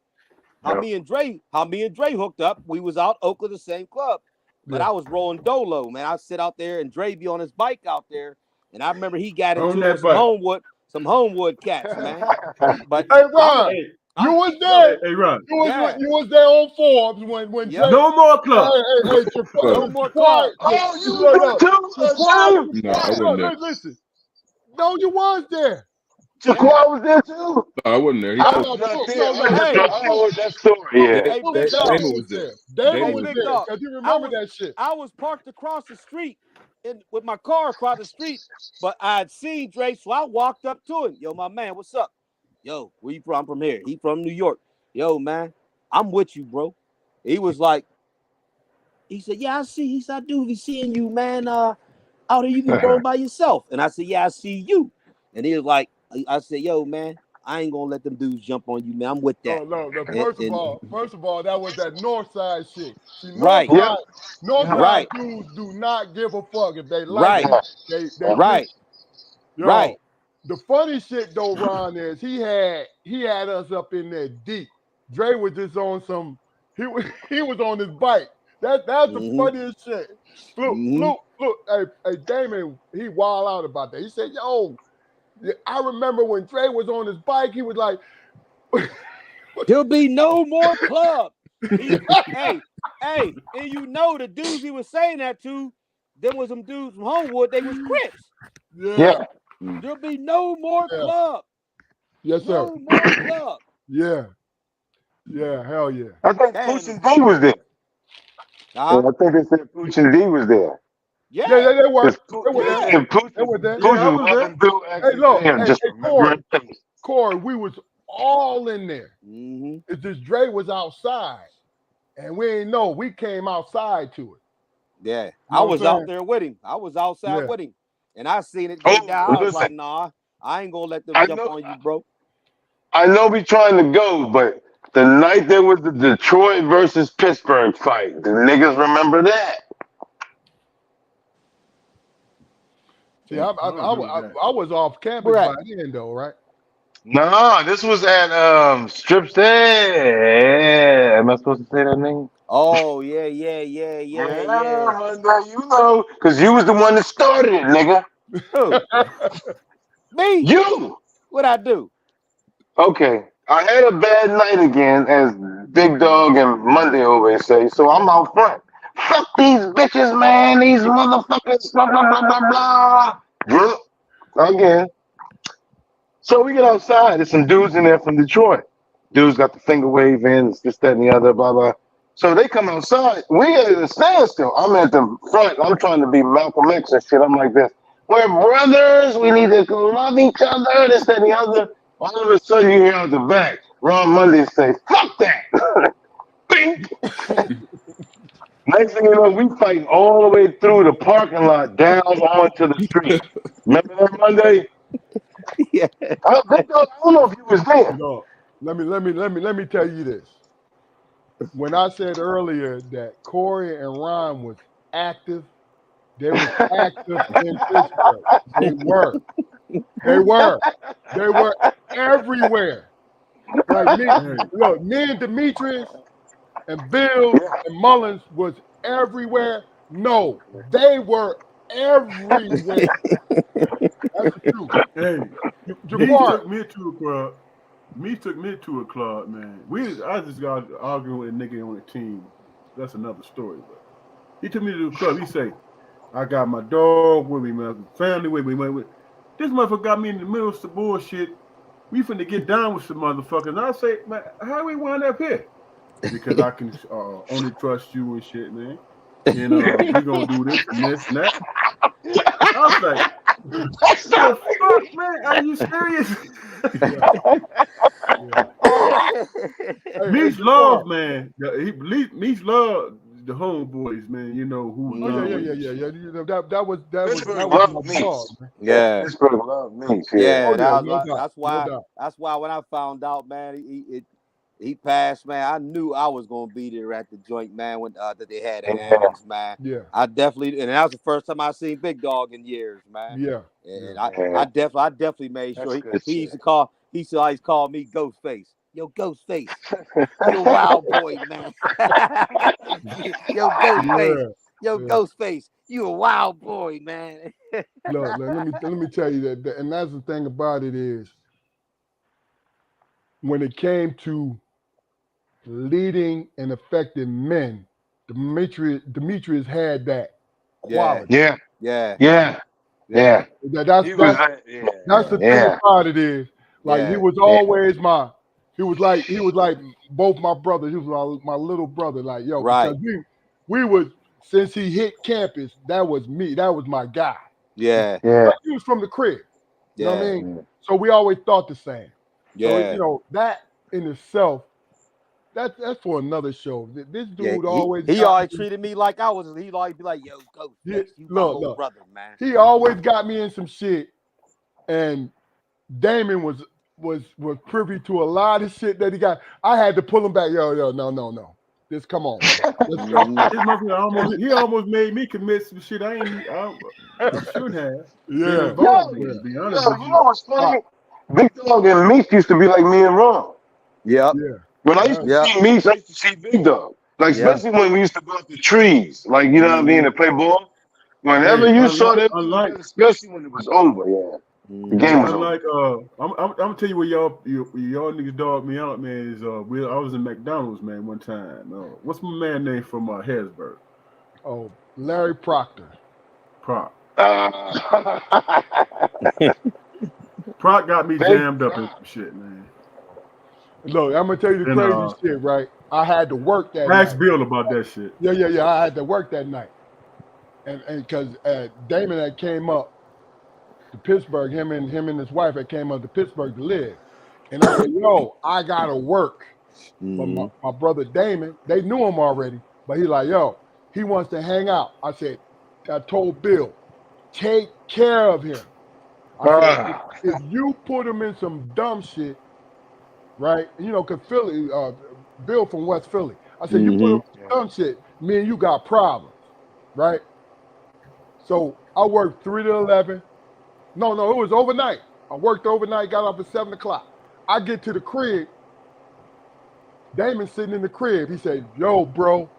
How me and Dre hooked up, we was out Oakland, the same club. But I was rolling dolo, man. I sit out there and Dre be on his bike out there. And I remember he got into some Homewood cats, man. But hey, Ron, you was there. Hey, Ron. You was there on Forbes when Jay, no more club. No more club. Oh, you were there too? No, I wasn't there. Listen. No, you was there. Jaquan was there too? No, I wasn't there. I was not there. I heard that story. Yeah. Damon was there. Damon was there. Because you remember that shit. I was parked across the street with my car across the street, but I had seen Dre, so I walked up to him. "Yo, my man, what's up?" "Yo, where you from?" "I'm from here." "He from New York." "Yo, man, I'm with you, bro." He was like, he said, "Yeah, I see. He said, "I do be seeing you, man. "Out there, you be rolling by yourself." And I said, "Yeah, I see you." And he was like, "I said, yo, man, I ain't gonna let them dudes jump on you, man. I'm with that." No. And, First of all, that was that North Side shit. See, right, Yep. North Yep. Side right, dudes do not give a fuck if they like right, you. Yeah. They with right, you. right. Yo, the funny shit though, Ron, is he had us up in there deep. Dre was just on some. He was on his bike. That's the Mm-hmm. funniest shit. Mm-hmm. Look. Hey, Damon, he wild out about that. He said, "Yo, I remember when Dre was on his bike. He was like." There'll be no more club. He, hey, and you know the dudes he was saying that to, them was some dudes from Homewood. They was Crips. Yeah, Yeah. There'll be no more yeah, club. yes, sir. No more club. Yeah, hell yeah. I think Pooch Damn. and D was there. Yeah, Uh-huh. I think they said Pooch and D was there. Yeah, Yeah. they were. Because They were there. yeah, Pooch They was were there. Yeah, I Pooch was was there. loving Bill Hey, actually look, saying, just Corey, remembering things. Corey, we was all in there. Mm-hmm. It's just Dre was outside, and we ain't know. We came outside to it. Yeah. You I know what was I'm out saying? there with him. I was outside Yeah. with him. And I seen it go Oh, down. I was listen, like, nah, I ain't gonna let them I jump know, on you, bro. I know we trying to go, but the night there was the Detroit versus Pittsburgh fight, the niggas remember that? See, I don't remember that. I was off campus Where by at? then, though, right? Nah, this was at Strip Stead. Am I supposed to say that name? Oh, yeah. Yeah, you know, because you was the one that started it, nigga. Who? Me? You. What I do? Okay. I had a bad night again, as Big Dog and Monday always say, so I'm out front. Fuck these bitches, man. These motherfuckers, blah, blah, blah, blah, blah. Drunk again. So we get outside. There's some dudes in there from Detroit. Dudes got the finger waving, this, that, and the other, blah, blah. So they come outside. We at a standstill. I'm at the front. I'm trying to be Malcolm X and shit. I'm like this. We're brothers. We need to love each other, this, that, and the other. All of a sudden, you hear out the back, Ron Monday say, fuck that. Bing. Next thing you know, we fighting all the way through the parking lot down onto the street. Remember that Monday? Yeah. Big Dog, I don't know if you was there. You know, let me tell you this. When I said earlier that Corey and Ron was active, they was active in Pittsburgh. They were. They were. They were everywhere. Like me, Hey, look, me and Demetrius and Bill Yeah. and Mullins was everywhere. No, they were everywhere. That's the truth. hey, me Jafar, took me to a club. Me took me to a club, man. I just got arguing with a nigga on the team. That's another story. But he took me to the club. He say, I got my dog with me, man, family with me, man. This motherfucker got me in the middle of some bullshit. We finna get down with some motherfuckers. And I say, man, how we wind up here? Because I can only trust you and shit, man. And we gonna do this and this and that. I was like, the fuck, man? Are you serious? yeah, yeah. Hey, Meech Jafar. love, man. Meech love the homeboys, man. You know who Oh Mhm. yeah. You know, that Pittsburgh was loved my me. dog, man. Yeah, Yeah. Pittsburgh loved me. Yeah. Oh Yeah, yeah, that no was, doubt, no doubt. that's why when I found out, man, he passed, man. I knew I was gonna be there at the joint, man, when that they had at Yeah. Atkins, man. Yeah, I definitely, and that was the first time I seen Big Dog in years, man. yeah, And Yeah. I definitely made sure That's good he shit. used to call, he used to always call me Ghostface. Yo, Ghostface, you a wild boy, man. Yo, Ghostface, yeah, yo, yeah. Ghostface, you a wild boy, man. Look, let me tell you that, and that's the thing about it is when it came to leading and affecting men, Demetrius had that Yeah, quality. Yeah. yeah, Yeah. yeah, Yeah. That's He was. Yeah. that's the thing Yeah. about it is like he yeah. was Yeah. always he was like both my brothers. He was my little brother. Like yo, because Right. we was since he hit campus, that was me. That was my guy. Yeah, Yeah. He was from the crib. You know what I yeah, mean? So we always thought the same. So yeah. that in itself that's for another show. This Yeah, dude always he got always me. treated me like I was. He always be like, "Yo, Coach Yeah, Lex, you my little look. brother, man." He always got me in some shit, and Damon was privy to a lot of shit that he got. I had to pull him back. Yo, no. Just come on, man. Let's go. Mhm. His motherfucker he almost made me commit some shit I shouldn't have been Yeah, involved Yo, in. yeah. To be yo, honest with you you, know what's All right. funny? Big Dog and Meek used to be like me and Ron. Yep, Yeah. When I All used to right. yep, see Meek, I used to see Big Dog. Like, yeah. especially when we used to go up the trees, like, you know what I mean, Mhm, to play ball. Whenever hey, you saw them two together, especially when it was over, yeah, the Yeah. game mhm. was over. unlike I'm gonna tell you where y'all niggas dog me out, man. Is I was in McDonald's, man, one time. What's my man name from Harrisburg? Oh, Larry Proctor. Proc. Uh, Proc got me Big jammed up in Prop. some shit, man. Look, I'm gonna tell you the And crazy shit, right? I had to work that ask night. Bill about that shit. Yeah. I had to work that night, and because Damon had came up to Pittsburgh, him and his wife had came up to Pittsburgh to live, and I said, "Yo, I gotta work." But Mhm. my brother Damon, they knew him already, but he like, "Yo, he wants to hang out." I told Bill, take care of him. I said, if you put him in some dumb shit, right? You know, cause Philly, Bill from West Philly. I said, you put him Mhm. in some dumb shit, me and you got problems, right? So I worked 3 to 11. No, it was overnight. I worked overnight, got up at 7 o'clock. I get to the crib. Damon sitting in the crib. He said, "Yo, bro,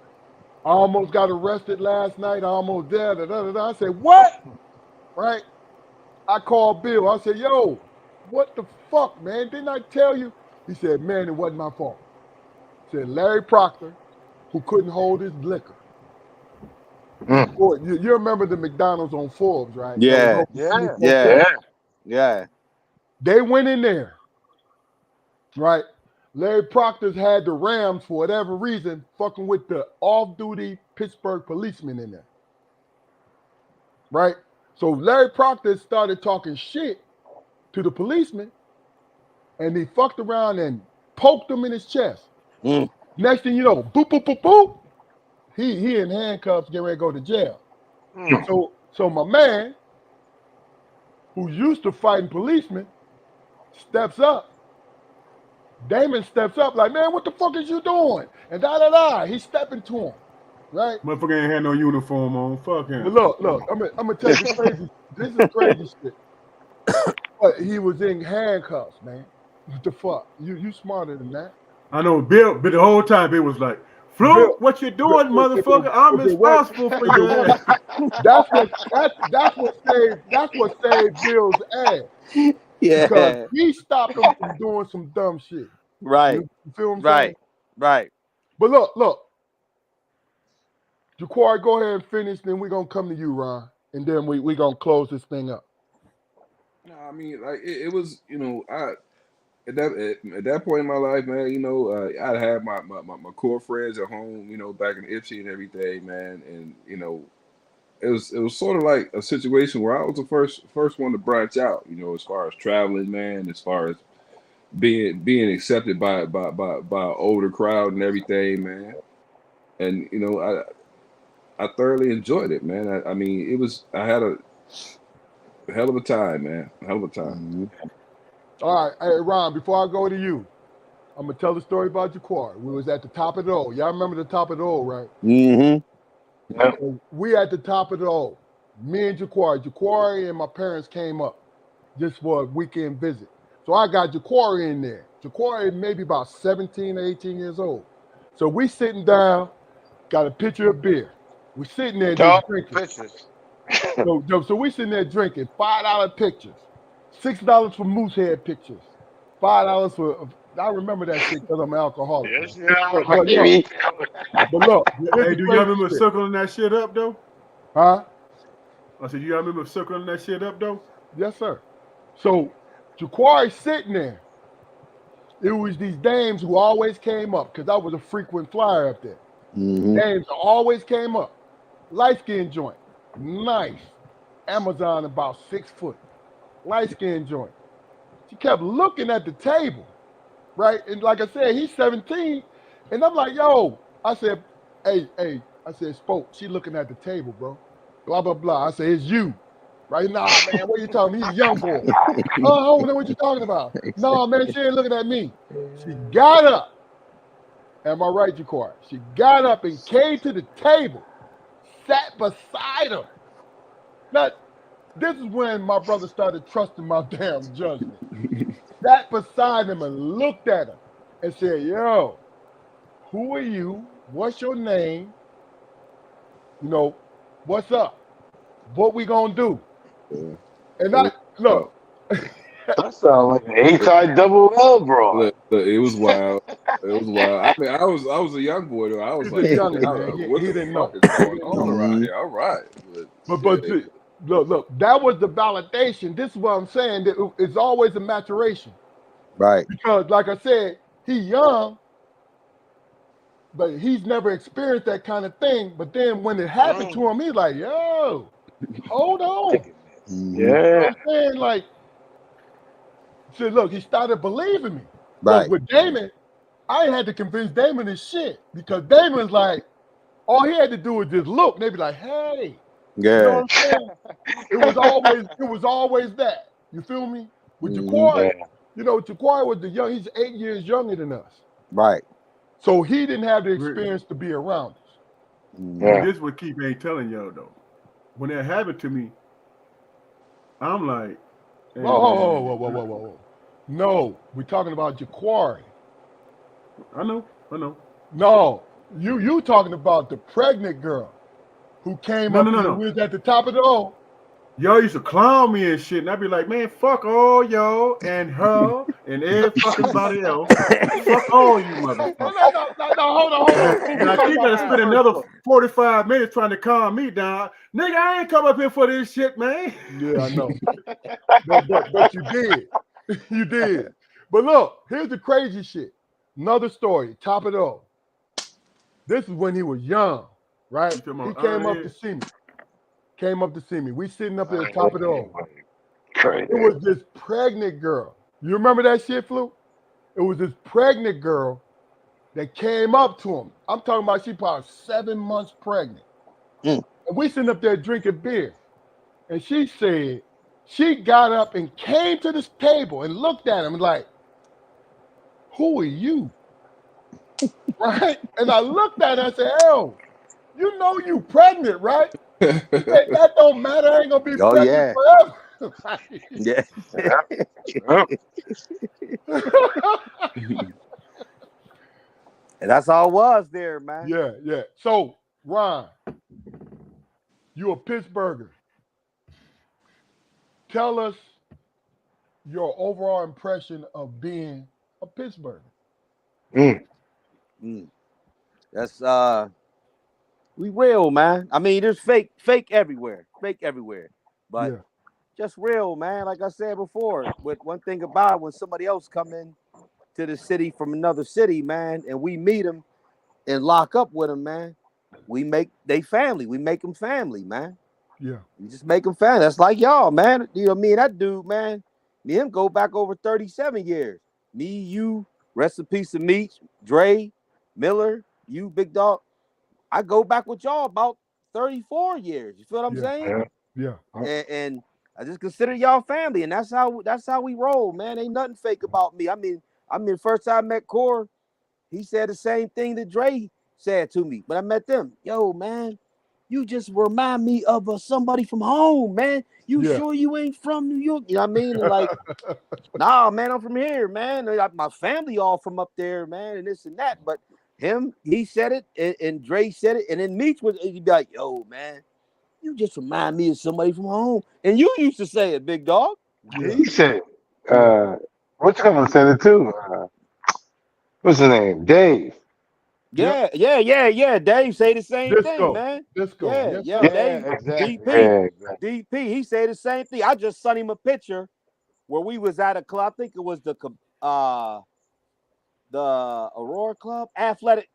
I almost got arrested last night. I almost dead." I said, "What?" Right? I called Bill. I said, "Yo, what the fuck, man? Didn't I tell you?" He said, "Man, it wasn't my fault." He said, "Larry Proctor, who couldn't hold his liquor." Mm. Boy, you remember the McDonald's on Forbes, right? That was Yeah, open Yeah, 24/7. yeah, yeah. yeah. They went in there, right? Larry Proctor's had the Rams for whatever reason fucking with the off-duty Pittsburgh policeman in there, right? So Larry Proctor started talking shit to the policeman, and he fucked around and poked him in his chest. Mm. Next thing you know, boop, boop, boop, boop. He in handcuffs, getting ready to go to jail. Mm. So my man, who's used to fighting policemen, steps up. Damon steps up like, "Man, what the fuck is you doing?" And He's stepping to him, right? Motherfucker ain't had no uniform on. Fuck But him. look, I'm gonna tell you the crazy. This is crazy shit. But he was in handcuffs, man. What the fuck? You smarter than that. I know Bill, but the whole time Bill was like, Bill, Fluke, what you doing, motherfucker? I'm okay, what? responsible for Okay, your what? ass. That's what saved Bill's ass because Yeah. he stopped him from doing some dumb shit. Right, You feel what I'm saying? right, right. But look, Jaquari, go ahead and finish. Then we're gonna come to you, Ron, and then we gonna close this thing up. No, I mean, like it was, I at that point in my life, man, I'd have my core friends at home, back in Ipsy and everything, man, and it was sort of like a situation where I was the first one to branch out, as far as traveling, man, as far as being accepted by an older crowd and everything, man, and I thoroughly enjoyed it, man. I mean, I had a hell of a time, man, a hell of a time. Mhm. All right, hey Ron. Before I go to you, I'm gonna tell the story about Jaquari. We was at the top of the O. Y'all remember the top of the O, right? Mhm. Yeah. So we at the top of the O. Me and Jaquari. Jaquari and my parents came up just for a weekend visit. So I got Jaquari in there. Jaquari maybe about 17 or 18 years old. So we sitting down, got a pitcher of beer. We're sitting there just Talk drinking. pictures. So we sitting there drinking $5 pictures, $6 for Moosehead pictures, $5 for. I remember that shit because I'm an alcoholic, man. Yes, yeah. But look, here's Hey, the do y'all crazy remember shit, circling that shit up though? huh? I said, you y'all remember circling that shit up though? Yes, sir. So Jaquari sitting there. It was these dames who always came up because I was a frequent flyer up there. Mhm. Dames always came up. Light skin joint, nice. Amazon about 6 foot. Light skin joint. She kept looking at the table, right? And like I said, he's 17. And I'm like, yo, I said, hey, I said, Spoke, she looking at the table, bro. Blah, blah, blah. I said, it's you. Right now, man, what are you talking? He's a young boy. Oh, I don't know what you're talking about. No, man, she ain't looking at me. She got up. Am I right, Jaquar? She got up and came to the table, sat beside him. Now, this is when my brother started trusting my damn judgment. Sat beside him and looked at him and said, yo, who are you? What's your name? You know, what's up? What we gonna do? Yeah. And It I was look, That sounds like an A-type double L broad. look, it was wild. It was wild. I mean, I was a young boy though. I was he's a like, youngin', man. what He the didn't fuck know. is He going didn't on know. around here? All right, but But shit, see, look, that was the validation. This is what I'm saying. That it's always a maturation. Right. Because like I said, he young, but he's never experienced that kind of thing. But then when it happened to him, he's like, yo, hold on. Mhm. You know Yeah. what I'm saying? Like, see, look, he started believing me. Look, Right. with Damon, I had to convince Damon this shit because Damon's like, all he had to do was just look. And they'd be like, hey, you know Yeah. what I'm saying? It was always that. You feel me? With Mhm. Jaquari, Yeah. you know, Jaquari was he's 8 years younger than us. Right. So he didn't have the Rick, experience to be around us. Mhm. Rick, Yeah. this is what Keith ain't telling y'all though. When that happened to me, I'm like, hey man, Whoa. No, we're talking about Jaquari. I know. No, you talking about the pregnant girl who came No, up no, no, and no. we was at the top of the O. Y'all used to clown me and shit, and I'd be like, man, fuck all y'all and her and every fucking body else. Fuck all you motherfuckers. No, hold on. Who we Now talking Keith about gotta in the spend first another place? 45 minutes trying to calm me down. Nigga, I ain't come up here for this shit, man. Yeah, I know. But you did. You did. But look, here's the crazy shit. Another story, top of the O. This is when he was young, right? You talking He about came up to Ironhead? see me. Came up to see me. We sitting up at the top of the O. Crazy. It was this pregnant girl. You remember that shit, Flu? It was this pregnant girl that came up to him. I'm talking about she probably 7 months pregnant. Mm. And we sitting up there drinking beer. And she said, she got up and came to this table and looked at him and like, who are you? Right? And I looked at her and said, oh, you know you pregnant, right? She said, that don't matter. I ain't gonna be Oh pregnant yeah. forever. Yeah. Yeah. And that's all it was there, man. yeah. So, Ron, you a Pittsburgher. Tell us your overall impression of being a Pittsburgher. Mm. Mm. That's we real, man. I mean, there's fake everywhere. Fake everywhere. But Yeah, just real, man. Like I said before, with one thing about it, when somebody else come in to the city from another city, man, and we meet them and lock up with them, man, we make they family. We make them family, man. yeah, We just make them family. That's like y'all, man. You know, me and that dude, man. Me and him go back over 37 years. Me, you, rest in peace of Meach, Dre, Miller, you, Big Dog. I go back with y'all about 34 years. You feel what I'm yeah, saying? Yeah. yeah, And I just consider y'all family, and that's how we roll, man. Ain't nothing fake about me. I mean, first time I met Core, he said the same thing that Dre said to me. But I met them. Yo, man, you just remind me of somebody from home, man. You yeah, sure you ain't from New York? You know what I mean? And like, nah, man, I'm from here, man. My family all from up there, man, and this and that. But he said it, and Dre said it, and then Meech he'd be like, yo, man, you just remind me of somebody from home. And you used to say it, big dog. yeah, He said, yeah. what's coming said it too? What's his name? Dave. Yep. Yeah. Dave say the same thing, Disco, man. disco. Yeah, Yes, yeah. sir. Yeah, Dave, exactly. DP, Yeah, exactly. DP. He said the same thing. I just sent him a picture where we was at a club. I think it was the Aurora Club, Athletic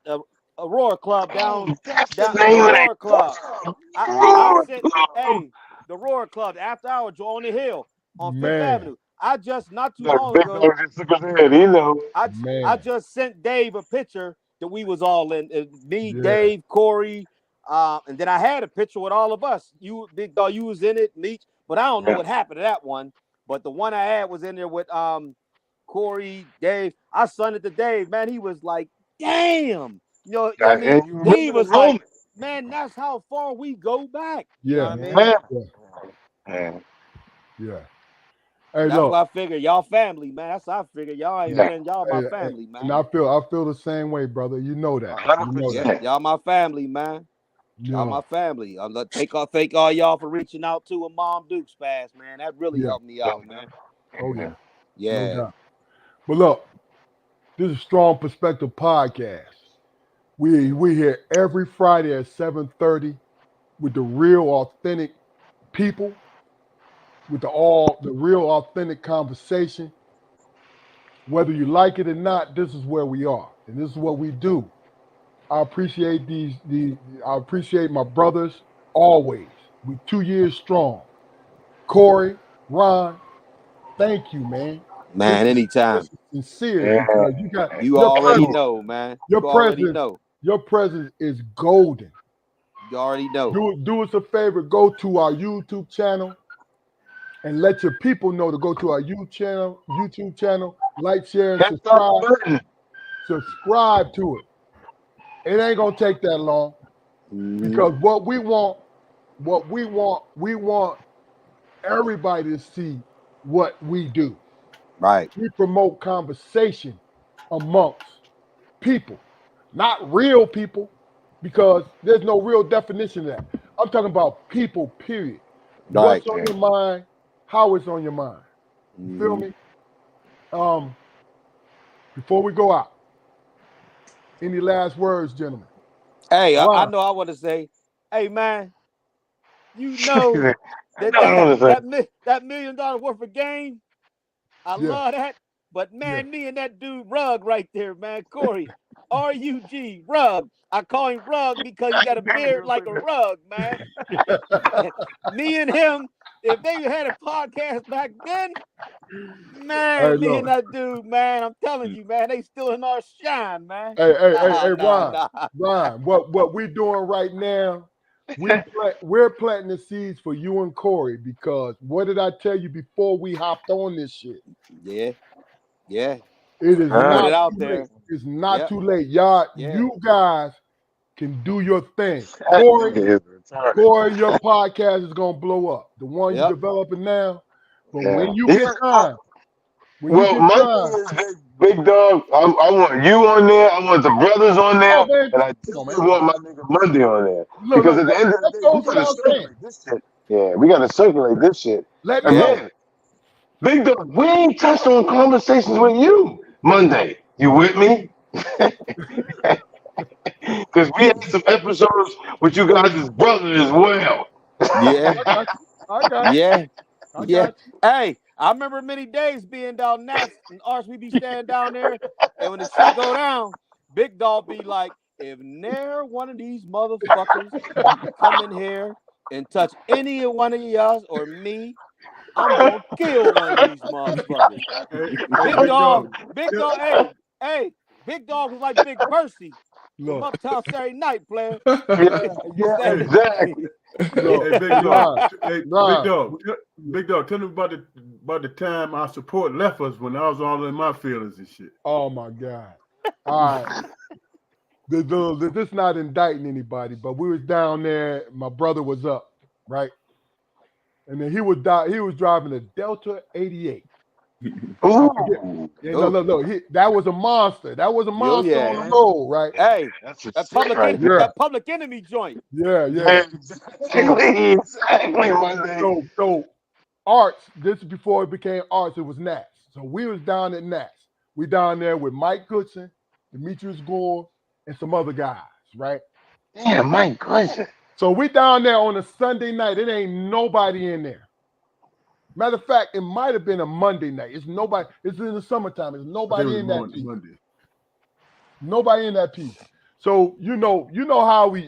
Aurora Club Oh, down that's the down the name of that Aurora Club. club. I Roar sent Club. the Aurora Club after hours on the hill on Fifth Man, Avenue. I just not too Look, long Big ago. Dog just took his head. He know. I man. just sent Dave a picture that we was all in. Me, Yeah. Dave, Corey, and then I had a picture with all of us. You, Big Dog, you was in it, Meech, but I don't know what happened to that one. But the one I had was in there with Corey, Dave. I sent it to Dave, man. He was like, damn. You know what I mean? And you remember He the was like, moment. man, that's how far we go back. You Yeah. know what I mean? Yeah. Yeah. Hey, That's look. why I figured y'all family, man. That's how I figured y'all ain't saying y'all my family, man. And I feel the same way, brother. You know that. You know 100%. that. Y'all my family, man. Y'all my family. Thank all y'all for reaching out to a Mom Dukes pass, man. That really helped me out, man. Oh yeah. Yeah. No doubt. But look, this is Strong Perspective Podcast. We here every Friday at 7:30 with the real authentic people, with the real authentic conversation. Whether you like it or not, this is where we are, and this is what we do. I appreciate I appreciate my brothers always. We 2 years strong. Corey, Ron, thank you, man. Man, anytime. This is sincere because you got You your already presence. know, man. Your You already presence, know. your presence is golden. You already know. Do us a favor, go to our YouTube channel and let your people know to go to our YouTube channel, like, share, and Hit that button. subscribe to it. It ain't gonna take that long because we want everybody to see what we do. Right. We promote conversation amongst people, not real people, because there's no real definition of that. I'm talking about people, period. Right. What's on your mind, how it's on your mind. You feel me? Before we go out, any last words, gentlemen? Hey, I Ron. know I want to say, hey man, you know I know what I'm saying. that $1 million worth of game. I Yeah. love that. But man, me and that dude Rug right there, man, Corey, RUG, Rug. I call him Rug because he got a beard like a rug, man. Me and him, if they had a podcast back then, Hey, man, me look. and that dude, man, I'm telling you, man, they still in our shine, man. Hey, Ron. Nah. Ron, what we're doing right now, we're planting the seeds for you and Corey because what did I tell you before we hopped on this shit? Yeah. It is Put not it out too there. late. It's not Yep. too late. Y'all, Yeah. you guys can do your thing. Corey, your podcast is gonna blow up. The one you're developing now. But when you get time, My thing is, big dog, I want you on there. I want the brothers on there, oh man, and I come on, definitely man. want my nigga Monday on there. Look, Because at the end of the that day, we goes gotta without saying. circulate this shit. Yeah, we gotta circulate this shit. Let me know. Again, big dog, we ain't touched on conversations with you Monday. You with me? Because we had some episodes with you guys as brothers as well. Yeah. I got you. Yeah. I Yeah. got you. Hey, I remember many days being down Nats and Arch, we be standing down there, and when the shit go down, Big Dog be like, if ne'er one of these motherfuckers come in here and touch any of one of y'all or me, I'm gonna kill one of these motherfuckers. Hey, Big Dog, Yeah. hey, Big Dog was like Big Percy from Look, Uptown Saturday Night, player. Yeah, Said- exactly. look. Hey, big dog. Ron, Hey, Ron. big dog. Tell me about the time our support left us when I was all in my feelings and shit. Oh my God. All right. This not indicting anybody, but we was down there. My brother was up, right? And then he was driving a Delta 88. Ooh, Yeah, look. That was a monster. That was a monster yeah. on the road, right? Hey, that's a that shit right there. that public enemy joint. Yeah. Exactly, Monday. So Arts, this is before it became Arts, it was Nats. So we was down at Nats. We down there with Mike Goodson, Demetrius Gore, and some other guys, right? Damn, my goodness. So we down there on a Sunday night. It ain't nobody in there. Matter of fact, it might have been a Monday night. It's nobody. It's in the summertime. There's nobody in that piece. Monday. Nobody in that piece. So y'all know how we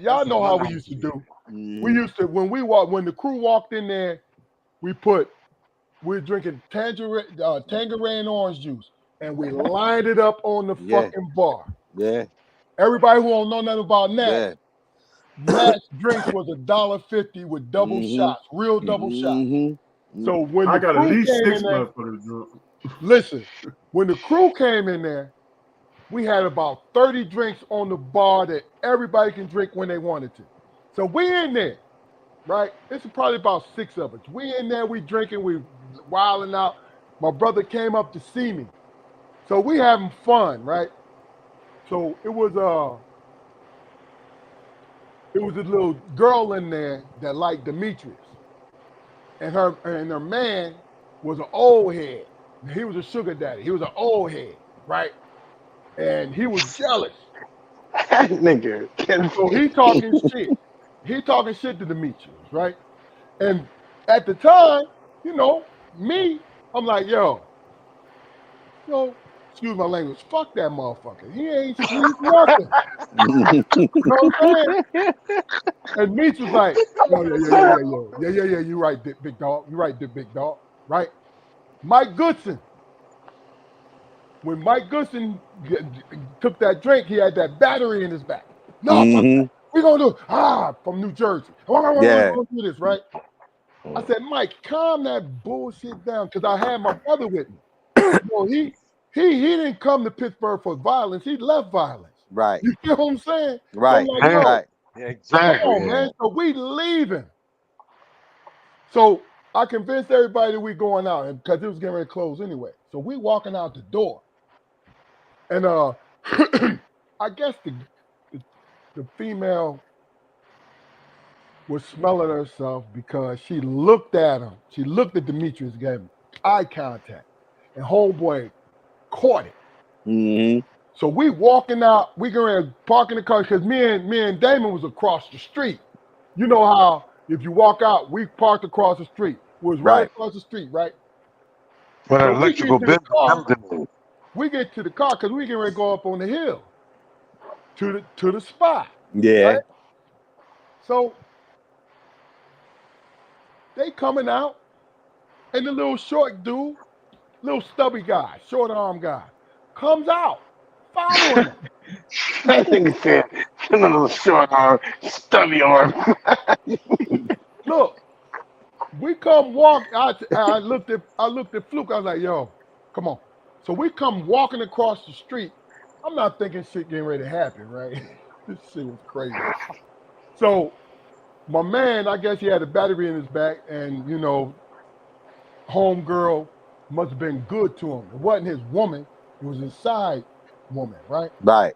used to do. We used to when the crew walked in there, we're drinking Tangerine orange juice, and we lined it up on the fucking bar. Yeah. Everybody who don't know nothing about Yeah. that, Nat's drinks was $1.50 with double shots, real double shots. So when I the got at crew least came 6 in there, motherfuckers drunk. listen, when the crew came in there, we had about 30 drinks on the bar that everybody can drink when they wanted to. So we in there, right? This is probably about 6 of us. We in there, we drinking, we wilding out. My brother came up to see me. So we having fun, right? So it was a little girl in there that liked Demetrius. And her man was an old head. He was a sugar daddy. He was an old head, right? And he was jealous. Nigga. So he talking shit. He talking shit to Demetrius, right? And at the time, me, I'm like, excuse my language, fuck that motherfucker. He ain't sweet nothing. You know what I'm saying? And Meech was like, yeah. You right, big dog. You right, big dog. Right? Mike Goodson. When Mike Goodson took that drink, he had that battery in his back. No, fuck that. We're gonna do from New Jersey. We're Yeah. gonna do this, right? I said, Mike, calm that bullshit down, because I had my brother with me. He didn't come to Pittsburgh for violence. He left violence. Right. You feel what I'm saying? Right. So I'm like, Right. Exactly. come on, man. So we leaving. So I convinced everybody that we going out, and because it was getting ready to close anyway. So we walking out the door. And I guess the female was smelling herself because she looked at him. She looked at Demetrius, gave him eye contact, and homeboy caught it. So we walking out. We going parking the car because me and Damon was across the street. You know how if you walk out, we parked across the street. It was right across the street, right? When So an electrical building. we get to the car because we getting ready to go up on the hill to the spot. Yeah. Right? So they coming out, and the little short dude, little stubby guy, short arm guy, comes out, following them. That nigga said, a little short arm, stubby arm. Look, we come walk. I looked at Fluke. I was like, yo, come on. So we come walking across the street. I'm not thinking shit getting ready to happen, right? This shit was crazy. So my man, I guess he had a battery in his back, and homegirl must have been good to him. It wasn't his woman, it was his side woman, right? Right.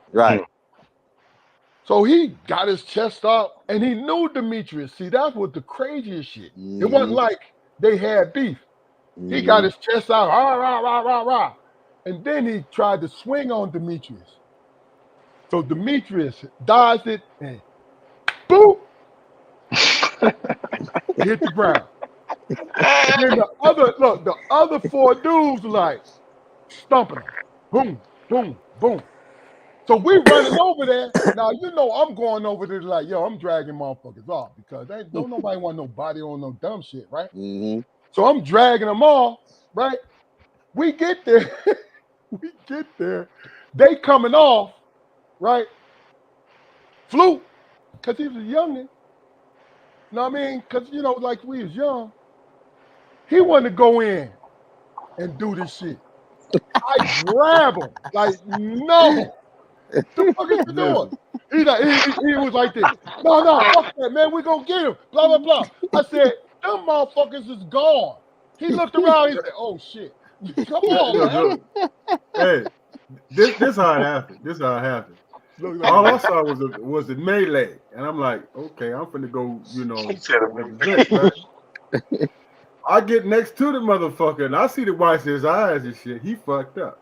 So he got his chest up, and he knew Demetrius. See, that's what the craziest shit. It wasn't like they had beef. He got his chest out, rah. And then he tried to swing on Demetrius. So Demetrius dodged it, and boop, hit the ground. And then the other 4 dudes were like stumping him. Boom, boom, boom. So we running over there. Now, I'm going over there like, yo, I'm dragging motherfuckers off because don't nobody want no body on no dumb shit, right? So I'm dragging them off, right? We get there. They coming off, right? Fluke, because he was a youngin'. You know what I mean? Because, like we was young. He wanted to go in and do this shit. I grab him. Like, no. The fuck is you doing? He was like this. No, fuck that, man. We gonna get him. Blah, blah, blah. I said, them motherfuckers is gone. He looked around. He said, oh, shit. Come on, man. Hey, this how it happened. All I saw was the melee, and I'm like, okay, I'm finna go, right? I get next to the motherfucker, and I see the whites in his eyes and shit. He fucked up.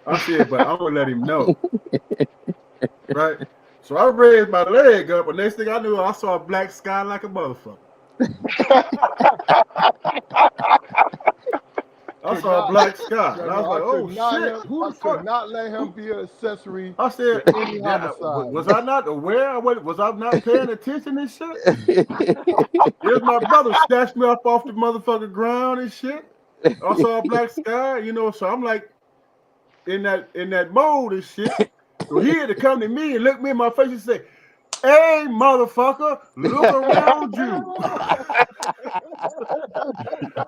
I said, but I'm gonna let him know, right? So I raised my leg up, and next thing I knew, I saw a black sky like a motherfucker. I saw a black sky, and I was like, "Oh shit! Who the fuck?" Could not let him be an accessory. I said, "Was I not aware? Was I not paying attention and shit?" Here's my brother snatched me up off the motherfucking ground and shit. I saw a black sky, So I'm like in that mode and shit. So he had to come to me and look me in my face and say, "Hey, motherfucker, look around you."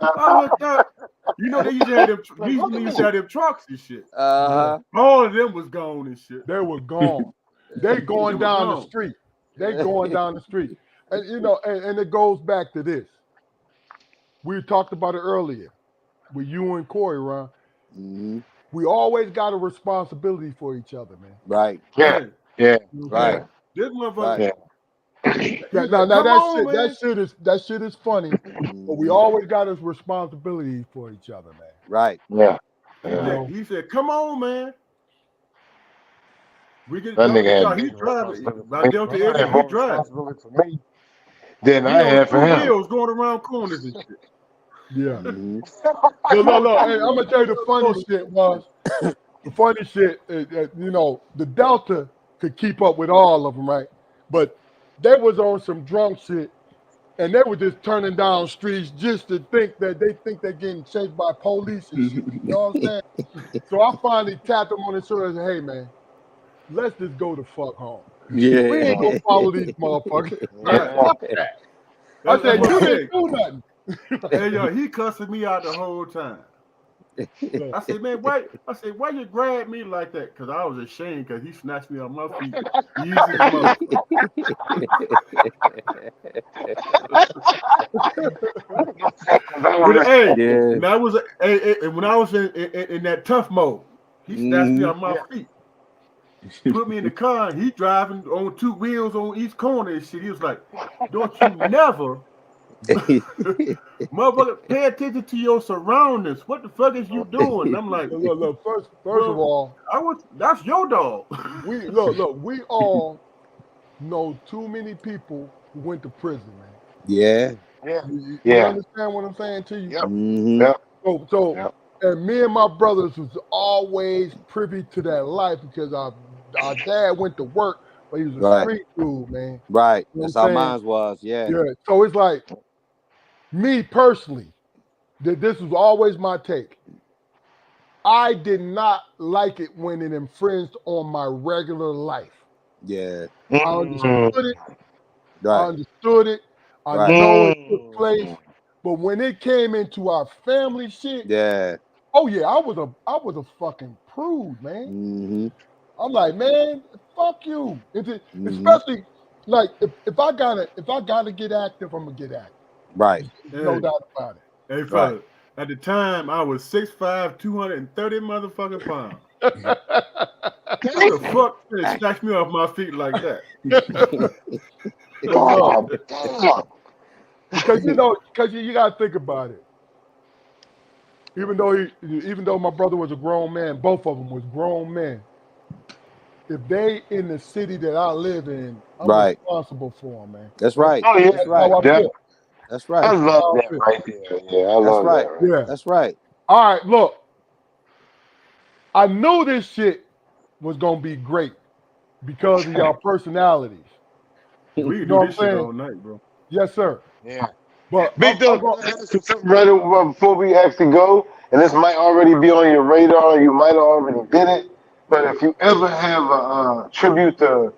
I looked up. You know, they used to have them. These used to have them trucks and shit. Uh-huh. All of them was gone and shit. They were gone. They going They were down the gone. street. They going down the street. And you know, and it goes back to this. We talked about it earlier with you and Corey, Ron. Mhm. We always got a responsibility for each other, man. Right. Yeah, yeah, Right. This motherfucker. Right. yeah. He Now, was now, like, now "Come on, man." that shit is funny, but we Mhm. always got a responsibility for each other, man. Right. Yeah. He Yeah. said, he said, "Come on, man. We can That go nigga had because he bigger driving responsibility by for me. Delta Ron Air. had He more driving. responsibility for me than He I on had for 2 him. wheels going around corners and shit. Yeah. Mhm. Look. Hey, I'm gonna tell you the funny shit was the funny shit. You know, the Delta could keep up with all of them, right? But they was on some drunk shit, and they were just turning down streets just to think that they think they're getting chased by police and shit. You know what I'm saying? So I finally tapped them on the shoulder and said, "Hey, man, let's just go the fuck home. Yeah. We ain't gonna follow these motherfuckers." Right. Fuck that. I That's said, what "You I didn't said. do nothing." Hey, yo, he cussing me out the whole time. Look, I said, "Man, why?" I said, "Why you grab me like that?" Because I was ashamed because he snatched me off my feet easy as a motherfucker. But hey, Yeah. and I was when I was in that tough mode, he snatched me off my feet, put me in the car, and he driving on 2 wheels on each corner and shit. He was like, "Don't you never, motherfucker, pay attention to your surroundings. What the fuck is you doing?" And I'm like, look. First "Well, of all, that's your dog." we look. We all know too many people who went to prison, man. Yeah. Yeah. You Yeah. understand what I'm saying to you? Yep. Mhm. Yep. So, Yep. and me and my brothers was always privy to that life because our dad went to work, but he was a Right. street dude, man. Right. You know That's what how I'm saying? mine was. Yeah. Yeah. So it's like me personally, that this was always my take. I did not like it when it infringed on my regular life. Yeah. I understood it. I Right. understood it. I Right. know it took place. But when it came into our family shit, Yeah. oh yeah, I was a fucking prude, man. Mhm. I'm like, man, fuck you. Mhm. Especially like if I gotta get active, I'm gonna get active. Right. No Hey, doubt about it. hey, Right. fella. At the time, I was 6'5", 230 motherfucking pounds. Who the fuck snatched me off my feet like that? But look, Damn. because you gotta think about it. Even though my brother was a grown man, both of them was grown men. If they in the city that I live in, I'm Right. responsible for them, man. That's right. Oh yeah. That's That's how right. I feel. That's I right. That's love how I that feel. right there. Yeah, I That's love right. that right Yeah. That's right. All right, look. I knew this shit was gonna be great because of y'all personalities. We You can know do what this I'm shit saying? all night, bro. Yes, sir. Yeah. But Big I'm dog, going. can I ask you something right before we actually go? And this might already be on your radar. You might have already did it. But if you ever have a tribute to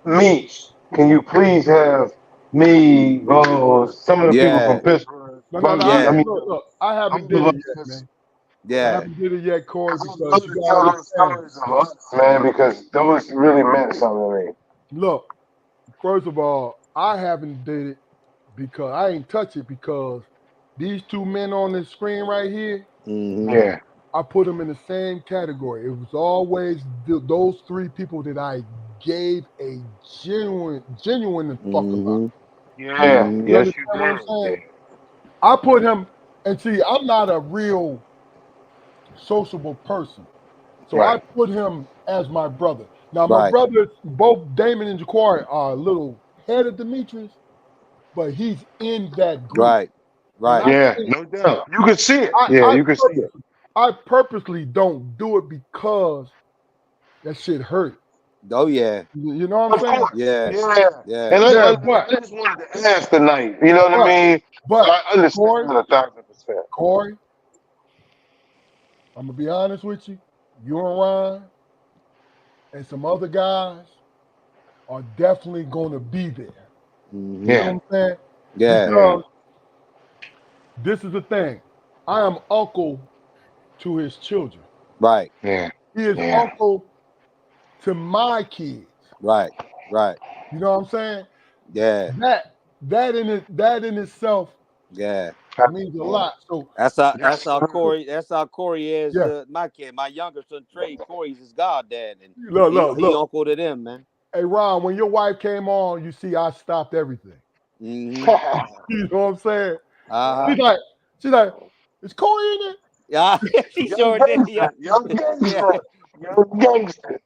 me, can you please have me, some of the people from Yeah. Pittsburgh, No. Yeah. Look. I haven't all did of it yet, us. man. I Yeah. haven't did it yet, Corey, I because love you to gotta tell those understand. stories of us, man, because those really meant something to me. Look, first of all, I haven't did it because I ain't touch it because these two men on this screen right here, Mhm. Yeah. I put them in the same category. It was always those three people that I gave a genuine fuck about. Mhm. Yeah. Mhm. You Yes, you understand what I'm did. saying? Yeah. I put him, and see, I'm not a real sociable person. So I Right. put him as my brother. Now, my Right. brothers, both Damon and Ja'Quari, are a little ahead of Demetrius, but he's in that group. Right. And Right. Yeah, no doubt. You can see it. Yeah, I you can see it. I purposely don't do it because that shit hurt. Oh yeah. You know what I'm Of saying? course. Yeah. Yeah. Yeah. And Yeah, I just wanted to ask tonight. You know what I but mean? So but I understand Corey, 1,000%. Corey, I'm gonna be honest with you. You and Ron and some other guys are definitely going to be there. Mhm. You Yeah. know what I'm saying? Yeah. Because this is the thing. I am uncle to his children. Right. Yeah. He is Yeah. uncle to my kids. Right. Right. You know what I'm saying? Yeah. That in itself Yeah. means a lot. So That's how Yes, sir. Corey. That's how Corey is yeah, to my kid. My younger son Trey. Corey's his goddad, and look, he look. uncle to them, man. Hey Ron, when your wife came on, you see I stopped everything. Mm-hmm. You know what I'm saying? Uh-huh. She's like, is Corey in it? Yeah, she Young sure did. Yeah, gangster. Young yeah, gangster. Young gangster.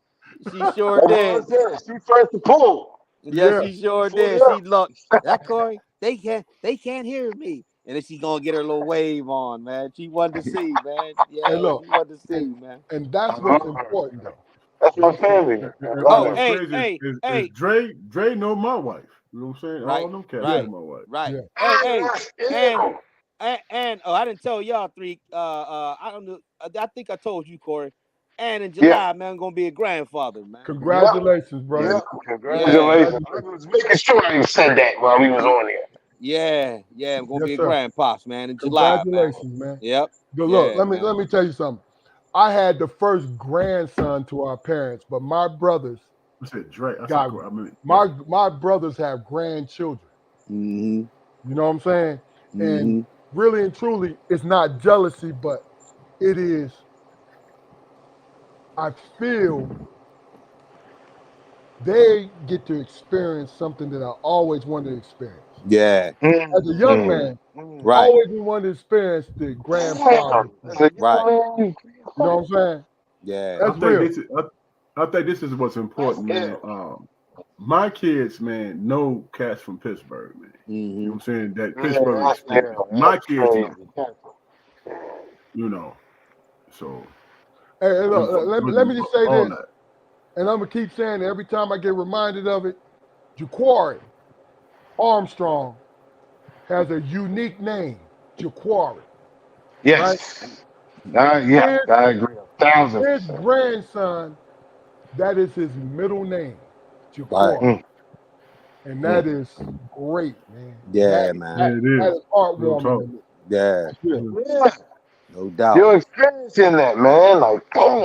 she sure That's did. what I said. She first to pull. Yeah, Yeah. she sure Pull did. it She up. looked that Corey. They can't hear me, and then she gonna get her little wave on, man. She wanted to see, man. Hey, Yeah, look, she wanted to see, and man. and that's what's important though. That's my family. I love Oh, that. What's hey, crazy hey, is hey. Dre know my wife. You know what I'm saying? Right, All them cats Yeah, know right, my wife. right. yeah. Hey, That's and ill. and oh, I didn't tell y'all three. I don't know. I think I told you, Corey. And in Yeah. July, man, I'm gonna be a grandfather, man. Congratulations, brother. Yeah. Yeah, Congratulations. I was making sure I said that while we was on there. yeah. I'm gonna Yes, be a sir. grandpops, man, in July, man. Congratulations, man. Yep. But look, Yeah, let man. me tell you something. I had the first grandson to our parents, but my brothers I said Dre. I said got Corey. I mean Dre. my brothers have grandchildren. Mm-hmm. You know what I'm saying? And Mm-hmm. really and truly, it's not jealousy, but it is. I feel they get to experience something that I always wanted to experience. Yeah. As a young man, I Right. always wanted to experience the grandfather Damn. thing. As a Right. young man, You know what I'm saying? Yeah. I That's think real. this is I think this is what's important, man. My kids, man, know cats from Pittsburgh, man. You know Mm-hmm. what I'm saying? That yeah, Pittsburgh that's experience. ill. My That's kids crazy. know, you know. So Hey, them look, folks let know me just say all this, that. and I'm gonna keep saying it every time I get reminded of it. Jaquari Armstrong has a unique name, Jaquari, right? Yes. Yeah, His, I agree. his 1000%. grandson, that is his middle name, Right. Jaquari, and that is great, man. Yeah, man. Yeah, it That is. is Real heartwarming talk. to me. Yeah. That's real. Yeah. No doubt. You're experiencing that, man. Like, damn.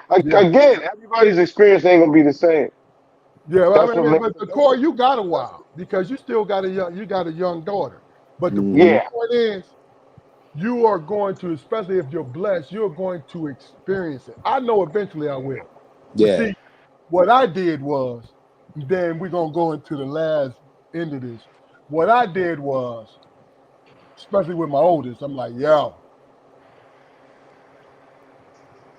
Like, Yeah, again, everybody's experience ain't gonna be the same. yeah. That's I what mean, makes but it. Corey, you got a while because you still got you got a young daughter. But the Mm-hmm. Yeah. point is, you are going to, especially if you're blessed, you're going to experience it. I know eventually I will. But Yeah. see, what I did was, then we're gonna go into the last end of this. What I did was, especially with my oldest, I'm like, yo,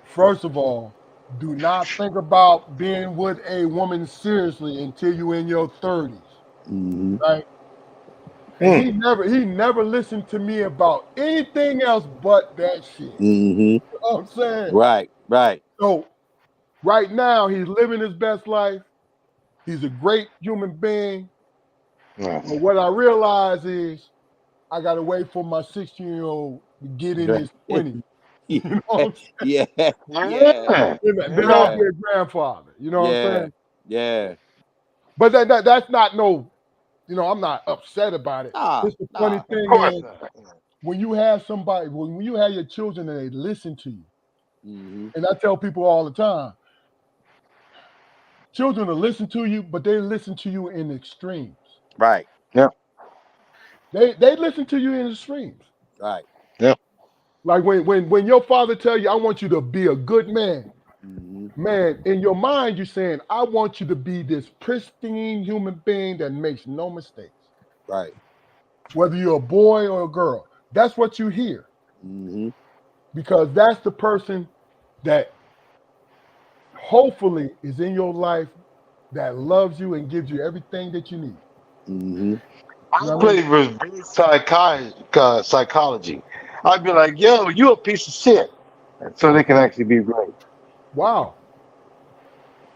first of all, do not think about being with a woman seriously until you're in your 30s, Mm-hmm. right? And he never listened to me about anything else but that shit. Mm-hmm. You know what I'm saying? Right. Right. So right now he's living his best life. He's a great human being. Yeah. But what I realize is I gotta wait for my 16-year-old to get in his 20s. You know what I'm Yeah. Yeah. Yeah. saying? Then I'll Yeah. be a grandfather. You know what I'm Yeah. saying? Yeah. But that's not no, I'm not upset about it. Nah. It's the funny Nah. Of thing course is not. when you have somebody, when you have your children and they listen to you, Mm-hmm. and I tell people all the time, children will listen to you, but they listen to you in extremes. Right. Yep. They listen to you in extremes. Right. Yep. Like when your father tell you, I want you to be a good man. Mm-hmm. Man, in your mind, you're saying, I want you to be this pristine human being that makes no mistakes. Right. Whether you're a boy or a girl. That's what you hear. Mm-hmm. Because that's the person that hopefully is in your life that loves you and gives you everything that you need. Mm-hmm. You I know what I mean? play reverse psychology. I'd be like, yo, you a piece of shit. So they can actually be great. Wow.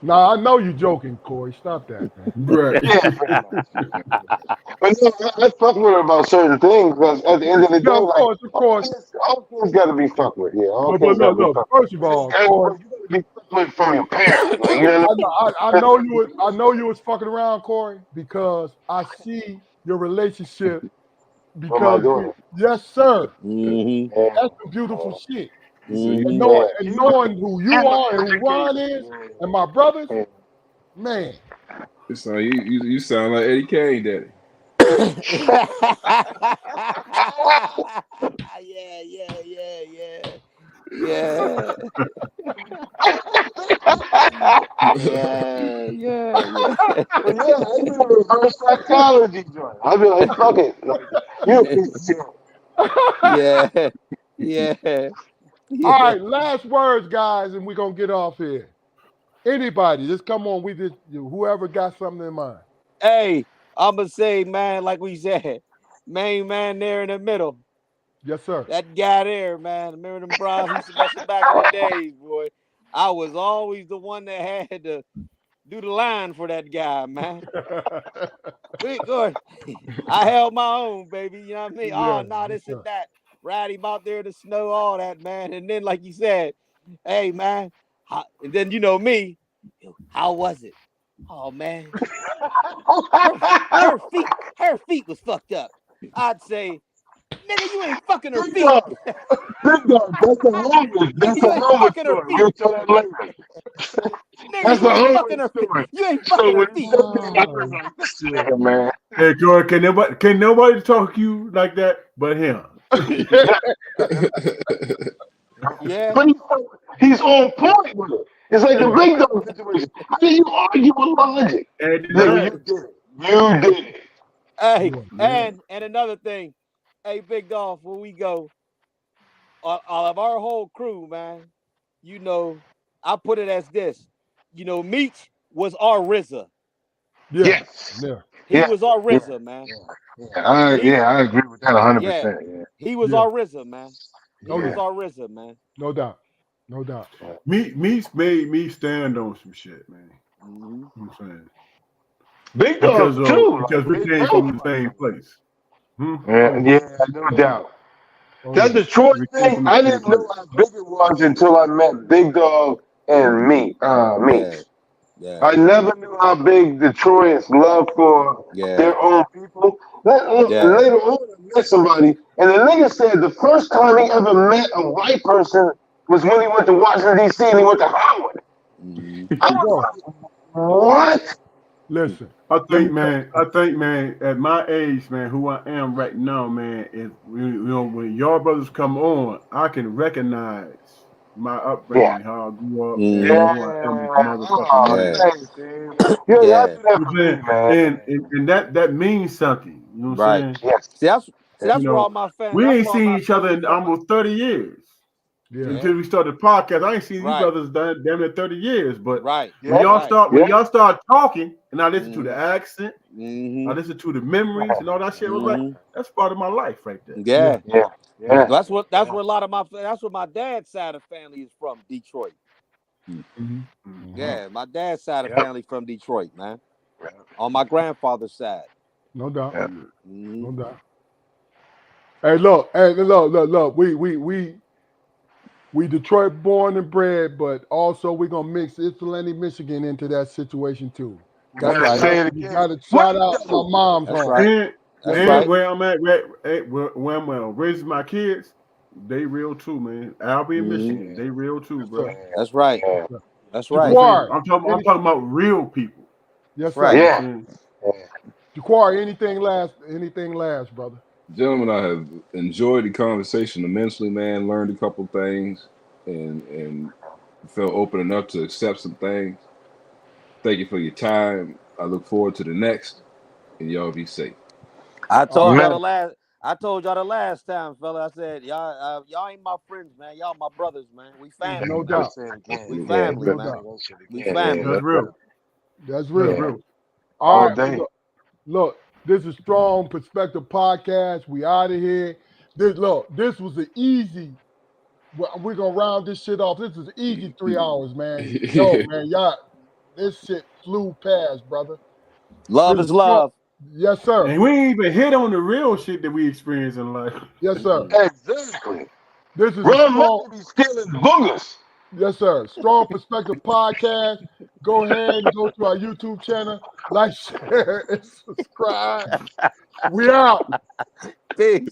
Now I know you're joking, Corey. Stop that, man. Right. Yeah, pretty much. But no, I fuck with her about certain things because at the end of the day, Yeah, of like, course, of course. all kids got to be fucked with. Yeah, all But kids got to be look. fucked with. First of all, Corey, You got to be input from your parents. Like, you know what I know you was fucking around, Corey, because I see your relationship. with my Because daughter. yes, sir, Mm-hmm. Yeah. that's some beautiful shit. So you, And Mm-hmm. knowing Yeah. and knowing who you are and who Ron is, and my brothers, Yeah. man. so you sound like Eddie Kane, daddy. Yeah, yeah, yeah, yeah. Yeah. Yeah, yeah, yeah. But yeah, I do a reverse psychology joint. I'd be like, fuck it. Like, you a piece of shit. Yeah. Yeah. All Yeah. right, last words, guys, and we're gonna get off here. Anybody, just come on. We just whoever got something in mind. Hey, I'ma say, man, like we said, main man there in the middle. Yes, sir. That guy there, man. Remember them bras he used to mess with back in the days, boy. I was always the one that had to do the line for that guy, man. Good. I held my own, baby. You know what I mean? Oh, Yeah, no, yes, this and sir. that. Ride him out there in the snow, all that, man. And then, like you said, hey, man. And then, you know me. How was it? Oh, man. Her feet was fucked up. I'd say, nigga, you ain't fucking her Big feet. dog. Big dog. That's a homeless. That's You a ain't homeless fucking her story. feet. We'll tell that later. Nigga, That's you a ain't fucking homeless her feet. story. You ain't So fucking her when he feet. said that, I was like, this nigga, man. Hey, George, can nobody talk to you like that but him? Yeah. But he's on point with it. It's like the big dog situation. How do you argue with logic? And Nigga, you did it. You did it. Hey, Yeah. and another thing. Hey, Big Dog, when we go, all of our whole crew, man, you know, I put it as this. You know, Meech was our RZA. Yeah. Yes. Yeah. He Yeah. was our Yeah. RZA, man. He, I agree with that 100%. yeah, Yeah. he was Yeah. our RZA, man. He Oh was yeah. our RZA, man. No doubt. No doubt. me made me stand on some shit, man. Mm-hmm. You know what I'm saying? Big dog too. Because Like, we they came from both. the same place. Yeah, no doubt. Oh That yeah. Detroit We came thing, from the I same didn't know place. how big it was until I met Big Dog and Yeah, Meeks. yeah, I never knew how big Detroit's love for yeah, their own people. yeah. Later on, I met somebody, and the nigga said the first time he ever met a white person was when he went to Washington, D.C., and he went to Howard. Mm-hmm. I You go. was like, what? Listen. I Let me think, man, at my age, man, who I am right now, man, is when y'all brothers come on, I can recognize my Yeah. upbringing, how I grew up, and Mm-hmm. who I am as a Yeah. motherfucking Oh, man. Yeah, thanks, dude. Yeah, y'all yeah. do that You know for what I'm me, saying? man. And that means something. You know what I'm Right. saying? Yes. See, You that's where all know, my fans. we That's ain't where all seen my each other family in from. almost 30 years. Yeah. Yeah. Until we started the podcast. I ain't seen you Right. brothers damn near 30 years. But Right. Yeah. Right. when Yeah. y'all start talking, and I listen to the Mm-hmm. accent, I Mm-hmm. listen to the memories and all that shit. I was like, Mm-hmm. that's part of my life right there. Yeah. Yeah. Yeah. That's where a lot of that's where my dad's side of family is from, Detroit. Mm-hmm. Mm-hmm. Yeah, my dad's side of Yeah. family from Detroit, man. Yeah. On my grandfather's side. No doubt. Yeah. Mm-hmm. No doubt. Hey, look. We Detroit born and bred, but also we're gonna mix Ypsilanti, Michigan into that situation too. That's Gotta right. say it We again. gotta shout out my Window. mom's That's home. right. Yes, That's sir. right. Where I'm at, where I'm raising my kids, they real too, man. Albany, Mm-hmm. Michigan, they real too, Yes, bro. sir. That's right. Yeah. That's You know right. what I'm saying? Jaquari, I'm any, talking about real people. yes, That's sir. right. You know what Yeah. I'm saying? Yeah. Jaquari, anything last, brother. Gentlemen, I have enjoyed the conversation immensely, man. Learned a couple things and felt open enough to accept some things. Thank you for your time. I look forward to the next, and y'all be safe. I All told right. y'all Man. the last time, fella. I said, y'all ain't my friends, man. Y'all my brothers, man. We family, No man. doubt. Say it again. We Yeah. family, No Better man. say doubt. that shit We again. Yeah. family. That's real. That's That's real. Yeah. real. All All right. day. Look, this is Strong Perspective Podcast. We out of here. This was an easy. We're gonna round this shit off. This is easy 3 hours, man. Yo, man, y'all, this shit flew past, brother. Love This is is strong. love. Yes, sir. And we ain't even hit on the real shit that we experience in life. Yes, sir. Exactly. This is a Ron strong. Money be stealing boogers. Yes, sir. Strong Perspective Podcast. Go ahead and go to our YouTube channel. Like, share, and subscribe. We out. Peace.